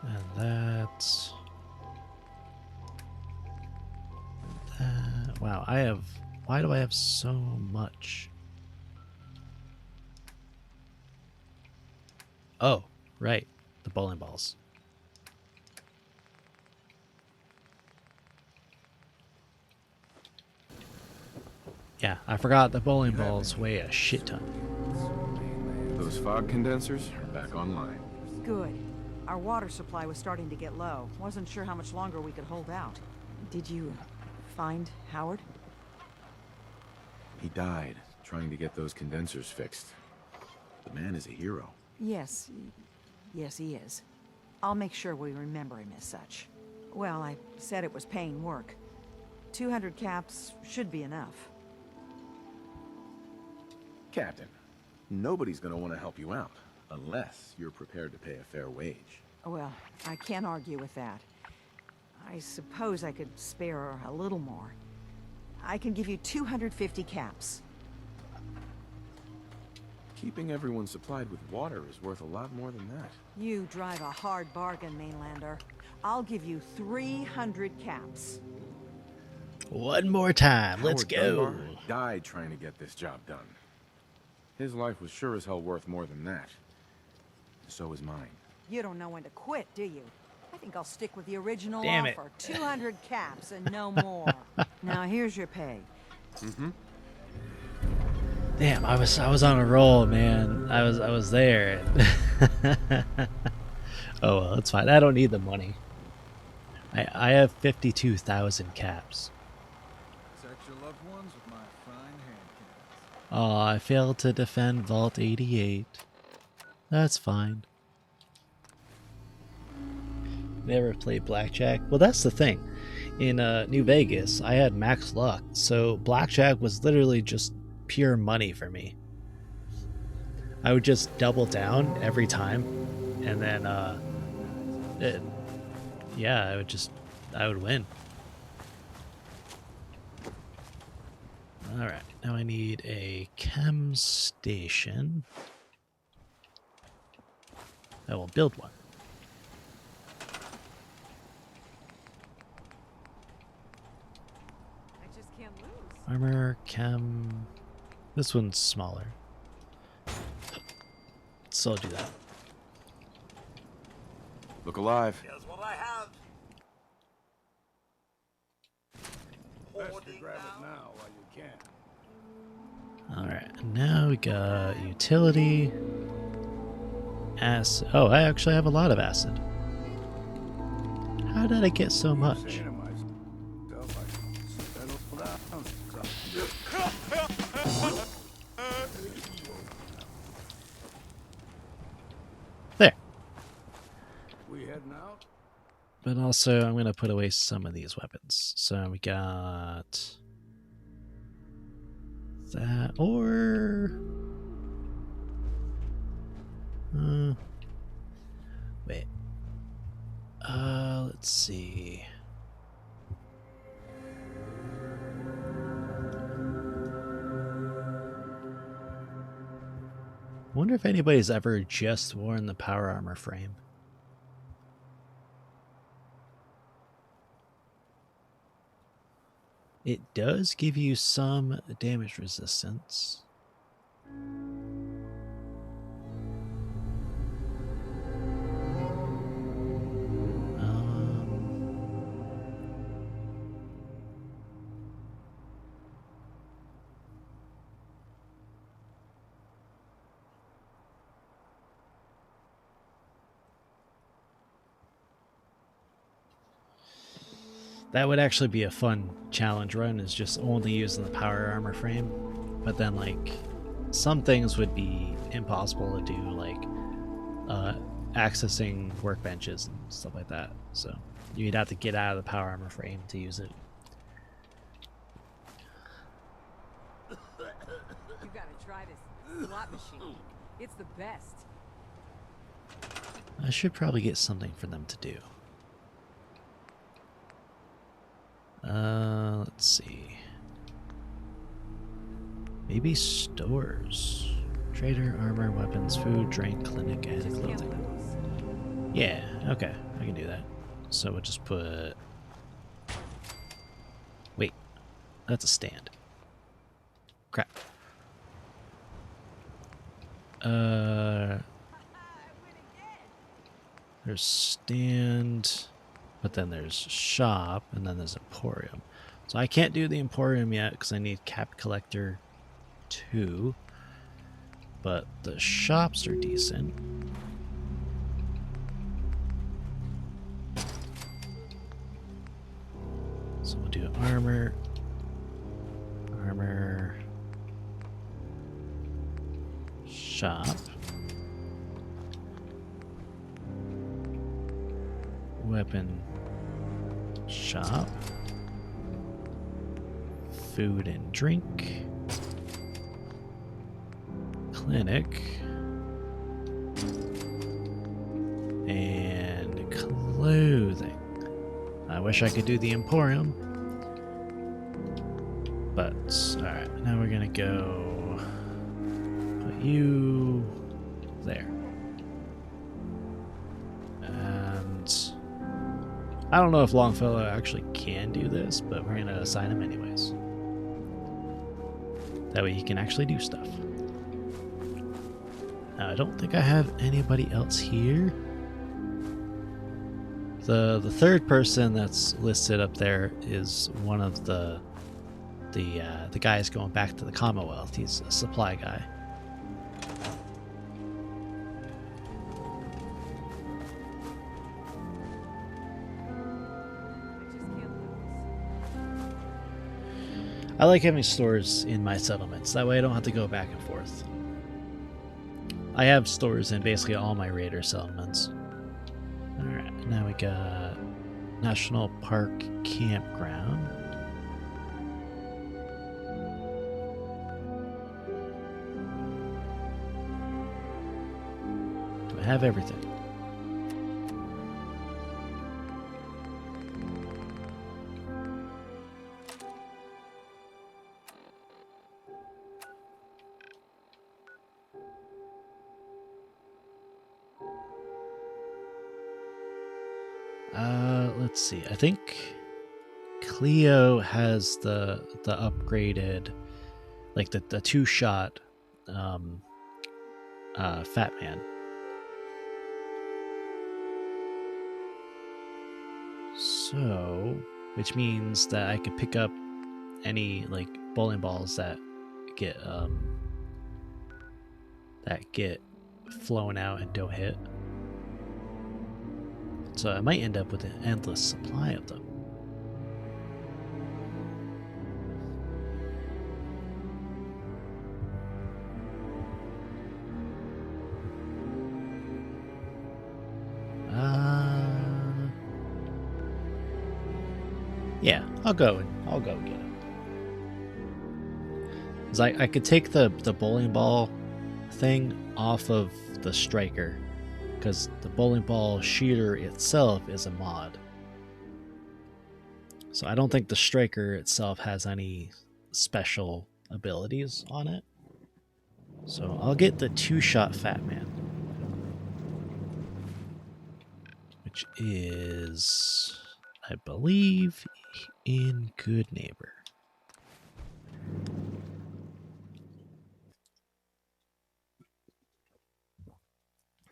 And that. Wow, I have. Why do I have so much? Oh, right. The bowling balls. Yeah, I forgot the bowling balls weigh a shit ton. Those fog condensers are back online. Good. Our water supply was starting to get low. Wasn't sure how much longer we could hold out. Did you find Howard? He died trying to get those condensers fixed. The man is a hero. Yes. Yes, he is. I'll make sure we remember him as such. Well, I said it was paying work. 200 caps should be enough. Captain, nobody's gonna want to help you out unless you're prepared to pay a fair wage. Well, I can't argue with that. I suppose I could spare a little more. I can give you 250 caps. Keeping everyone supplied with water is worth a lot more than that. You drive a hard bargain, Mainlander. I'll give you 300 caps. One more time. Let's Howard go. Dunbar died trying to get this job done. His life was sure as hell worth more than that. So is mine. You don't know when to quit, do you? I think I'll stick with the original Damn it. offer. 200 caps and no more. Now here's your pay. Mm-hmm. Damn, I was on a roll, man. I was there. Oh well, it's fine. I don't need the money. I have 52,000 caps. Protect your loved ones with my fine hand cannons. Oh, I failed to defend Vault 88. That's fine. Never played blackjack. Well, that's the thing. In New Vegas, I had max luck, so blackjack was literally just pure money for me. I would just double down every time, and then yeah, I would win. All right, now I need a Chem Station. I will build one. I just can't lose. Armor, Chem. This one's smaller. So I'll do that. Look alive. Here's what I have. Best to grab it now while you can. Alright, now we got utility. Acid. Oh, I actually have a lot of acid. How did I get so much? There. We heading out? But also, I'm going to put away some of these weapons. So we got that, or wait. Let's see. Wonder if anybody's ever just worn the power armor frame. It does give you some damage resistance. That would actually be a fun challenge run, is just only using the power armor frame. But then, like, some things would be impossible to do, like accessing workbenches and stuff like that. So you'd have to get out of the power armor frame to use it. You gotta try this slot machine. It's the best. I should probably get something for them to do. Let's see. Maybe stores. Trader, armor, weapons, food, drink, clinic, and clothing. Yeah, okay, I can do that. So we'll just put... Wait, that's a stand. Crap. There's stand... But then there's shop, and then there's emporium. So I can't do the emporium yet because I need cap collector 2. But the shops are decent. So we'll do armor. Armor. Shop. Weapon shop, food and drink, clinic, and clothing. I wish I could do the emporium, but alright, now we're gonna go put you there. And I don't know if Longfellow actually can do this, but we're going to assign him anyways. That way he can actually do stuff. Now, I don't think I have anybody else here. The third person that's listed up there is one of the guys going back to the Commonwealth. He's a supply guy. I like having stores in my settlements. That way I don't have to go back and forth. I have stores in basically all my raider settlements. Alright, now we got National Park Campground. Do I have everything? Let's see. I think Cleo has the upgraded, like the 2-shot Fat Man. So, which means that I could pick up any like bowling balls that get flown out and don't hit. So I might end up with an endless supply of them. Yeah, I'll go get them. 'Cause I could take the bowling ball thing off of the striker, because the bowling ball shooter itself is a mod. So I don't think the striker itself has any special abilities on it. So I'll get the 2-shot Fat Man, which is, I believe, in Good Neighbor.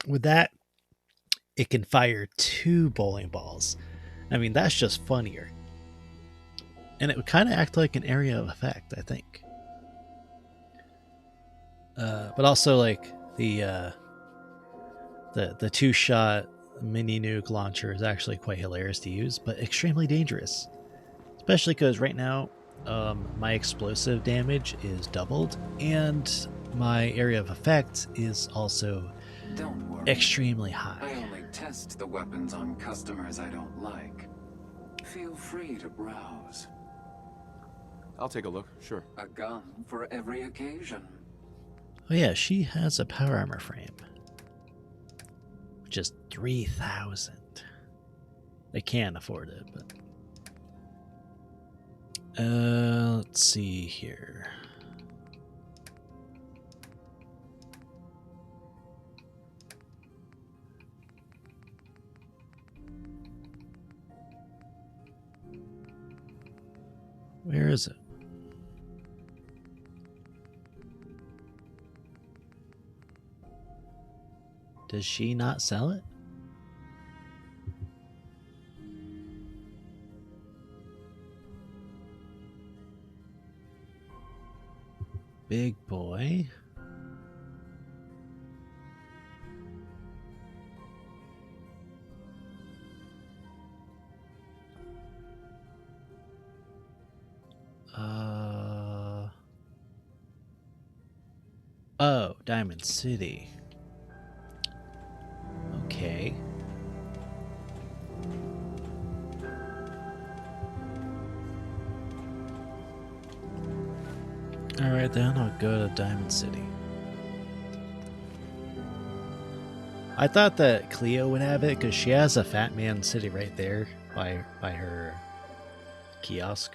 With that, it can fire 2 bowling balls. I mean, that's just funnier. And it would kind of act like an area of effect, I think. But also, like, the 2-shot mini nuke launcher is actually quite hilarious to use, but extremely dangerous. Especially because right now, my explosive damage is doubled, and my area of effect is also Don't worry. extremely high. I only test the weapons on customers I don't like. Feel free to browse. I'll take a look, sure. A gun for every occasion. Oh yeah, she has a power armor frame, which is 3,000. I can't afford it, but let's see here. Where is it? Does she not sell it? Big boy. Oh, Diamond City. Okay. Alright then, I'll go to Diamond City. I thought that Cleo would have it because she has a Fat Man City right there by her kiosk.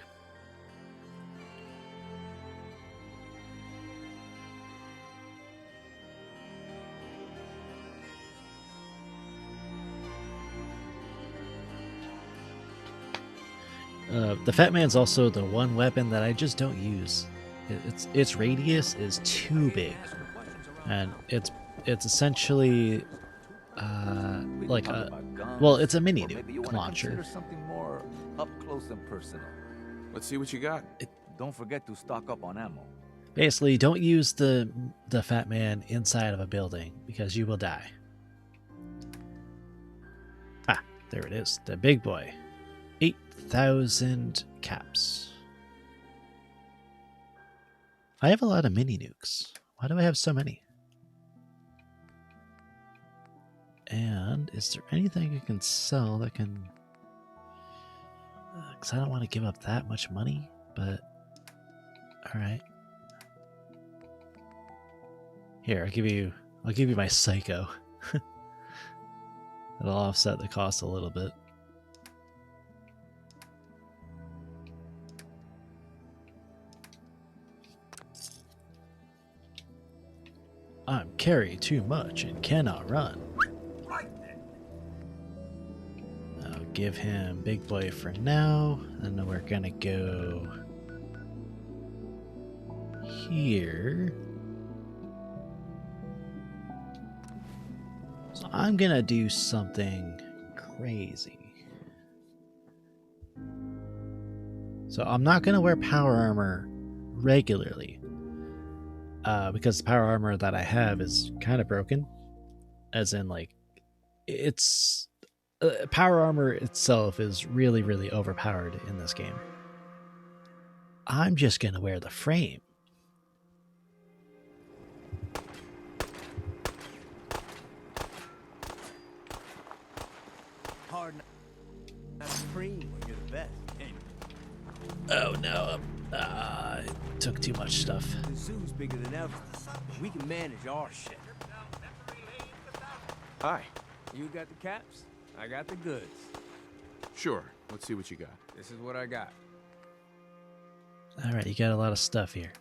The Fat Man's also the one weapon that I just don't use. Its radius is too big, and it's essentially like it's a mini nuke launcher. Something more up close and personal. Let's see what you got. Don't forget to stock up on ammo. Basically, don't use the Fat Man inside of a building because you will die. Ah, there it is, the big boy. 8,000 caps. I have a lot of mini nukes. Why do I have so many? And is there anything I can sell that can... Because I don't want to give up that much money, but... Alright. Here, I'll give you my Psycho. It'll offset the cost a little bit. I'm carrying too much and cannot run. I'll give him Big Boy for now, and then we're gonna go here. So I'm gonna do something crazy. So I'm not gonna wear power armor regularly. Because the power armor that I have is kind of broken, as in like it's power armor itself is really, really overpowered in this game. I'm just gonna wear the frame. Hard not supreme when you're the best. Oh no, I took too much stuff. The zoo's bigger than ever. We can manage our shit. Hi. You got the caps, I got the goods. Sure. Let's see what you got. This is what I got. Alright, you got a lot of stuff here.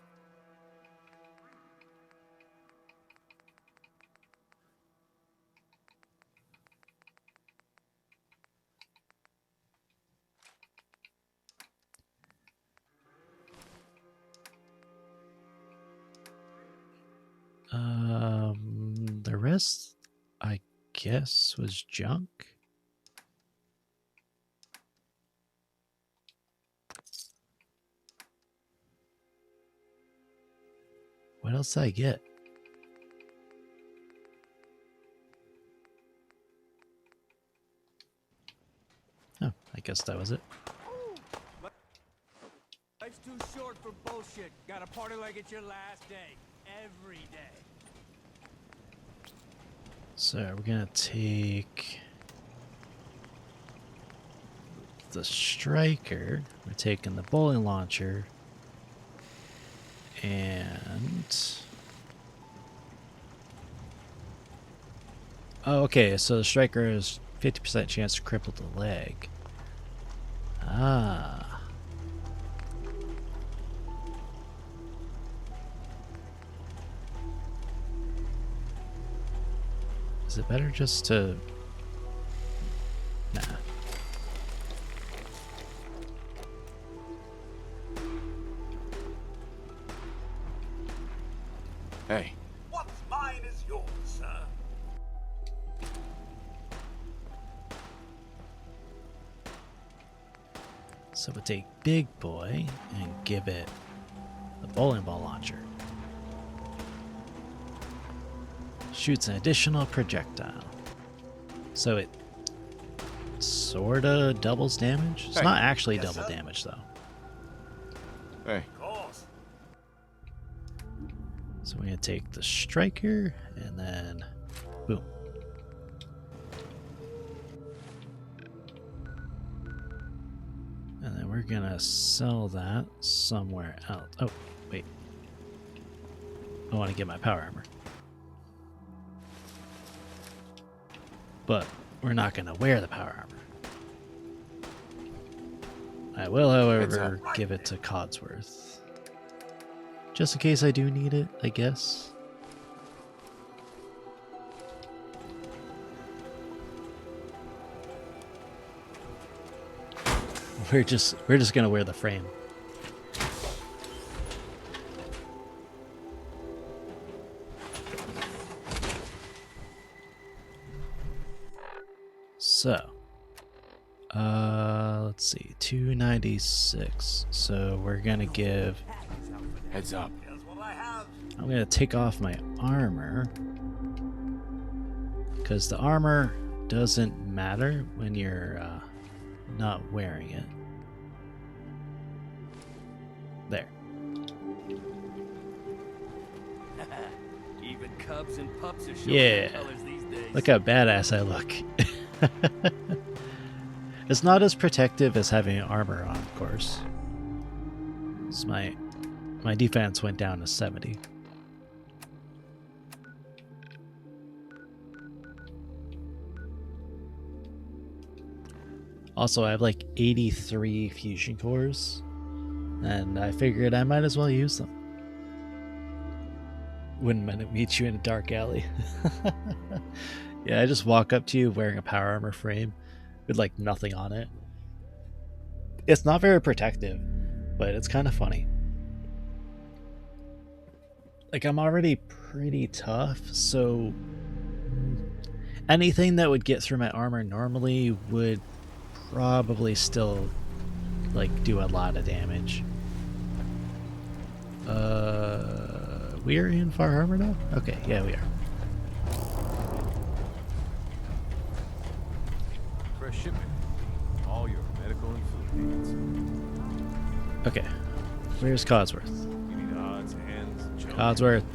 The rest, I guess, was junk. What else did I get? Oh, I guess that was it. Life's too short for bullshit. Gotta party like it's your last day. Every day. So we're gonna take the striker. We're taking the bowling launcher, and oh, okay. So the striker has 50% chance to cripple the leg. Ah. Is it better just to... Nah. Hey. What's mine is yours, sir. So we'll take Big Boy and give it the bowling ball launcher. Shoots an additional projectile. So it sorta doubles damage. It's not actually double damage though. Hey. So we're gonna take the striker and then boom. And then we're gonna sell that somewhere else. Oh, wait. I want to get my power armor. But we're not going to wear the power armor. I will, however, give it to Codsworth. Just in case I do need it, I guess. we're just gonna wear the frame. So, let's see, 296. So we're gonna give. Heads up. I'm gonna take off my armor because the armor doesn't matter when you're not wearing it. There. Even cubs and pups are showing Yeah. their colors these days. Look how badass I look. It's not as protective as having armor on, of course. It's my defense went down to 70. Also, I have like 83 fusion cores, and I figured I might as well use them. Wouldn't meet you in a dark alley. Yeah, I just walk up to you wearing a power armor frame with like nothing on it. It's not very protective, but it's kind of funny. Like, I'm already pretty tough, so anything that would get through my armor normally would probably still like do a lot of damage. We're in Far Harbor now? Okay, yeah, we are. Fresh shipment. All your medical and food needs. Okay, where's Codsworth? You need odds, ends, junk. Codsworth.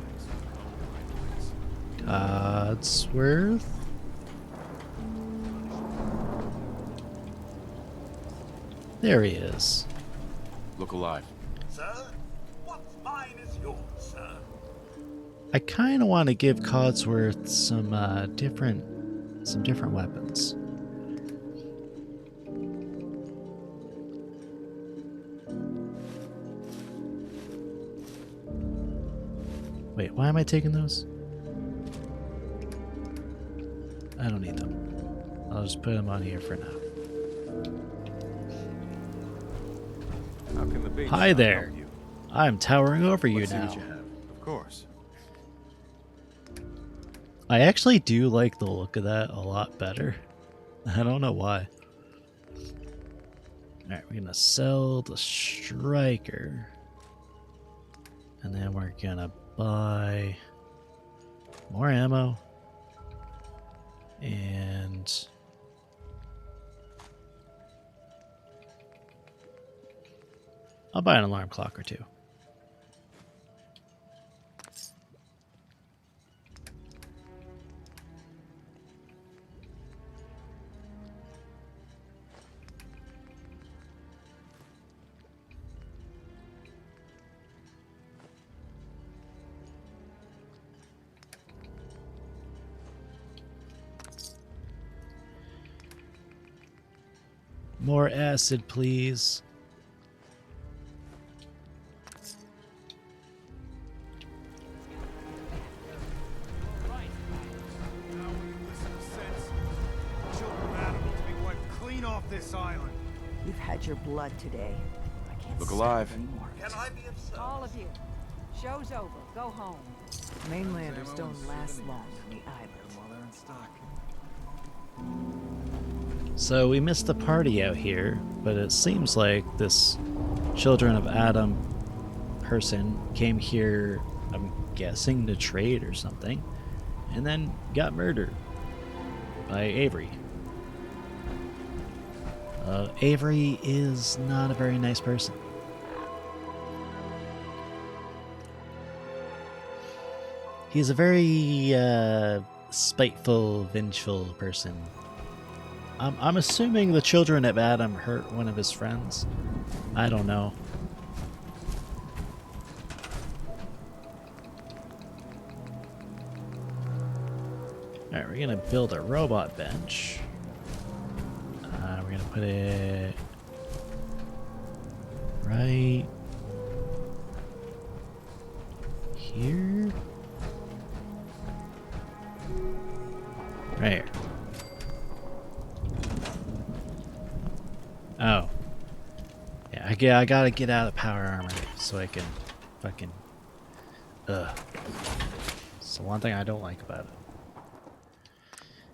Codsworth? There he is. Look alive. Sir, what's mine is yours, sir. I kind of want to give Codsworth some different weapons. Wait, why am I taking those? I don't need them. I'll just put them on here for now. How can the bait Hi shop there. help you? I'm towering over you Let's see now. what you have. Of course. I actually do like the look of that a lot better. I don't know why. Alright, we're gonna sell the striker. And then we're gonna buy more ammo. And I'll buy an alarm clock or two. More acid, please. Clean off this island. You've had your blood today. I can't Look stand alive. it anymore. Can I be of service? All of you. Show's over. Go home. Mainlanders don't last long on the island. So we missed the party out here, but it seems like this Children of Adam person came here, I'm guessing, to trade or something, and then got murdered by Avery. Avery is not a very nice person. He's a very spiteful, vengeful person. I'm assuming the Children of Adam hurt one of his friends. I don't know. Alright, we're gonna build a robot bench. We're gonna put it right here. Right here. Oh. I gotta get out of power armor so I can fucking... Ugh. It's the one thing I don't like about it.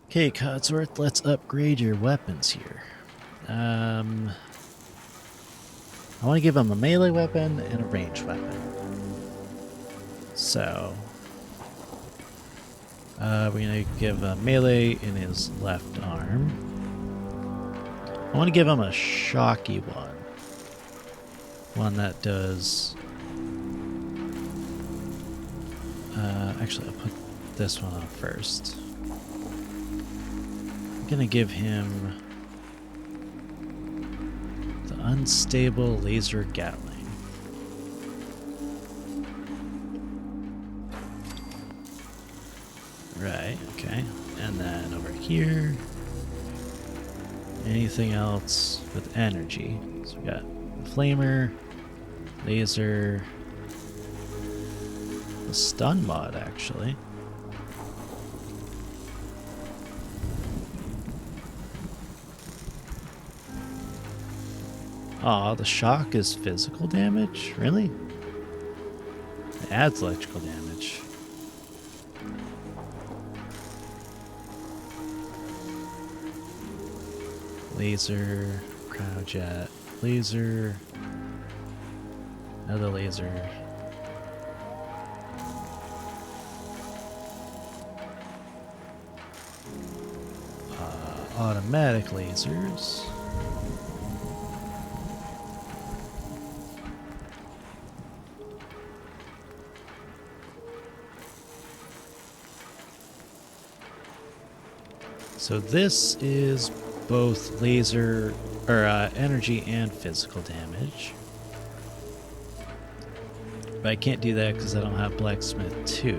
Okay, Codsworth, let's upgrade your weapons here. I want to give him a melee weapon and a ranged weapon. So, we're going to give a melee in his left arm. I want to give him a shocky one. One that does... actually, I'll put this one on first. I'm going to give him the unstable laser Gatling. Right, okay. And then over here, anything else with energy. So we got flamer, laser, the stun mod actually. Aw, the shock is physical damage? Really? It adds electrical damage. Laser, cryojet, laser, another laser. Automatic lasers. So this is both laser or energy and physical damage. But I can't do that because I don't have Blacksmith 2.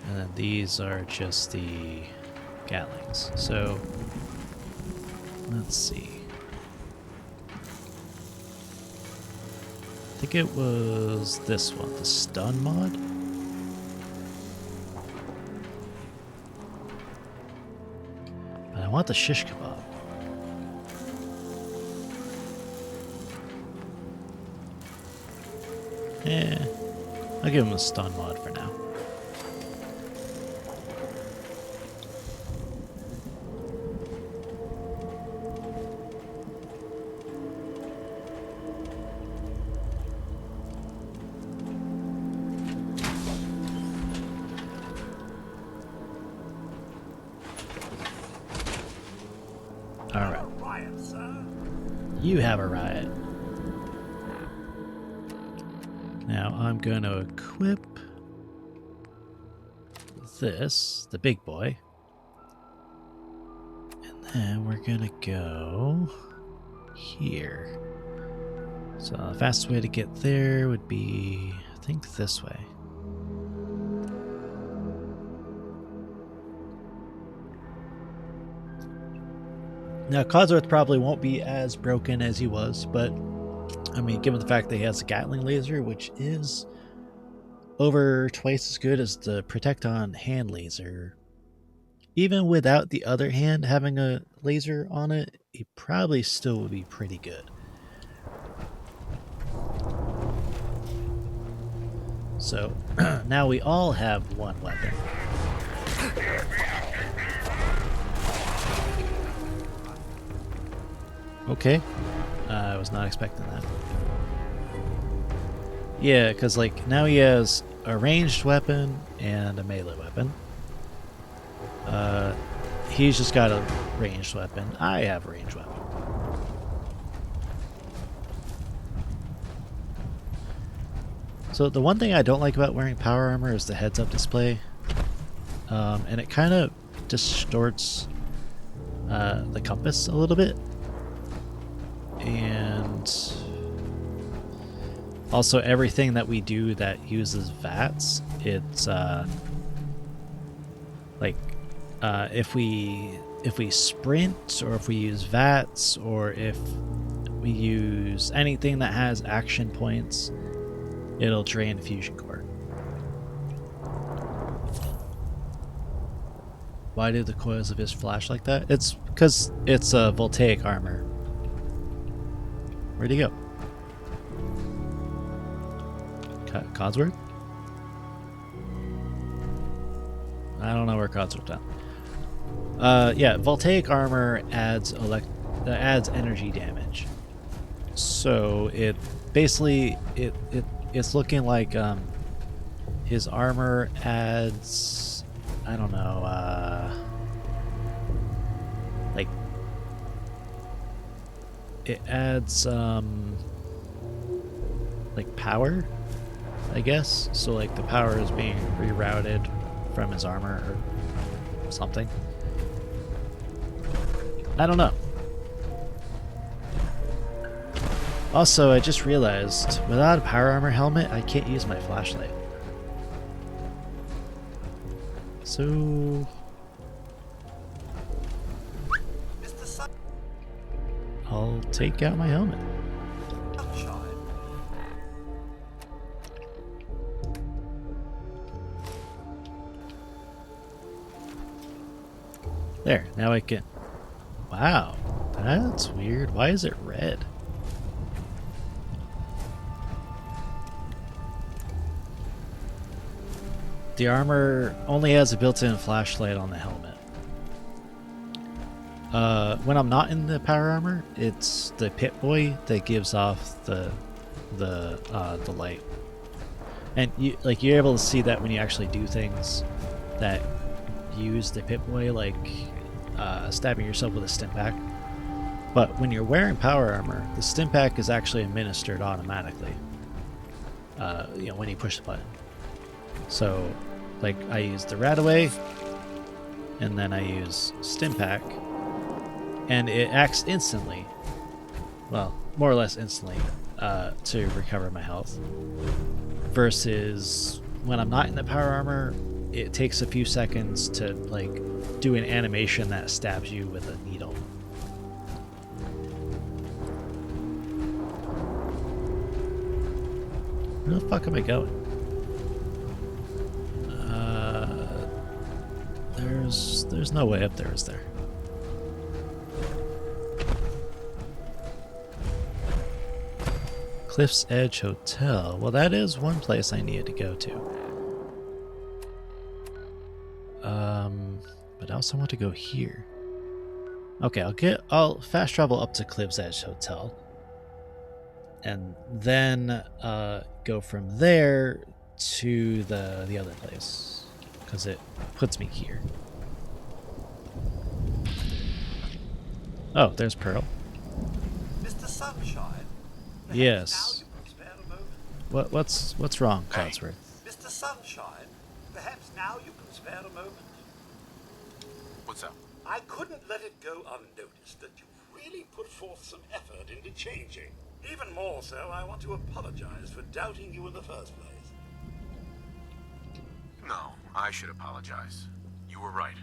And then these are just the Gatlings. So let's see. I think it was this one, the stun mod. But I want the shish kebab. Yeah, I'll give him a stun mod for now. You have a riot. Now I'm going to equip this, the big boy. And then we're going to go here. So the fastest way to get there would be, I think, this way. Now, Codsworth probably won't be as broken as he was, but, I mean, given the fact that he has a Gatling laser, which is over twice as good as the Protecton hand laser, even without the other hand having a laser on it, he probably still would be pretty good. So, now we all have one weapon. Okay, I was not expecting that. Yeah, because like now he has a ranged weapon and a melee weapon. He's just got a ranged weapon. I have a ranged weapon. So the one thing I don't like about wearing power armor is the heads-up display, and it kind of distorts the compass a little bit. And also everything that we do that uses VATS, it's like if we sprint, or if we use VATS, or if we use anything that has action points, it'll drain the fusion core. Why did the coils of his flash like that? It's because it's a Voltaic Armor. Where'd he go? Codsworth? I don't know where Codsworth's at. Yeah, Voltaic Armor adds energy damage. So it basically it's looking like his armor adds, I don't know, like it adds like power, I guess. So like the power is being rerouted from his armor or something. I don't know. Also, I just realized, without a power armor helmet, I can't use my flashlight. So... I'll take out my helmet. There, now I can... Wow, that's weird. Why is it red? The armor only has a built-in flashlight on the helmet. When I'm not in the power armor, it's the Pit Boy that gives off the light, and you're able to see that when you actually do things that use the Pit Boy, like stabbing yourself with a stim pack. But when you're wearing power armor, the stim pack is actually administered automatically. When you push the button. So, like, I use the Radaway, and then I use Stim Pack, and it acts instantly, well, more or less instantly, to recover my health. Versus when I'm not in the power armor, it takes a few seconds to, like, do an animation that stabs you with a needle. Where the fuck am I going? There's no way up there, is there? Cliff's Edge Hotel. Well, that is one place I needed to go to. But I also want to go here. Okay, I'll fast travel up to Cliff's Edge Hotel. And then go from there to the other place. Because it puts me here. Oh, there's Pearl. Mr. Sunshine? Yes. What's wrong, Codsworth? Mr. Sunshine, perhaps now you can spare a moment? What's up? I couldn't let it go unnoticed that you really put forth some effort into changing. Even more so, I want to apologize for doubting you in the first place. No, I should apologize. You were right.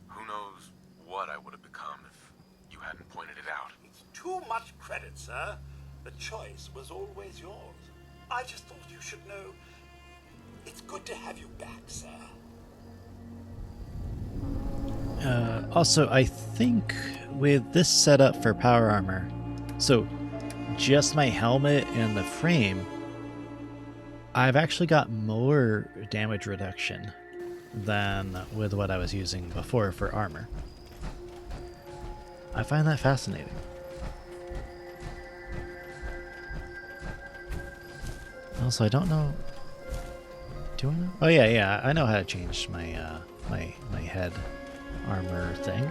Who knows what I would have become if you hadn't pointed it out. It's too much credit, sir. The choice was always yours. I just thought you should know. It's good to have you back, sir. Also, I think with this setup for power armor, so just my helmet and the frame, I've actually got more damage reduction than with what I was using before for armor. I find that fascinating. Also, I don't know. Do I know? Oh yeah, I know how to change my my head armor thing.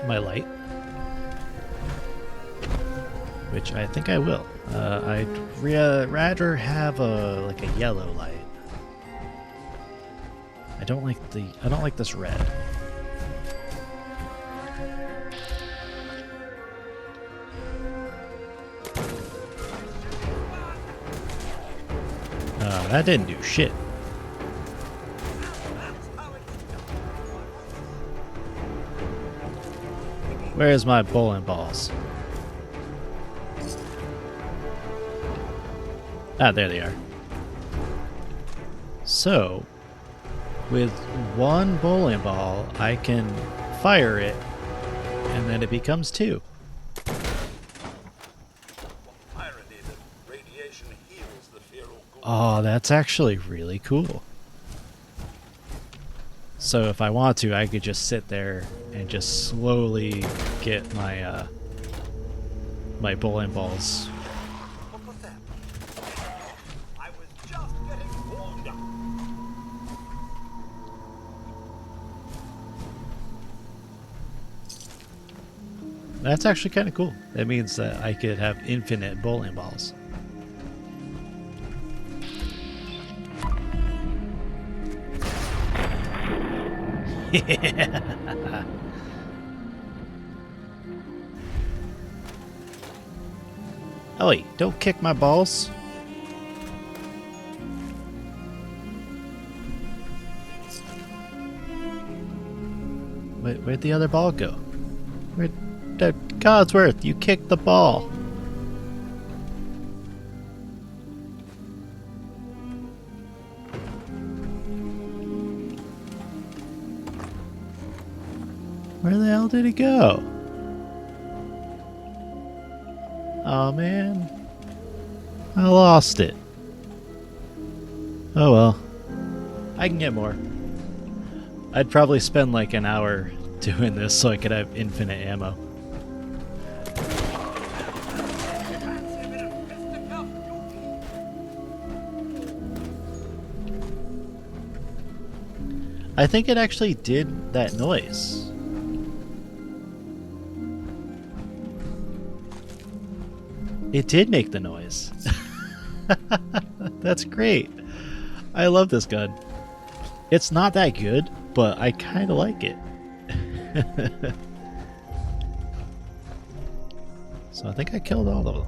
My light, which I think I will. I'd rather have a yellow light. I don't like this red. That didn't do shit. Where's my bowling balls? Ah, there they are. So, with one bowling ball, I can fire it, and then it becomes two. Irony that radiation heals the feral ghoul. Oh, that's actually really cool. So if I want to, I could just sit there and just slowly get my my bowling balls. What was that? I was just getting warmed up. That's actually kind of cool. That means that I could have infinite bowling balls. Yeah. Ellie, don't kick my balls. Where'd the other ball go? Codsworth, you kicked the ball. Where the hell did it go? Oh man, I lost it. Oh well, I can get more. I'd probably spend like an hour doing this so I could have infinite ammo. I think it actually did that noise. It did make the noise. That's great. I love this gun. It's not that good, but I kind of like it. So I think I killed all of them.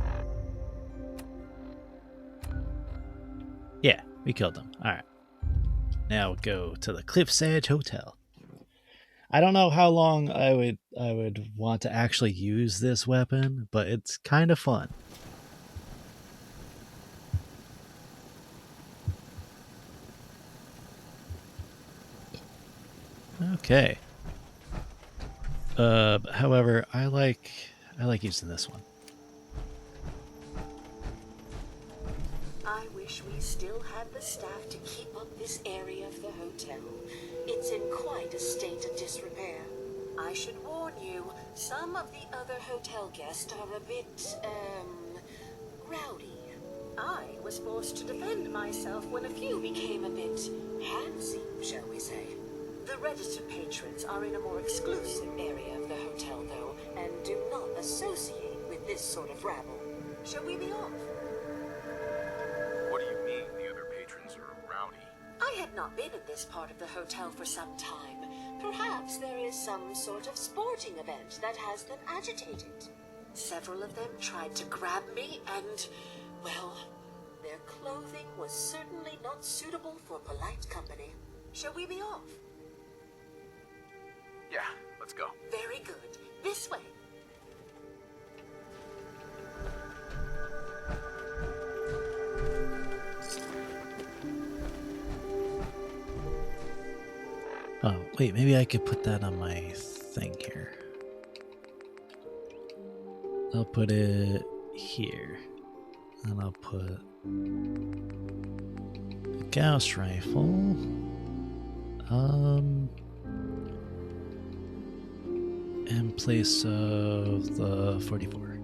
Yeah, we killed them. Alright. Now we'll go to the Cliff's Edge Hotel. I don't know how long I would want to actually use this weapon, but it's kind of fun. Okay. However, I like using this one. I wish we still had the staff to keep up this area of the hotel. It's in quite a state of disrepair. I should warn you, some of the other hotel guests are a bit, rowdy. I was forced to defend myself when a few became a bit handsy, shall we say. The registered patrons are in a more exclusive area of the hotel, though, and do not associate with this sort of rabble. Shall we be off? What do you mean the other patrons are rowdy? I had not been in this part of the hotel for some time. Perhaps there is some sort of sporting event that has them agitated. Several of them tried to grab me and, well, their clothing was certainly not suitable for polite company. Shall we be off? Yeah, let's go. Very good. This way. Oh, wait, maybe I could put that on my thing here. I'll put it here. And I'll put the Gauss rifle. In place of the 44.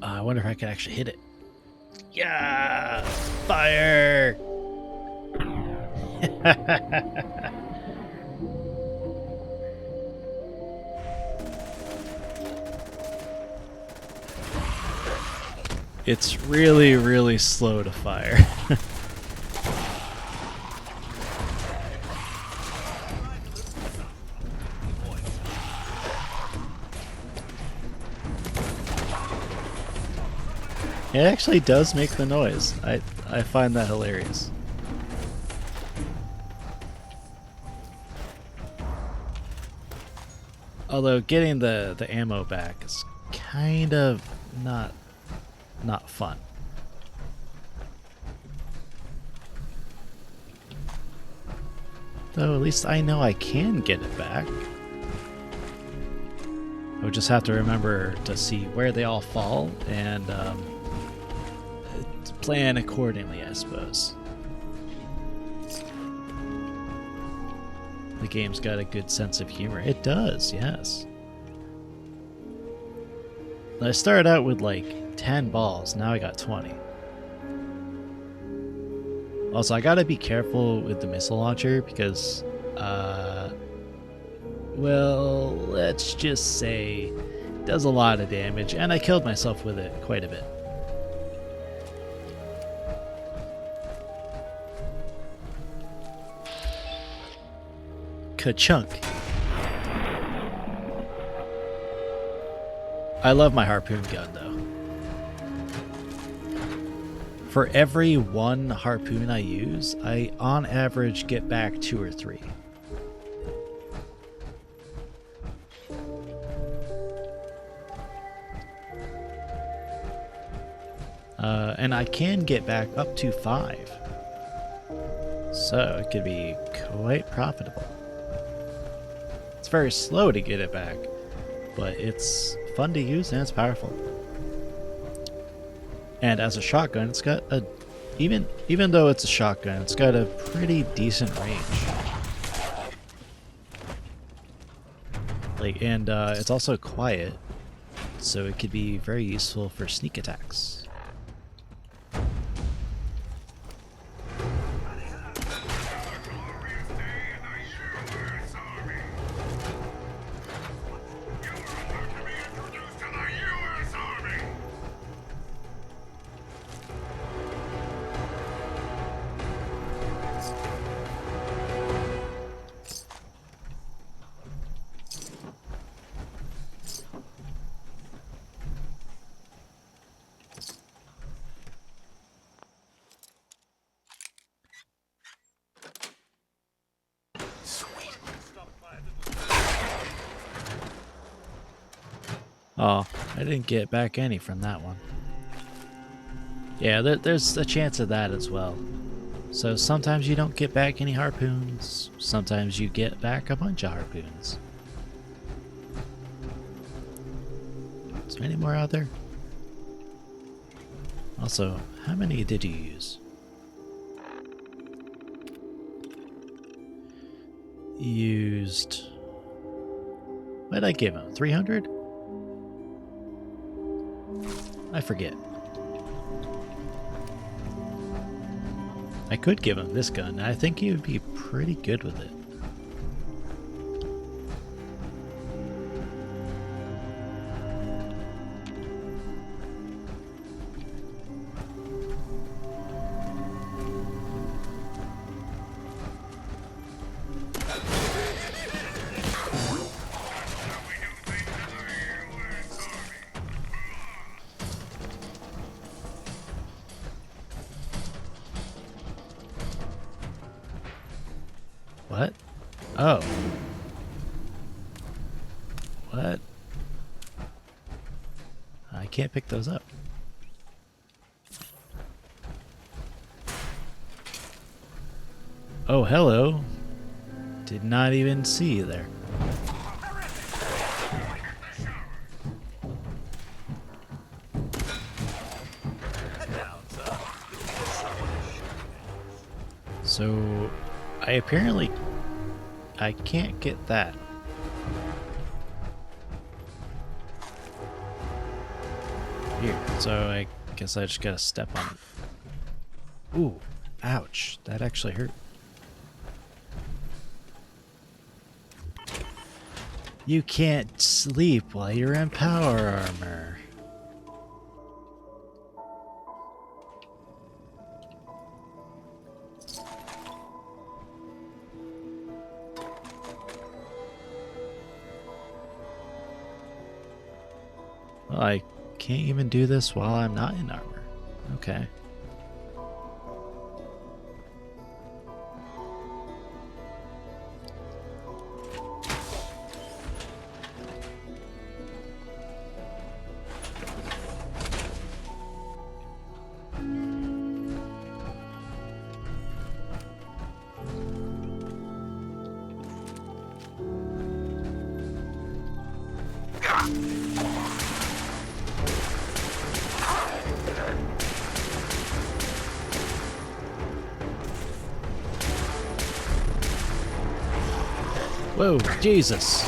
I wonder if I could actually hit it. Yeah! Fire! It's really, really slow to fire. It actually does make the noise. I find that hilarious. Although getting the ammo back is kind of not fun. Though at least I know I can get it back. I would just have to remember to see where they all fall and plan accordingly, I suppose. The game's got a good sense of humor. It does, yes. I started out with like 10 balls, now I got 20. Also, I gotta be careful with the missile launcher because, well, let's just say it does a lot of damage, and I killed myself with it quite a bit. Ka-chunk. I love my harpoon gun, though. For every one harpoon I use, I on average get back 2 or 3. And I can get back up to 5. So it could be quite profitable. It's very slow to get it back, but it's fun to use and it's powerful. And as a shotgun, it's got a even though it's a shotgun, it's got a pretty decent range. Like, and it's also quiet, so it could be very useful for sneak attacks. Oh, I didn't get back any from that one. Yeah, there's a chance of that as well. So sometimes you don't get back any harpoons, sometimes you get back a bunch of harpoons. Is there any more out there? Also, how many did you use? Used... What did I give him? 300? I forget. I could give him this gun. I think he would be pretty good with it. What? Oh. What? I can't pick those up. Oh, hello. Did not even see you there. So, I can't get that. Here, so I guess I just gotta step on it. Ooh, ouch, that actually hurt. You can't sleep while you're in power armor. Well, I can't even do this while I'm not in armor. Okay. Whoa, Jesus.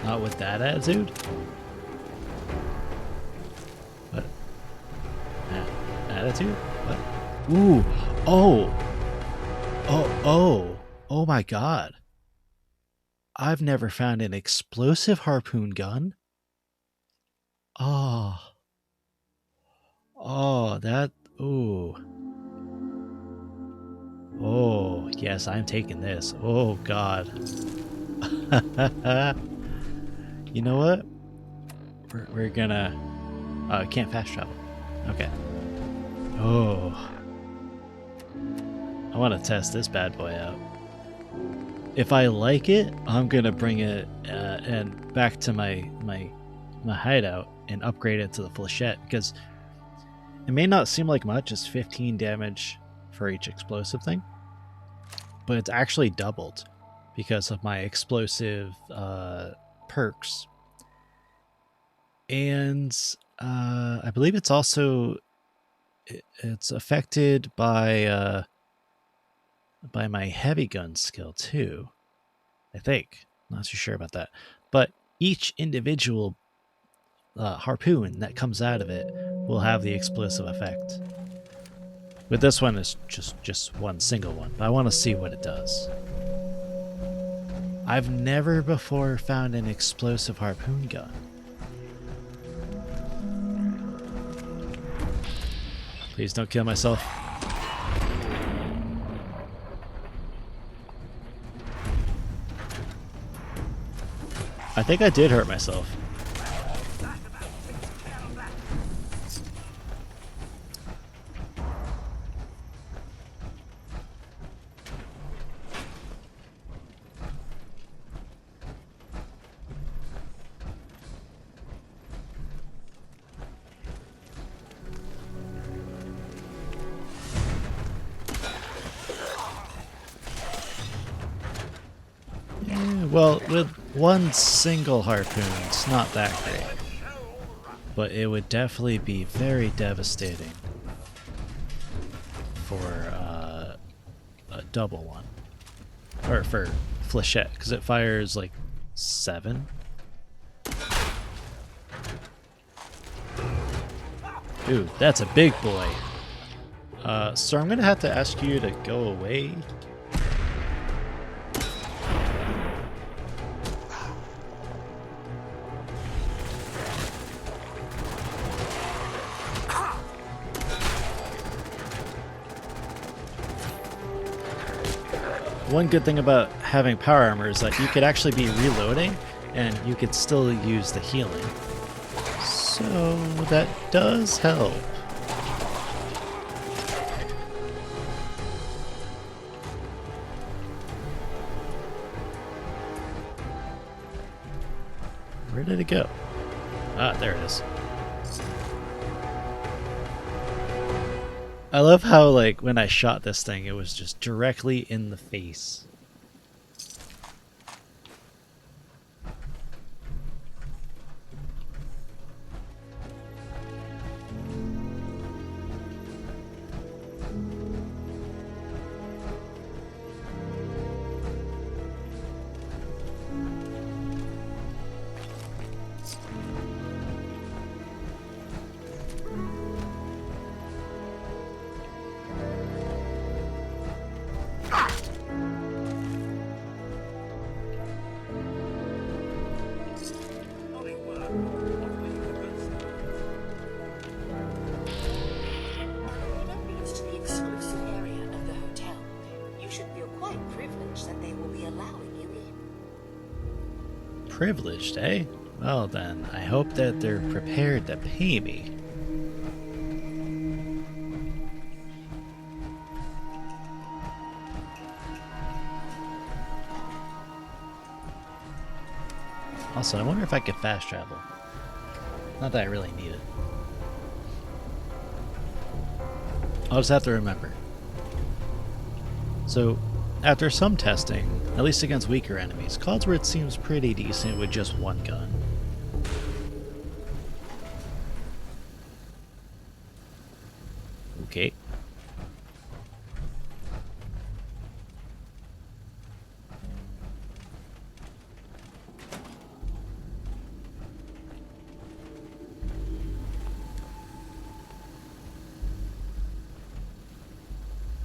Not with that attitude? What? Attitude? What? Ooh. Oh. Oh my god. I've never found an explosive harpoon gun. Oh. Oh, that. Ooh. Oh, yes, I'm taking this. Oh, God. You know what? We're gonna... Oh, can't fast travel. Okay. Oh. I want to test this bad boy out. If I like it, I'm gonna bring it and back to my hideout and upgrade it to the flechette, because it may not seem like much. It's 15 damage for each explosive thing, but it's actually doubled because of my explosive perks. And I believe it's also it's affected by my heavy gun skill too, I think. Not too sure about that, but each individual harpoon that comes out of it will have the explosive effect. But this one is just one single one, but I want to see what it does. I've never before found an explosive harpoon gun. Please don't kill myself. I think I did hurt myself. Well, with one single harpoon, it's not that great. But it would definitely be very devastating for a double one. Or for flechette, because it fires like 7. Ooh, that's a big boy. So I'm gonna have to ask you to go away. One good thing about having power armor is that you could actually be reloading and you could still use the healing. So that does help. Where did it go? Ah, there it is. I love how, like, when I shot this thing, it was just directly in the face. Privileged, eh? Well then, I hope that they're prepared to pay me. Also, I wonder if I could fast travel. Not that I really need it. I'll just have to remember. So, after some testing, at least against weaker enemies, Codsworth seems pretty decent with just one gun. Okay.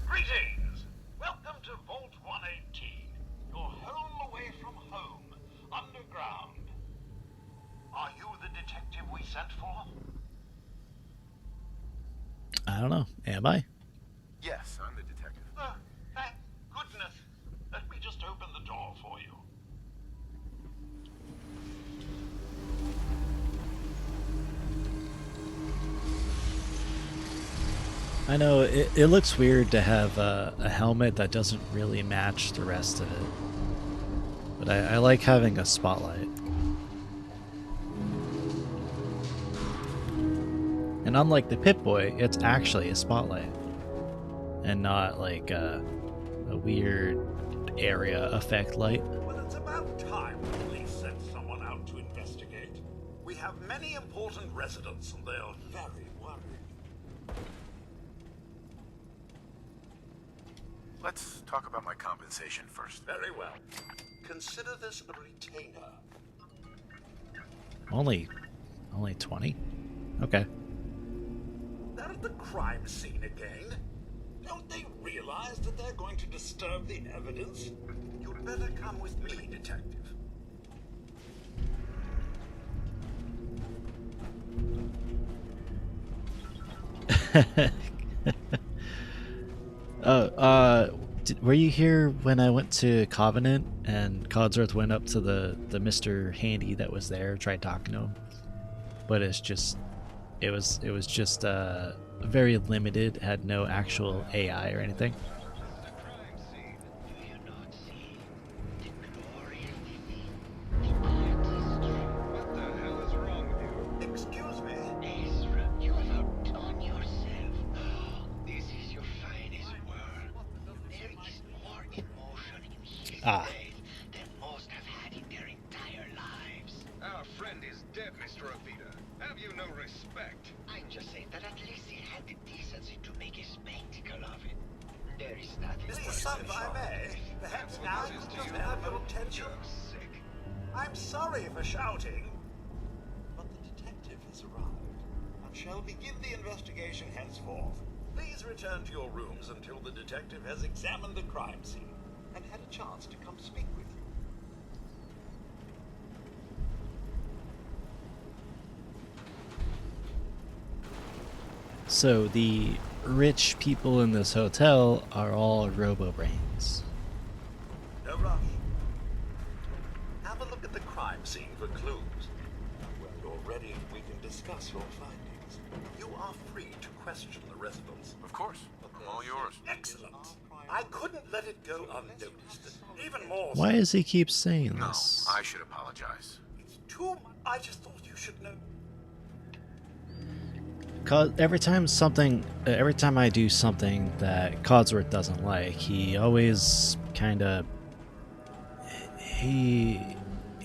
Greetings! Welcome to Vault 118, your home away from home, underground. Are you the detective we sent for? I don't know. Am I? Yes, I'm the detective. Thank goodness. Let me just open the door for you. I know it looks weird to have a helmet that doesn't really match the rest of it, but I like having a spotlight. And unlike the Pip-Boy, it's actually a spotlight and not like a weird area effect light. Well, it's about time the police sent someone out to investigate. We have many important residents and they are very worried. Let's talk about my compensation first. Very well. Consider this a retainer. Only 20? Okay. They're at the crime scene again. Don't they realize that they're going to disturb the evidence? You'd better come with me, detective. Were you here when I went to Covenant and Codsworth went up to the Mr. Handy that was there, tried talking to him? But it was just very limited, had no actual AI or anything. Excuse me? Ezra, you have outdone yourself. This is your finest work. There is more emotion in his face than most have had in their entire lives. Our friend is dead, Mr. Avita. Have you no respect? I just say that at least he had the decency to make a spectacle of it. There is nothing Please, if I may, perhaps now you could just have your attention. I'm sorry for shouting, but the detective has arrived and shall begin the investigation henceforth. Please return to your rooms until the detective has examined the crime scene and had a chance to come speak with you. So the rich people in this hotel are all robo-brains. No rush. Have a look at the crime scene for clues. When you're ready, we can discuss your findings. You are free to question the residents. Of course. I'm all yours. Excellent. I couldn't let it go unnoticed. Even more Why does he keep saying No, this? I should apologize. too much. I just thought you should know. Every time I do something that Codsworth doesn't like, he always kind of he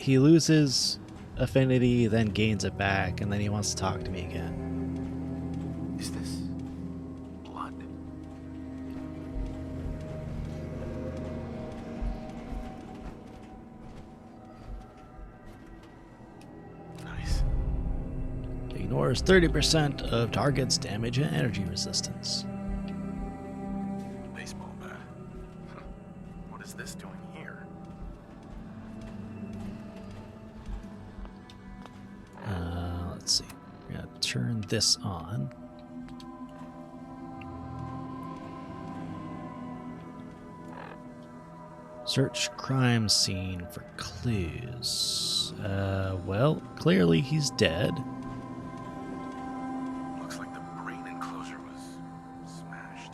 loses affinity, then gains it back, and then he wants to talk to me again. Is this blood? Nice. Ignores 30% of target's damage and energy resistance. Baseball bat. What is this doing here? Let's see. We're gonna turn this on. Search crime scene for clues. Well, clearly he's dead. Looks like the brain enclosure was smashed.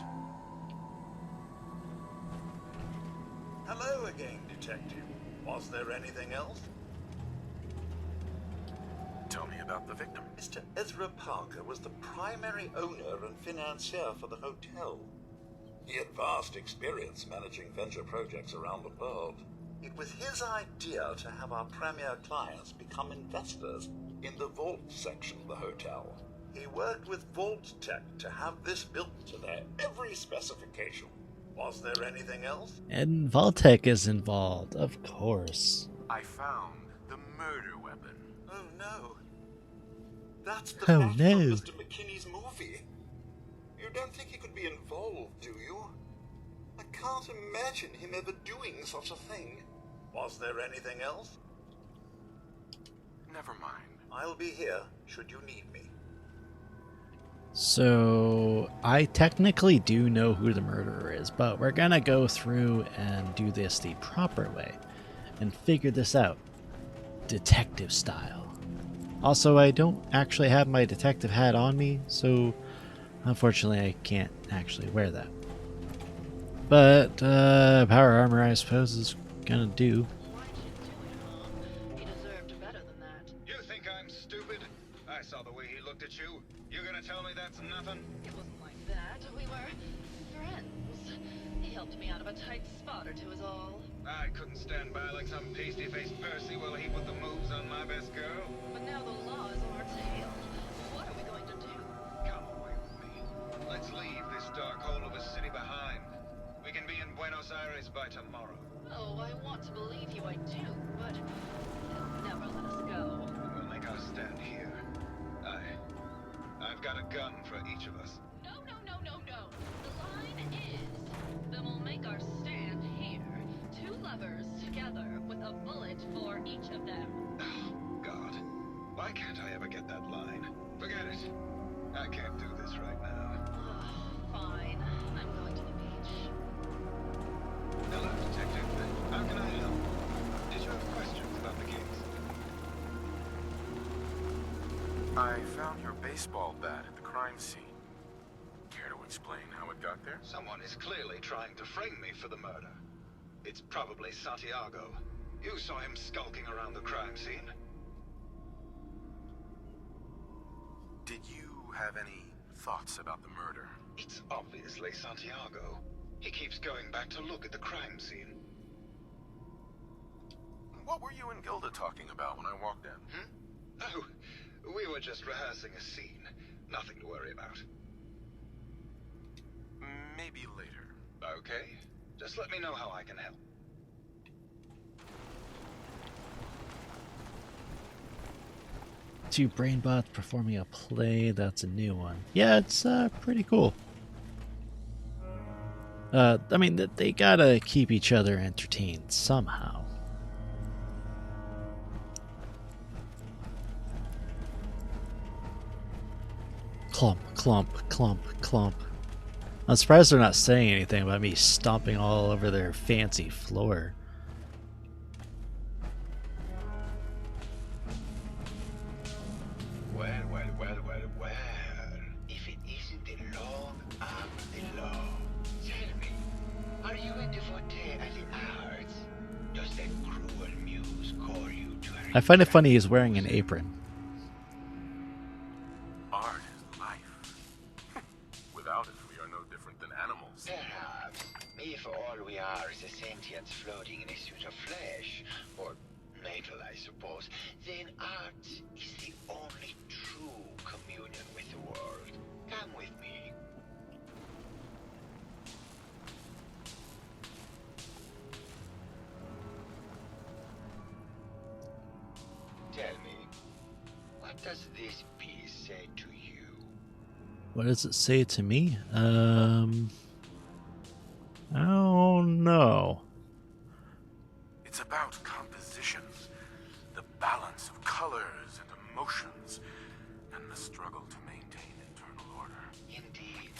Hello again, detective. Was there anything else? Tell me about the victim. Mr. Ezra Parker was the primary owner and financier for the hotel. He had vast experience managing venture projects around the world. It was his idea to have our premier clients become investors in the vault section of the hotel. He worked with Voltaic to have this built to their every specification. Was there anything else? And Voltaic is involved, of course. I found the murder weapon. Oh no. That's the Oh bat no. from Mr. McKinney's movie. You don't think he could be involved, do you? I can't imagine him ever doing such a thing. Was there anything else? Never mind. I'll be here should you need me. So, I technically do know who the murderer is, but we're gonna go through and do this the proper way and figure this out, detective style. Also, I don't actually have my detective hat on me, so unfortunately I can't actually wear that. But, power armor I suppose is gonna do. You think I'm stupid? I saw the way he looked at you. You're gonna tell me that's nothing? It wasn't like that. We were friends. He helped me out of a tight spot or two is all. I couldn't stand by like some pasty-faced Percy while he put the moves on my best girl. But now the law is on our tail. What are we going to do? Come away with me. Let's leave this dark hole of a city behind. We can be in Buenos Aires by tomorrow. Oh, I want to believe you, I do, but they'll never let us go. We'll make our stand here. I've got a gun for each of us. No. The line is, then we'll make our stand here. Two lovers together with a bullet for each of them. Oh, God. Why can't I ever get that line? Forget it. I can't do this right now. Fine. I'm going to the beach. Hello, Detective. How can I help? Did you have questions about the case? I found your baseball bat at the crime scene. Care to explain how it got there? Someone is clearly trying to frame me for the murder. It's probably Santiago. You saw him skulking around the crime scene. Did you have any thoughts about the murder? It's obviously Santiago. He keeps going back to look at the crime scene. What were you and Gilda talking about when I walked in? Oh, we were just rehearsing a scene. Nothing to worry about. Maybe later. Okay. Just let me know how I can help. Two brainbots performing a play, that's a new one. Yeah, it's pretty cool. I mean, they gotta keep each other entertained somehow. Clump, clump, clump, clump. I'm surprised they're not saying anything about me stomping all over their fancy floor. Well. If it isn't the long arm of the law. Tell me, are you into Voltaic arts? Does that cruel muse call you to her? I find it funny he's wearing an apron. Art is life. Without it, we are no different than animals. Perhaps. If all we are is a sentience floating in a suit of flesh, or metal, I suppose, then art is the only true communion with the world. Come with me. Tell me, what does this piece say to you? What does it say to me? I don't know. It's about composition, the balance of colors and emotions, and the struggle to maintain internal order. Indeed.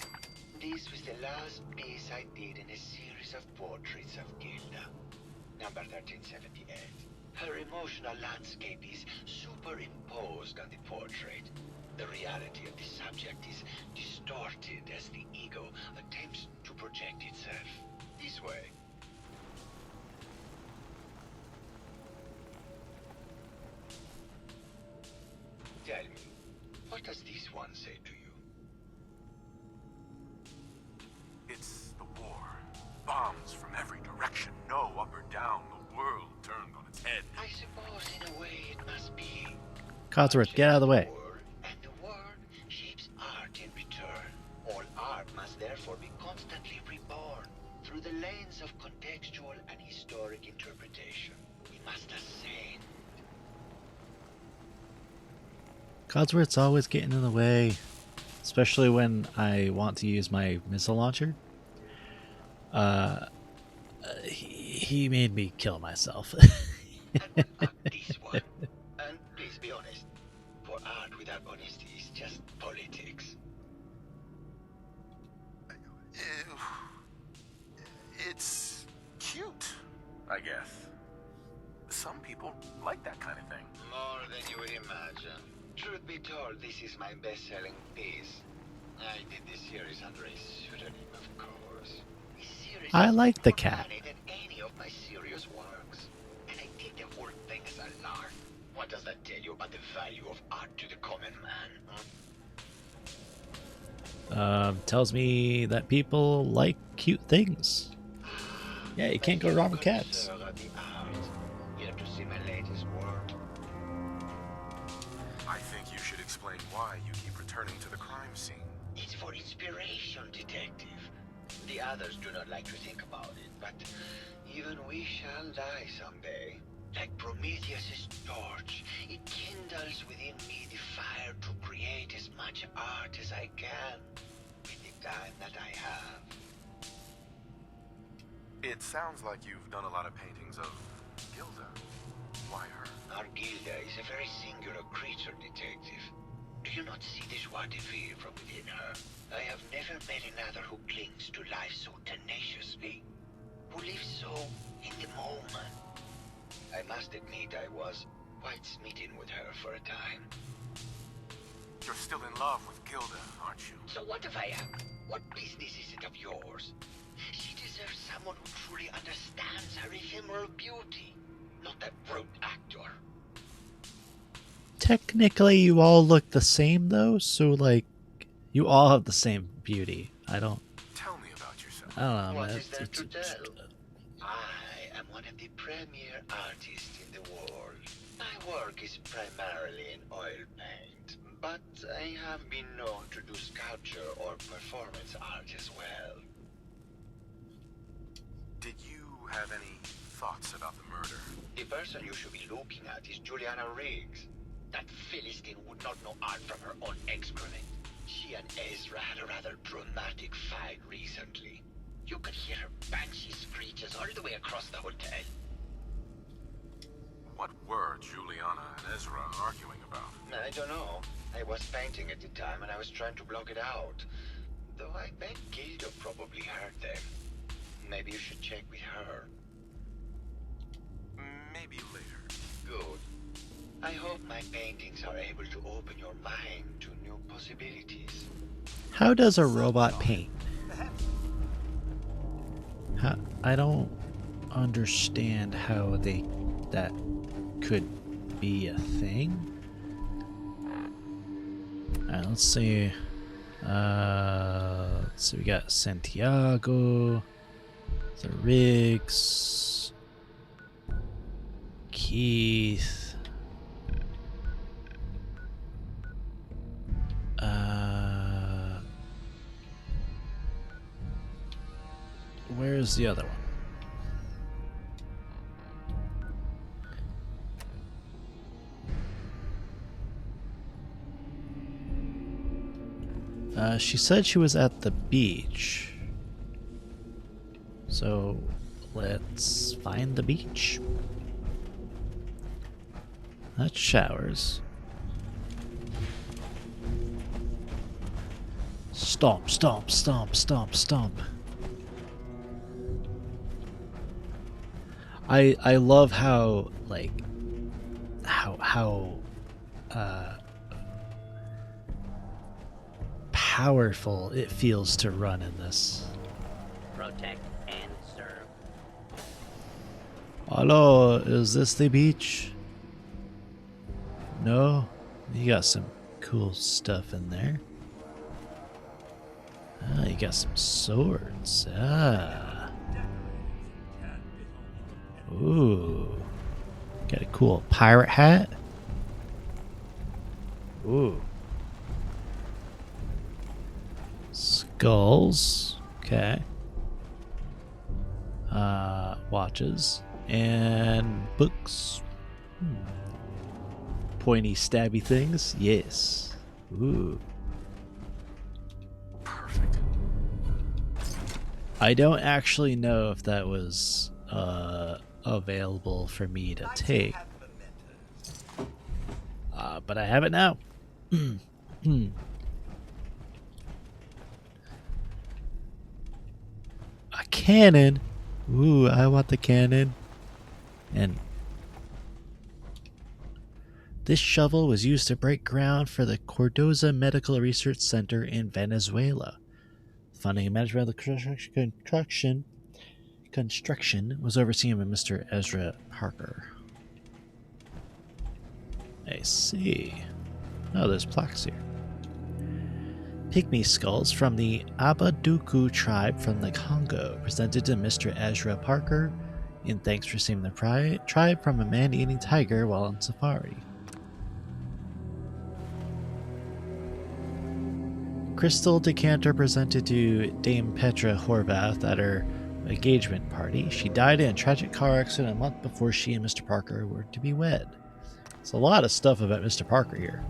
This was the last piece I did in a series of portraits of Gilda. Number 1378. Her emotional landscape is superimposed on the portrait. The reality of the subject is distorted as the ego attempts to project itself. This way. Tell me, what does this one say to you? It's the war. Bombs from every direction, no up or down, the world turned on its head. I suppose in a way it must be. Codsworth, get out of the way. And the world she Codsworth's always getting in the way, especially when I want to use my missile launcher. He made me kill myself. This one. And please be honest. For art without honesty is just politics. It's cute, I guess. Some people like that kind of thing. More than you would imagine. Truth be told, this is my best-selling piece. I did this series under a pseudonym, of course. This series I is like the more cat. funny than any of my serious works. And I take the whole thing as a lark. What does that tell you about the value of art to the common man? Tells me that people like cute things. Yeah, you can't go wrong with cats. Here to see my latest work. I think you should explain why you keep returning to the crime scene. It's for inspiration, detective. The others do not like to think about it, but even we shall die someday. Like Prometheus's torch, it kindles within me the fire to create as much art as I can with the time that I have. It sounds like you've done a lot of paintings of Gilda. Why her? Our Gilda is a very singular creature, detective. Do you not see the joie de vivre from within her? I have never met another who clings to life so tenaciously, who lives so in the moment. I must admit I was quite smitten with her for a time. You're still in love with Gilda, aren't you? So what if I am? What business is it of yours? She deserves someone who truly understands her ephemeral beauty, not that brute actor. Technically, you all look the same, though, so, like, you all have the same beauty. I don't... Tell me about yourself. I don't know, What man. is there to tell? I am one of the premier artists in the world. My work is primarily in oil paint, but I have been known to do sculpture or performance art as well. Did you have any thoughts about the murder? The person you should be looking at is Juliana Riggs. That Philistine would not know art from her own excrement. She and Ezra had a rather dramatic fight recently. You could hear her banshee screeches all the way across the hotel. What were Juliana and Ezra arguing about? I don't know. I was painting at the time and I was trying to block it out. Though I bet Gilda probably heard them. Maybe you should check with her. Maybe later. Good. I hope my paintings are able to open your mind to new possibilities. How does a robot paint? I don't understand how that could be a thing. Alright, let's see. So we got Santiago, the Riggs, Keith. Where's the other one? She said she was at the beach. So let's find the beach. That's showers. Stomp, stomp, stomp, stomp, stomp. I love how, like, how powerful it feels to run in this. Protect and serve. Hello, is this the beach? No? You got some cool stuff in there. Ah, you got some swords. Ah. Ooh. Got a cool pirate hat. Ooh. Skulls. Okay. Watches. And books. pointy, stabby things. Yes. Ooh. Perfect. I don't actually know if that was available for me to take. But I have it now. A cannon. Ooh, I want the cannon. And this shovel was used to break ground for the Cordoza Medical Research Center in Venezuela. Funding and management of the construction was overseen by Mr. Ezra Parker. I see. Oh, there's plaques here. Pygmy skulls from the Abaduku tribe from the Congo, presented to Mr. Ezra Parker in thanks for saving the tribe from a man-eating tiger while on safari. Crystal decanter presented to Dame Petra Horvath at her engagement party. She died in a tragic car accident a month before she and Mr. Parker were to be wed. There's a lot of stuff about Mr. Parker here.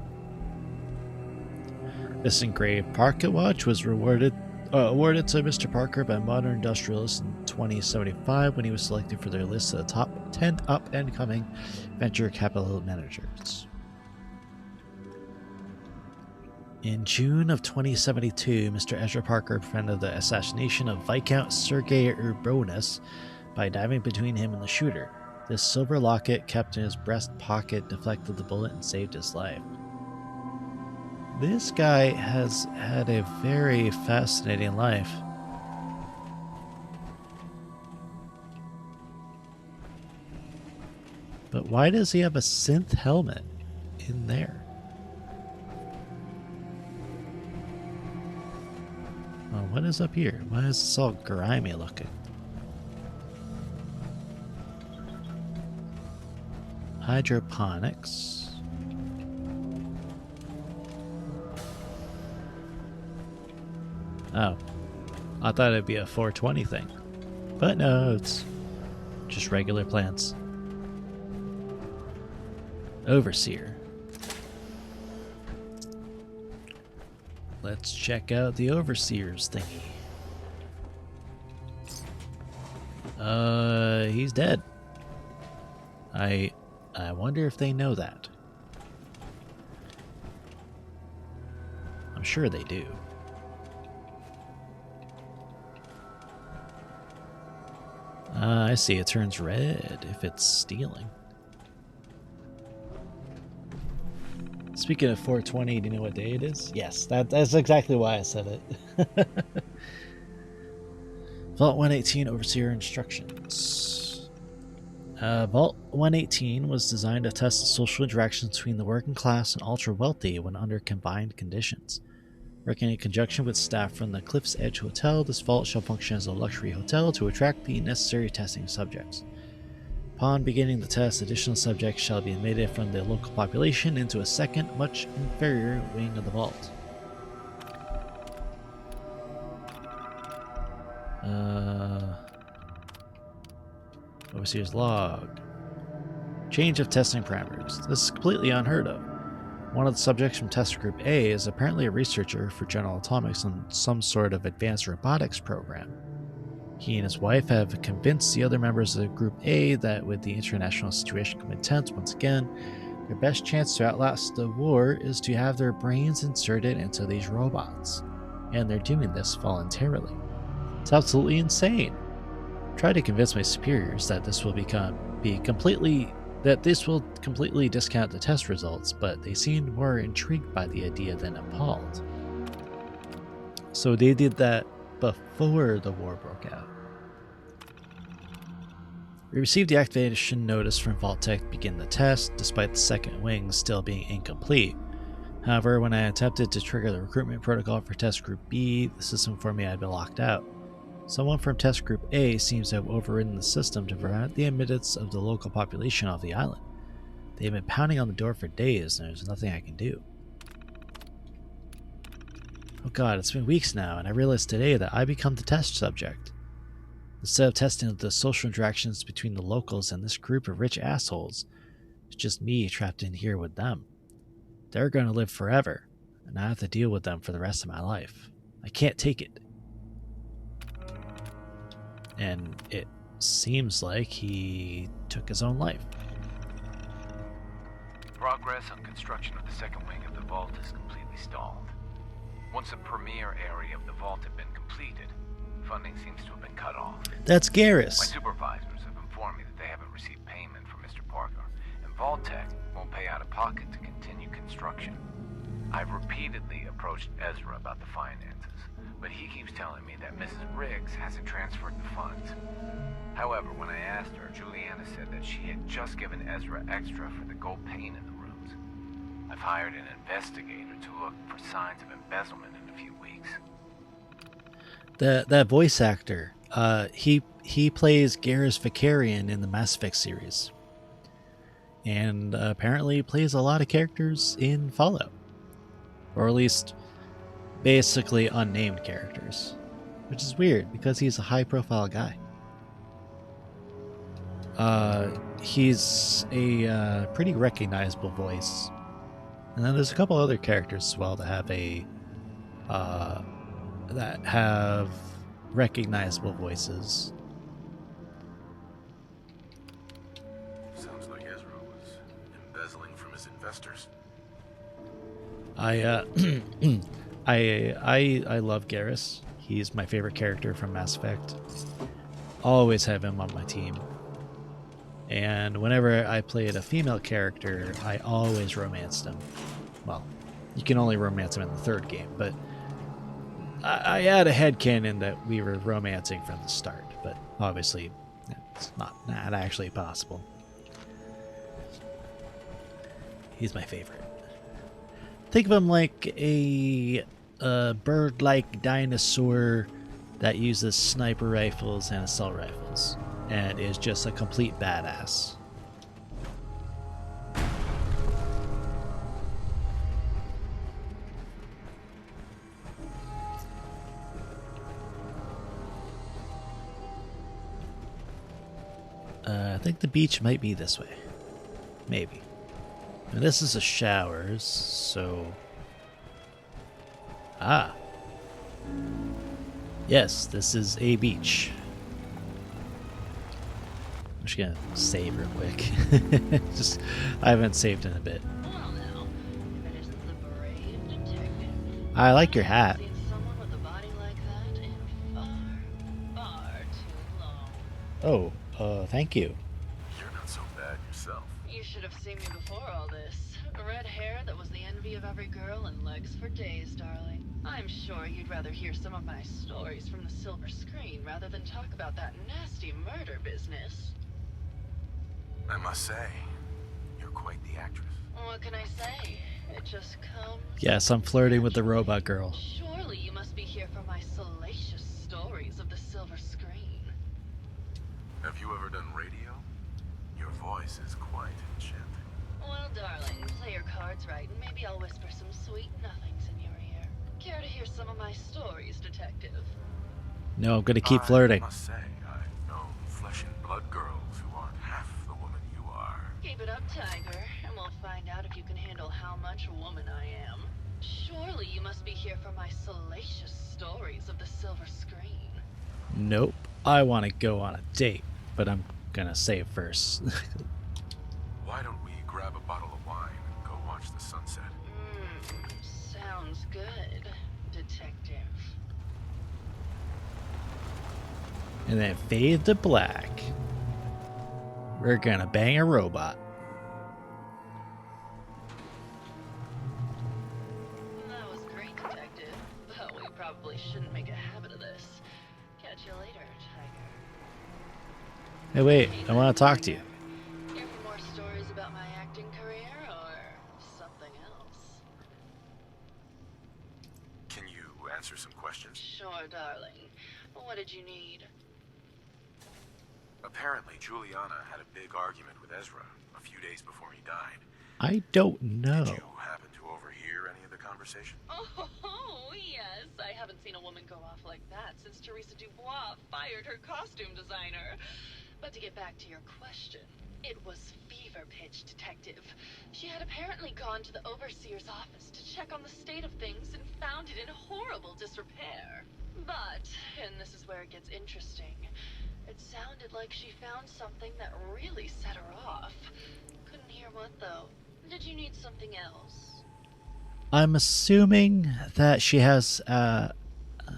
This engraved pocket watch was awarded to Mr. Parker by Modern Industrialists in 2075 when he was selected for their list of the top 10 up-and-coming venture capital managers. In June of 2072, Mr. Ezra Parker prevented the assassination of Viscount Sergei Urbanus by diving between him and the shooter. This silver locket kept in his breast pocket deflected the bullet and saved his life. This guy has had a very fascinating life. But why does he have a synth helmet in there? Oh, what is up here? Why is this all grimy looking? Hydroponics. Oh, I thought it'd be a 420 thing. But no, it's just regular plants. Overseer. Let's check out the Overseer's thingy. He's dead. I wonder if they know that. I'm sure they do. I see, it turns red if it's stealing. Speaking of 420, do you know what day it is? Yes, that's exactly why I said it. Vault 118 Overseer Instructions. Vault 118 was designed to test the social interactions between the working class and ultra-wealthy when under combined conditions. Working in conjunction with staff from the Cliff's Edge Hotel, this vault shall function as a luxury hotel to attract the necessary testing subjects. Upon beginning the test, additional subjects shall be admitted from the local population into a second, much inferior wing of the vault. Overseer's log. Change of testing parameters. This is completely unheard of. One of the subjects from test group A is apparently a researcher for General Atomics on some sort of advanced robotics program. He and his wife have convinced the other members of group A that with the international situation becoming tense once again, their best chance to outlast the war is to have their brains inserted into these robots. And they're doing this voluntarily. It's absolutely insane. I tried to convince my superiors that this will completely discount the test results, but they seemed more intrigued by the idea than appalled. So they did that before the war broke out. We received the activation notice from Voltaic to begin the test, despite the second wing still being incomplete. However, when I attempted to trigger the recruitment protocol for test group B, the system informed me I had been locked out. Someone from test group A seems to have overridden the system to prevent the admittance of the local population of the island. They've been pounding on the door for days, and there's nothing I can do. Oh god, it's been weeks now, and I realized today that I become the test subject. Instead of testing the social interactions between the locals and this group of rich assholes, it's just me trapped in here with them. they're going to live forever, and I have to deal with them for the rest of my life. I can't take it. And it seems like he took his own life. Progress on construction of the second wing of the vault is completely stalled. Once the premier area of the vault had been completed, funding seems to have been cut off. That's Garrus. My supervisors have informed me that they haven't received payment from Mr. Parker, and Voltaic won't pay out of pocket to continue construction. I've repeatedly approached Ezra about the finances, but he keeps telling me that Mrs. Riggs hasn't transferred the funds. However, when I asked her, Juliana said that she had just given Ezra extra for the gold paint in the rooms. I've hired an investigator to look for signs of embezzlement in a few weeks. That voice actor, he plays Garrus Vakarian in the Mass Effect series, and apparently plays a lot of characters in Fallout, or at least basically unnamed characters, which is weird because he's a high-profile guy. He's a pretty recognizable voice, and then there's a couple other characters as well that have recognizable voices. Sounds like Ezra was embezzling from his investors. I love Garrus. He's my favorite character from Mass Effect. Always have him on my team. And whenever I played a female character, I always romanced him. Well, you can only romance him in the third game, but I had a headcanon that we were romancing from the start, but obviously it's not actually possible. He's my favorite. Think of him like a bird-like dinosaur that uses sniper rifles and assault rifles, and is just a complete badass. I think the beach might be this way. Maybe. And this is a showers, so... Ah. Yes, this is a beach. I'm just gonna save real quick. I haven't saved in a bit. Well now, if it isn't the brave detective. I like your hat. I've seen someone with a body like that in far too long. Oh, thank you. You're not so bad yourself. You should have seen me before all this. Red hair that was the envy of every girl and legs for days, darling. I'm sure you'd rather hear some of my stories from the silver screen rather than talk about that nasty murder business. I must say, you're quite the actress. What can I say? It just comes... Yes, I'm flirting with the robot girl. Surely you must be here for my salacious stories of the silver screen. Have you ever done radio? Your voice is quite enchanting. Well, darling, play your cards right, and maybe I'll whisper some sweet nothings in your ear. Care to hear some of my stories, detective? No, I'm gonna keep flirting. I must say, I've known flesh and blood girls who aren't half the woman you are. Keep it up, Tiger, and we'll find out if you can handle how much woman I am. Surely you must be here for my salacious stories of the silver screen. Nope. I want to go on a date, but I'm gonna save first. Why don't we grab a bottle of wine and go watch the sunset? Sounds good, detective. And then fade to black. We're gonna bang a robot. That was great, detective, but we probably shouldn't make a habit of this. Catch you later, Tiger. Hey, wait, I want to talk to you. Here for more stories about my acting career or something else? Can you answer some questions? Sure, darling. What did you need? Apparently, Juliana had a big argument with Ezra a few days before he died. I don't know. Did you happen to overhear any of the conversation? Oh, yes. I haven't seen a woman go off like that since Teresa Dubois fired her costume designer. But to get back to your question, It was fever pitch, Detective. She had apparently gone to the Overseer's office to check on the state of things and found it in horrible disrepair. But, and this is where it gets interesting, it sounded like she found something that really set her off. Couldn't hear what, though. Did you need something else? I'm assuming that she has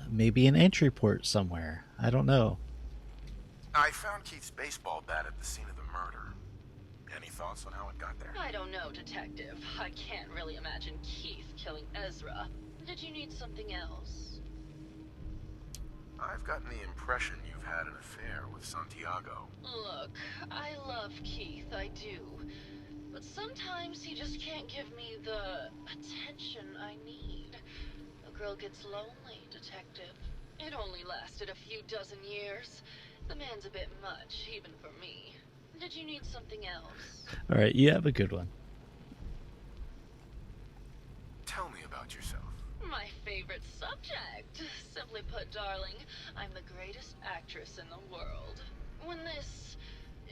maybe an entry port somewhere. I don't know. I found Keith's baseball bat at the scene of the murder. Any thoughts on how it got there? I don't know, Detective. I can't really imagine Keith killing Ezra. Did you need something else? I've gotten the impression you've had an affair with Santiago. Look, I love Keith, I do. But sometimes he just can't give me the attention I need. A girl gets lonely, Detective. It only lasted a few dozen years. The man's a bit much, even for me. Did you need something else? Alright, you have a good one. Tell me about yourself. My favorite subject. Simply put, darling, I'm the greatest actress in the world. When this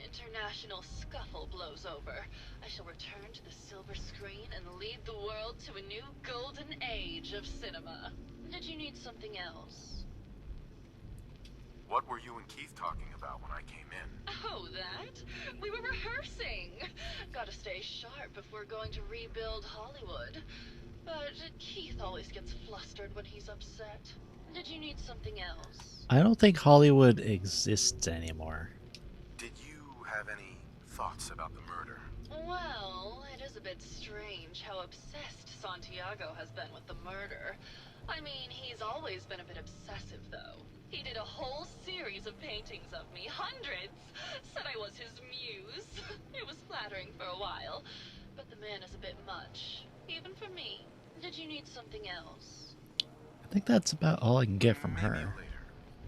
international scuffle blows over, I shall return to the silver screen and lead the world to a new golden age of cinema. Did you need something else? What were you and Keith talking about when I came in? Oh, that? We were rehearsing. Gotta stay sharp if we're going to rebuild Hollywood. But Keith always gets flustered when he's upset. Did you need something else? I don't think Hollywood exists anymore. Did you have any thoughts about the murder? Well, it is a bit strange how obsessed Santiago has been with the murder. I mean, he's always been a bit obsessive, though. He did a whole series of paintings of me, hundreds. Said I was his muse. It was flattering for a while, but the man is a bit much, even for me. Did you need something else? I think that's about all I can get from her.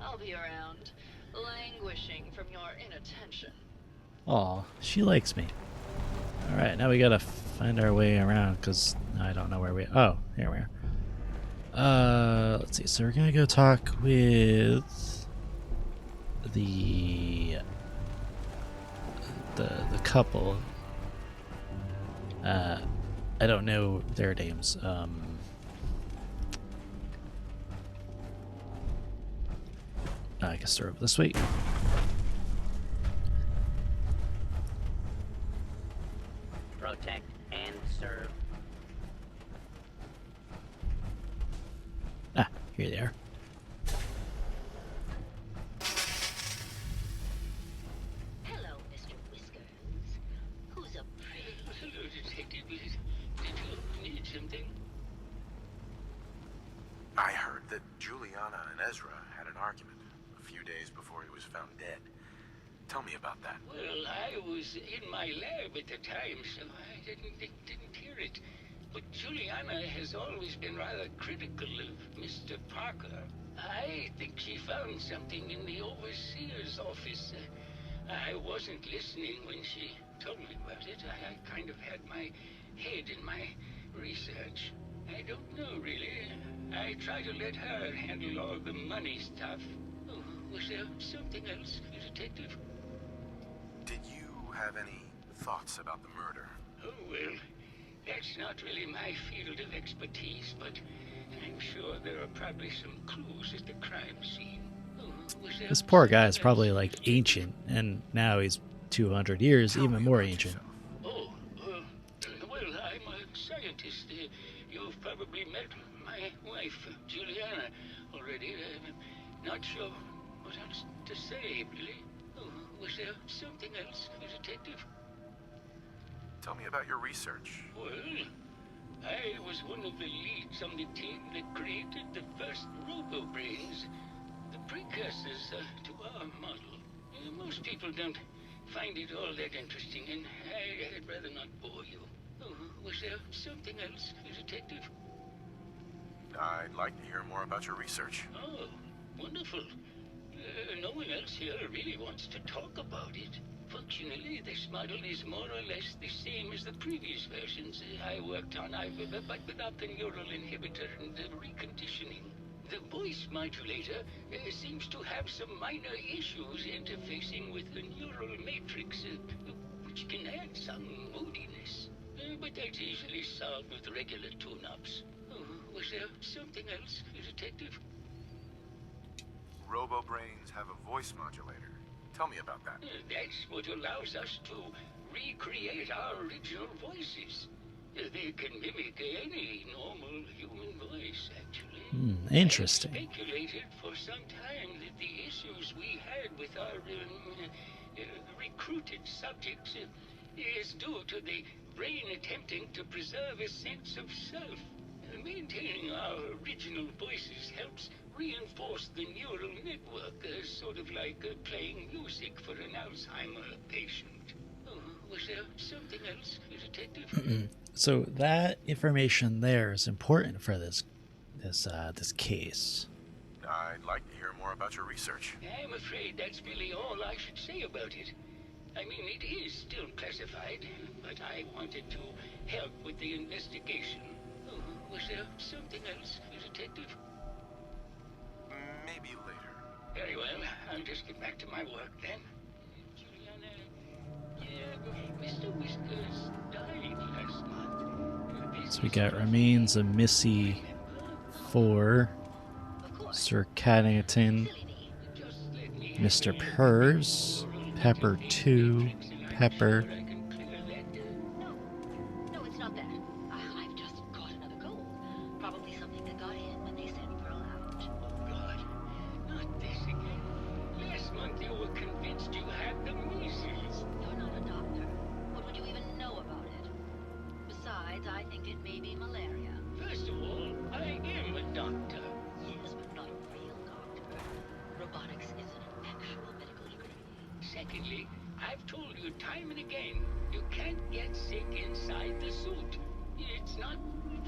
I'll be around, languishing from your inattention. Aw, she likes me. Alright, now we gotta find our way around, because I don't know where we... Oh, here we are. Let's see, so we're gonna go talk with the couple. I don't know their names. I guess they're over this way. Protect and serve. Ah, here they are. Hello, Mr. Whiskers. Who's a pretty... Hello, Detective. Did you need something? I heard that Juliana and Ezra had an argument a few days before he was found dead. Tell me about that. Well, I was in my lab at the time, so I didn't hear it. But Juliana has always been rather critical of Mr. Parker. I think she found something in the Overseer's office. I wasn't listening when she told me about it. I kind of had my head in my research. I don't know, really. I try to let her handle all the money stuff. Oh, was there something else, Detective? Did you have any thoughts about the murder? Oh, well, that's not really my field of expertise, but I'm sure there are probably some clues at the crime scene. Oh, This poor guy is probably like ancient, and now he's 200 years, even more ancient. Oh, well, I'm a scientist. You've probably met my wife, Juliana, already. I'm not sure what else to say, really. Oh, was there something else, Detective? Tell me about your research. Well, I was one of the leads on the team that created the first robo-brains, the precursors to our model. Most people don't find it all that interesting, and I'd rather not bore you. Oh, was there something else, Detective? I'd like to hear more about your research. Oh, wonderful. No one else here really wants to talk about it. Functionally, this model is more or less the same as the previous versions I worked on, but without the neural inhibitor and the reconditioning. The voice modulator seems to have some minor issues interfacing with the neural matrix, which some moodiness. But that's easily solved with regular tune-ups. Was there something else, Detective? Robo-brains have a voice modulator. Tell me about that. That's what allows us to recreate our original voices. They can mimic any normal human voice, actually. Interesting. I've speculated for some time that the issues we had with our recruited subjects is due to the brain attempting to preserve a sense of self. Maintaining our original voices helps reinforce the neural network, sort of like playing music for an Alzheimer patient. Was there something else, Detective? So that information there is important for this case. I'd like to hear more about your research. I'm afraid that's really all I should say about it. I mean, it is still classified, but I wanted to help with the investigation. Was there something else, Detective? Maybe later. Very well. I'll just get back to my work then. Mr. Whiskers died last month. So we got remains of Missy 4, Sir Caddington, Mr. Purrs, Pepper 2, Pepper. No, it's not that. I've just caught another goal. Probably something that got in when they sent Pearl out. Oh, God. Not this again. Last month you were convinced you had the measles. You're not a doctor. What would you even know about it? Besides, I think it may be malaria. First of all, I am a doctor. Yes, but not a real doctor. Robotics is an actual medical degree. Secondly, I've told you time and again, you can't get sick inside the suit. It's not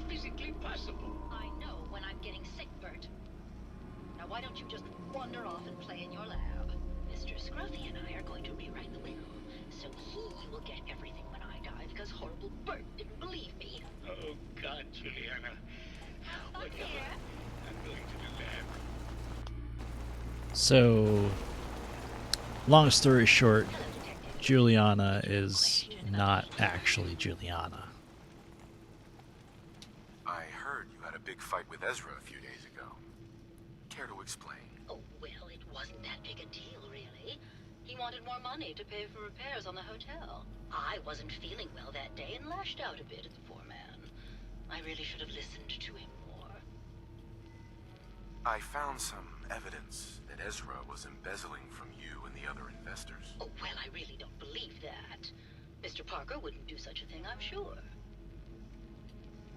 physically possible. I know when I'm getting sick, Bert. Now why don't you just wander off and play in your lab? Mr. Scruffy and I are going to rewrite the will, so he will get everything when I die because horrible Bert didn't believe me. Oh, God, Juliana. Whatever. I'm going to the lab. So, long story short, Juliana is not actually Juliana. I heard you had a big fight with Ezra a few days ago. Care to explain? Oh, well, it wasn't that big a deal, really. He wanted more money to pay for repairs on the hotel. I wasn't feeling well that day and lashed out a bit at the poor man. I really should have listened to him more. I found some evidence that Ezra was embezzling from you and the other investors. Oh, well, I really don't believe that. Mr. Parker wouldn't do such a thing, I'm sure.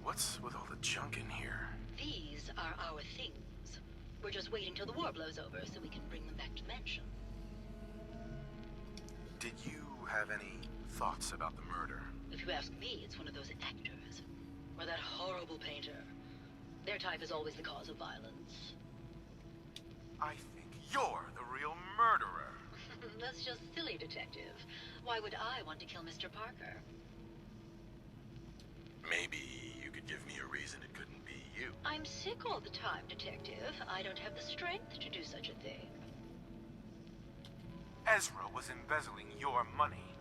What's with all the junk in here? These are our things. We're just waiting till the war blows over so we can bring them back to Mansion. Did you have any thoughts about the murder? If you ask me, it's one of those actors. Or that horrible painter. Their type is always the cause of violence. I think you're the real murderer. That's just silly, Detective. Why would I want to kill Mr. Parker? Maybe you could give me a reason it couldn't be you. I'm sick all the time, Detective. I don't have the strength to do such a thing. Ezra was embezzling your money.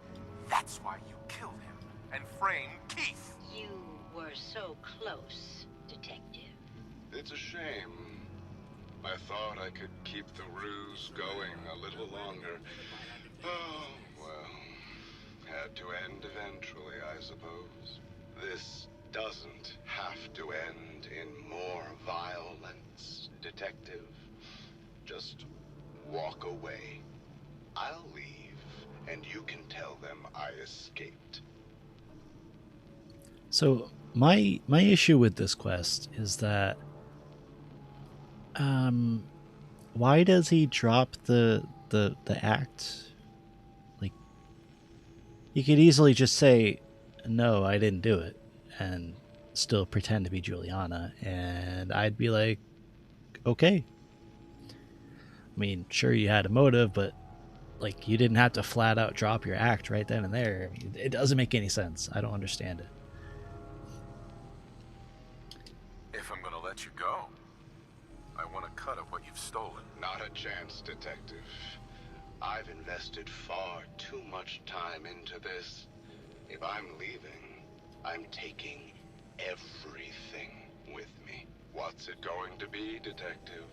That's why you killed him and framed Keith. You were so close, Detective. It's a shame. I thought I could keep the ruse going a little longer. Oh, well. Had to end eventually, I suppose. This doesn't have to end in more violence, Detective. Just walk away. I'll leave, and you can tell them I escaped. So my issue with this quest is that why does he drop the act? Like, you could easily just say, no, I didn't do it, and still pretend to be Juliana, and I'd be like, okay. I mean, sure, you had a motive, but like, you didn't have to flat out drop your act right then and there. I mean, it doesn't make any sense. I don't understand it. If I'm gonna let you go, I want a cut of what you've stolen. Not a chance, Detective. I've invested far too much time into this. If I'm leaving, I'm taking everything with me. What's it going to be, Detective?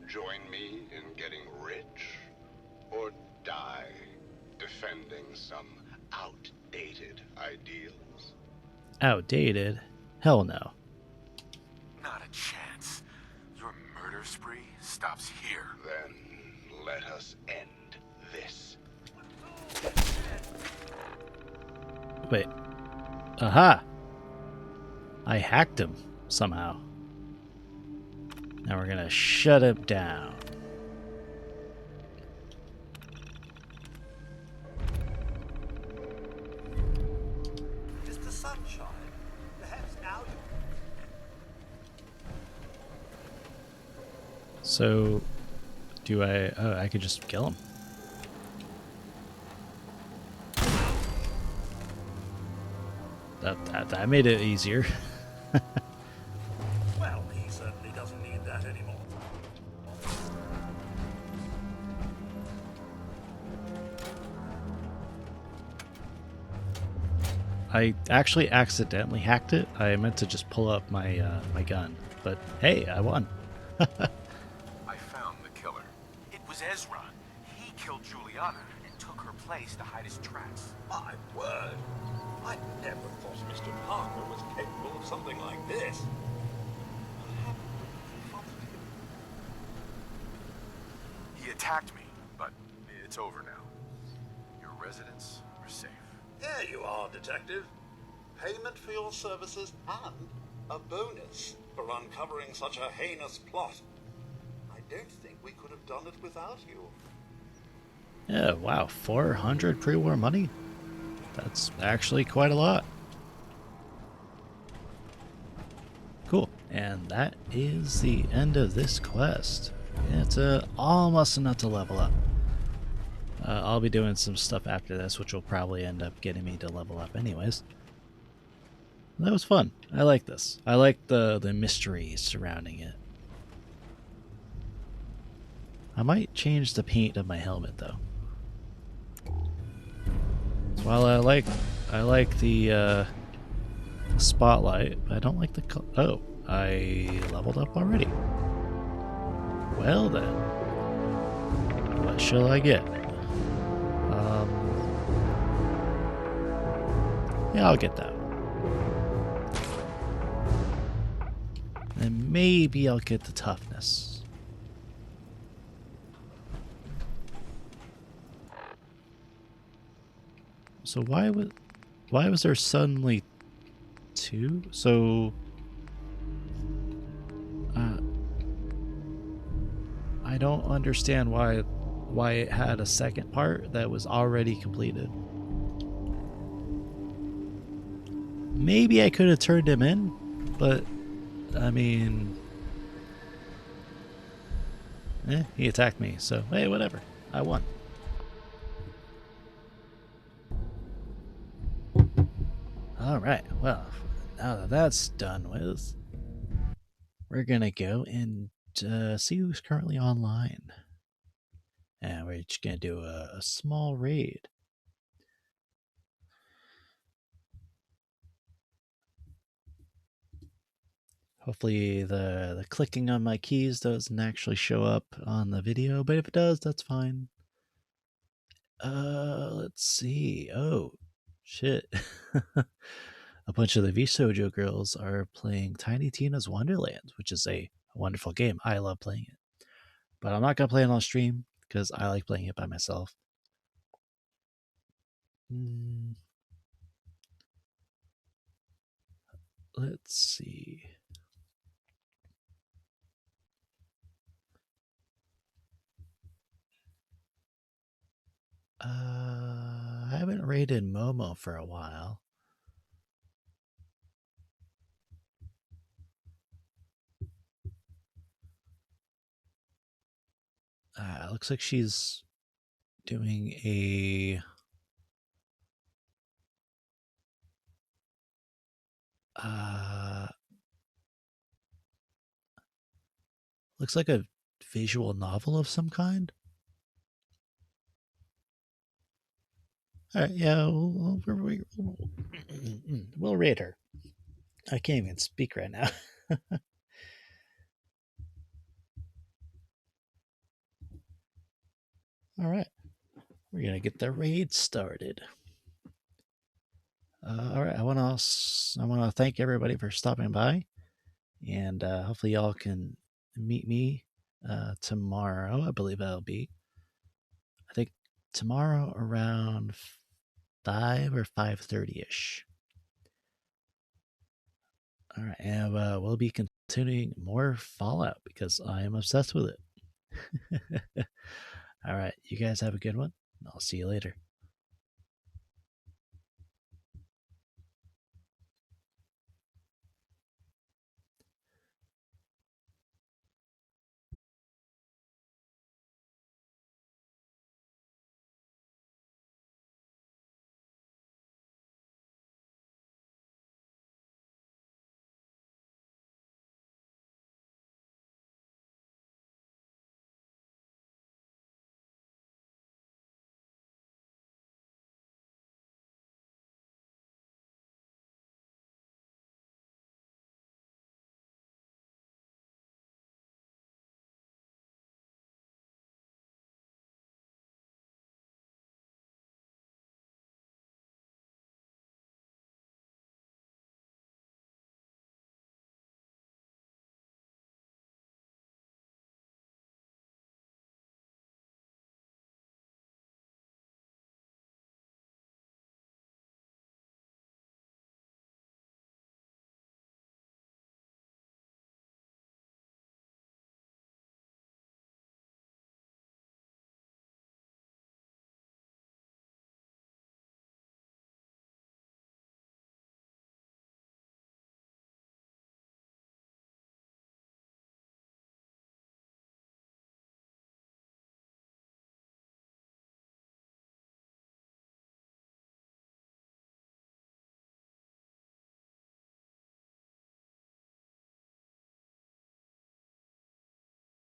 Join me in getting rich? Or die defending some outdated ideals? Outdated? Hell no. Not a chance. Your murder spree stops here. Then let us end this. Wait. Aha! I hacked him somehow. Now we're gonna shut him down. Just the sunshine. Perhaps now you... So, do I... Oh, I could just kill him. That made it easier. Well, he certainly doesn't need that anymore. I actually accidentally hacked it. I meant to just pull up my my gun, but hey, I won. I found the killer. It was Ezra. He killed Juliana and took her place to hide his tracks. My word. I never thought Mr. Parker was capable of something like this. He attacked me, but it's over now. Your residents are safe. There you are, Detective. Payment for your services and a bonus for uncovering such a heinous plot. I don't think we could have done it without you. Yeah, wow, 400 pre-war money? That's actually quite a lot. Cool, and that is the end of this quest. It's almost enough to level up. I'll be doing some stuff after this, which will probably end up getting me to level up anyways. That was fun. I like this. I like the mystery surrounding it. I might change the paint of my helmet though. While I like the spotlight, I don't like the oh, I leveled up already. Well then, what shall I get? Yeah, I'll get that. And maybe I'll get the toughness. So why was there suddenly two? So I don't understand why it had a second part that was already completed. Maybe I could have turned him in, but I mean, he attacked me, so hey, whatever. I won. Alright, well, now that that's done with, we're gonna go and see who's currently online. And we're just gonna do a small raid. Hopefully the clicking on my keys doesn't actually show up on the video, but if it does, that's fine. Let's see. Oh, shit. A bunch of the Vsojo girls are playing Tiny Tina's Wonderland, which is a wonderful game. I love playing it. But I'm not going to play it on stream because I like playing it by myself. Let's see. I haven't raided Momo for a while. Looks like she's doing a looks like a visual novel of some kind. All right, yeah, we'll raid her. I can't even speak right now. All right, we're gonna get the raid started. All right, I want to thank everybody for stopping by, and hopefully y'all can meet me tomorrow. I believe that'll be. I think tomorrow around 5 or 5:30 ish. All right, and we'll be continuing more Fallout because I am obsessed with it. All right, you guys have a good one. I'll see you later.